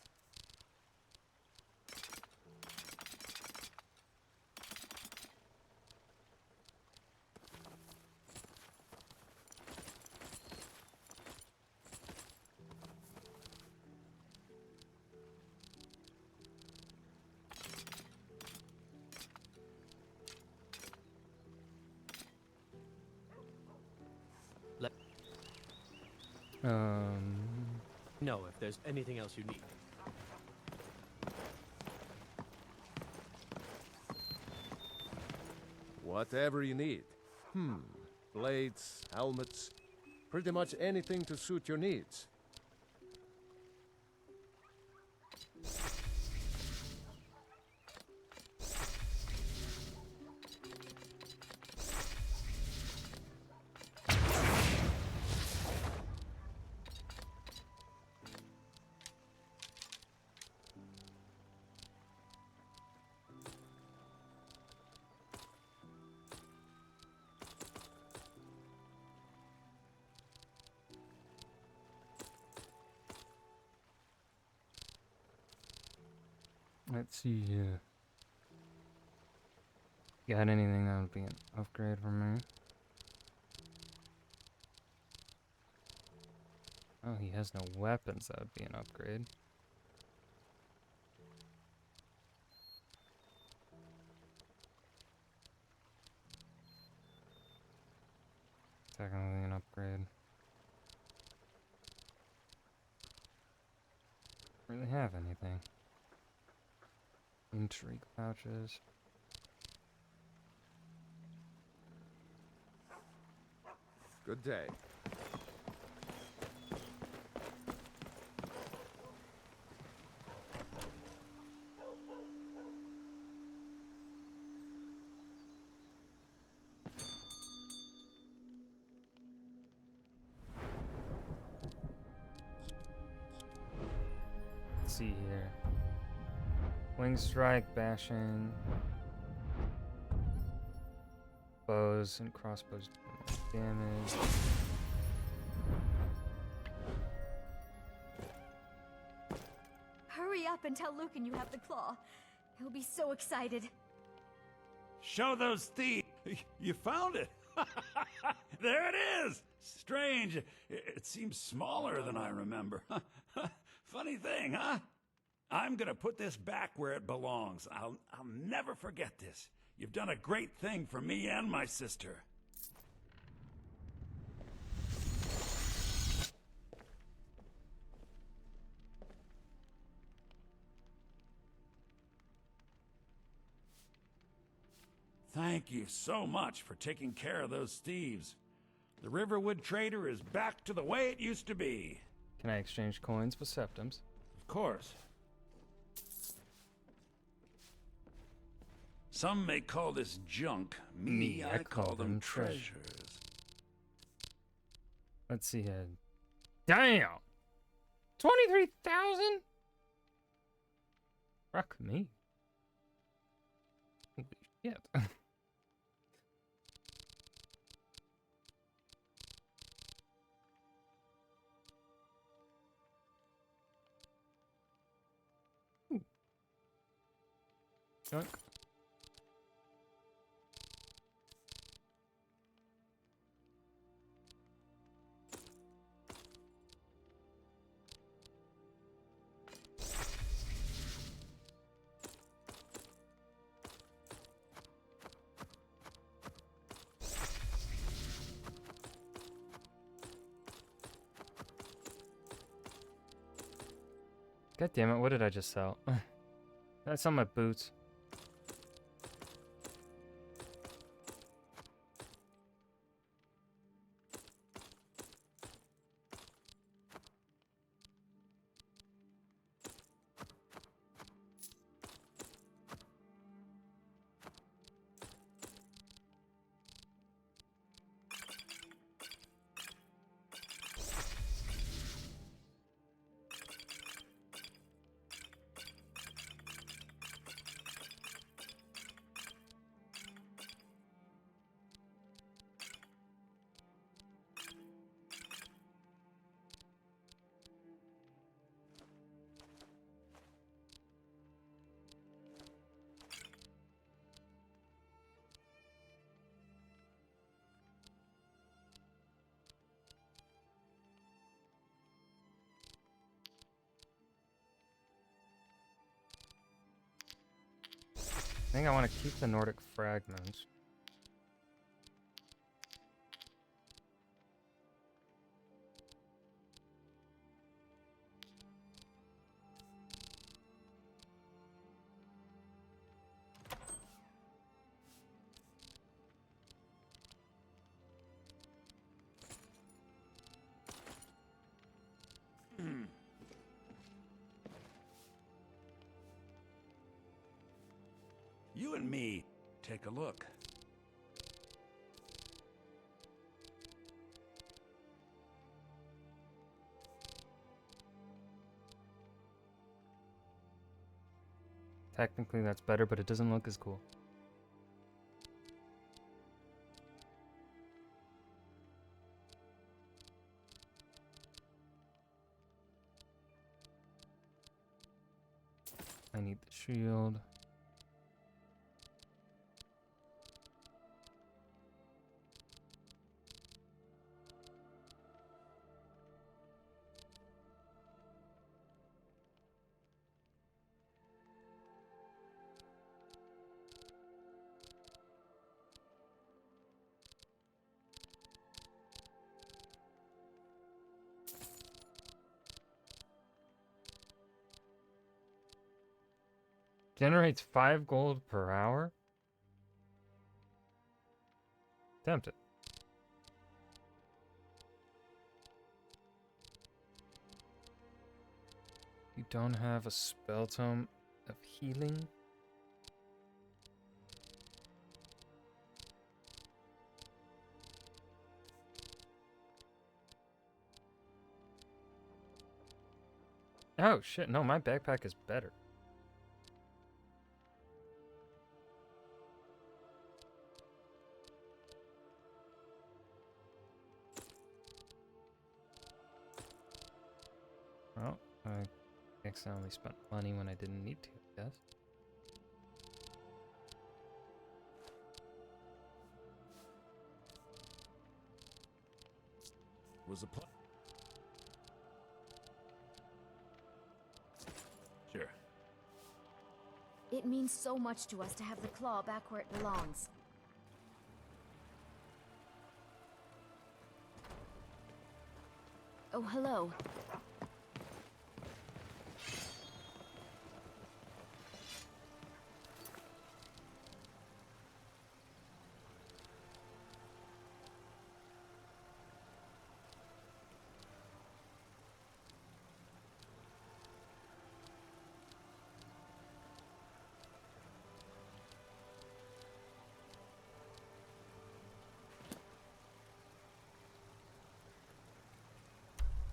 D: Know if there's anything else you need.
F: Whatever you need. Blades, helmets, pretty much anything to suit your needs.
A: Let's see here. Got anything that would be an upgrade for me? Oh, he has no weapons. That would be an upgrade. Technically an upgrade. Don't really have anything. Intrigue pouches.
F: Good day.
A: Let's see here. Wing strike, bashing. Bows and crossbows do more damage.
C: Hurry up and tell Lucan you have the claw. He'll be so excited.
L: Show those thieves. You found it. There it is. Strange. It seems smaller than I remember. Funny thing, huh? I'm gonna put this back where it belongs. I'll never forget this. You've done a great thing for me and my sister. Thank you so much for taking care of those thieves. The Riverwood Trader is back to the way it used to be.
A: Can I exchange coins for septums?
L: Of course. Some may call this junk. Me, I call them treasures.
A: Let's see here. Damn! 23,000? Fuck me. Holy shit. Junk. God damn it, what did I just sell? That's on my boots. I think I want to keep the Nordic fragments.
L: You and me, take a look.
A: Technically that's better, but it doesn't look as cool. I need the shield. Generates 5 gold per hour? Tempted. You don't have a spell tome of healing? Oh shit, no, my backpack is better. Well, I accidentally spent money when I didn't need to, I guess.
L: Was a Sure.
C: It means so much to us to have the claw back where it belongs. Oh, hello.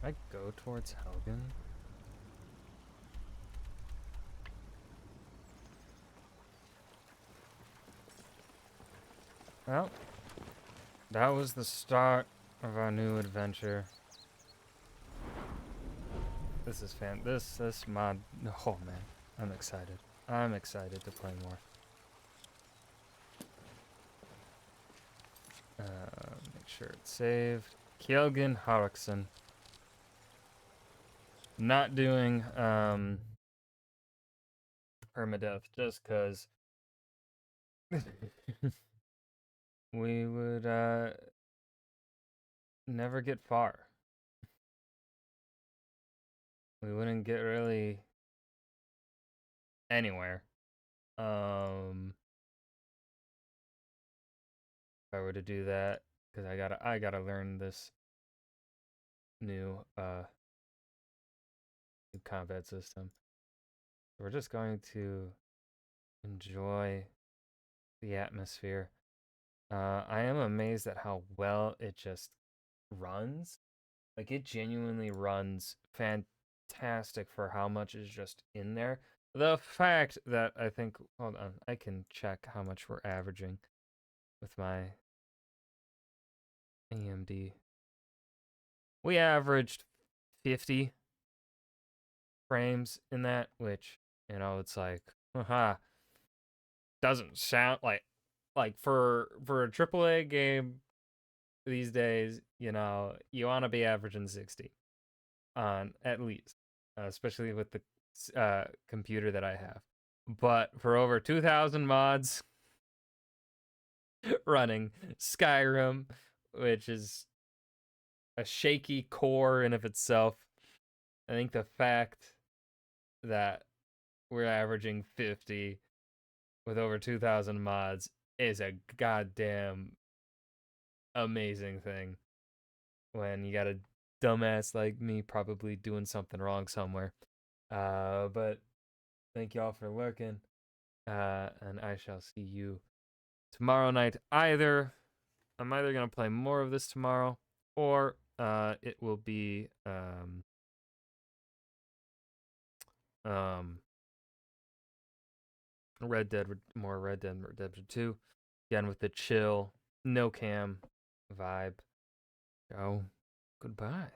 A: I go towards Kjelgan. Well, that was the start of our new adventure. This is this mod. Oh man, I'm excited. I'm excited to play more. Make sure it's saved. Kjelgan Harikson. Not doing permadeath just cause we would never get far. We wouldn't get really anywhere. If I were to do that, because I gotta learn this new new combat system. We're just going to enjoy the atmosphere. I am amazed at how well it just runs. Like, it genuinely runs fantastic for how much is just in there. The fact that I think, hold on, I can check how much we're averaging with my AMD. We averaged 50 frames in that, which, you know, it's like, haha, doesn't sound like for a AAA game these days, you know, you want to be averaging 60 on at least, especially with the computer that I have. but for over 2,000 mods running Skyrim, which is a shaky core in of itself, I think the fact that we're averaging 50 with over 2,000 mods is a goddamn amazing thing. When you got a dumbass like me probably doing something wrong somewhere. But thank y'all for lurking. And I shall see you tomorrow night. I'm either gonna play more of this tomorrow, or it will be Red Dead 2, again with the chill, no cam vibe. So goodbye.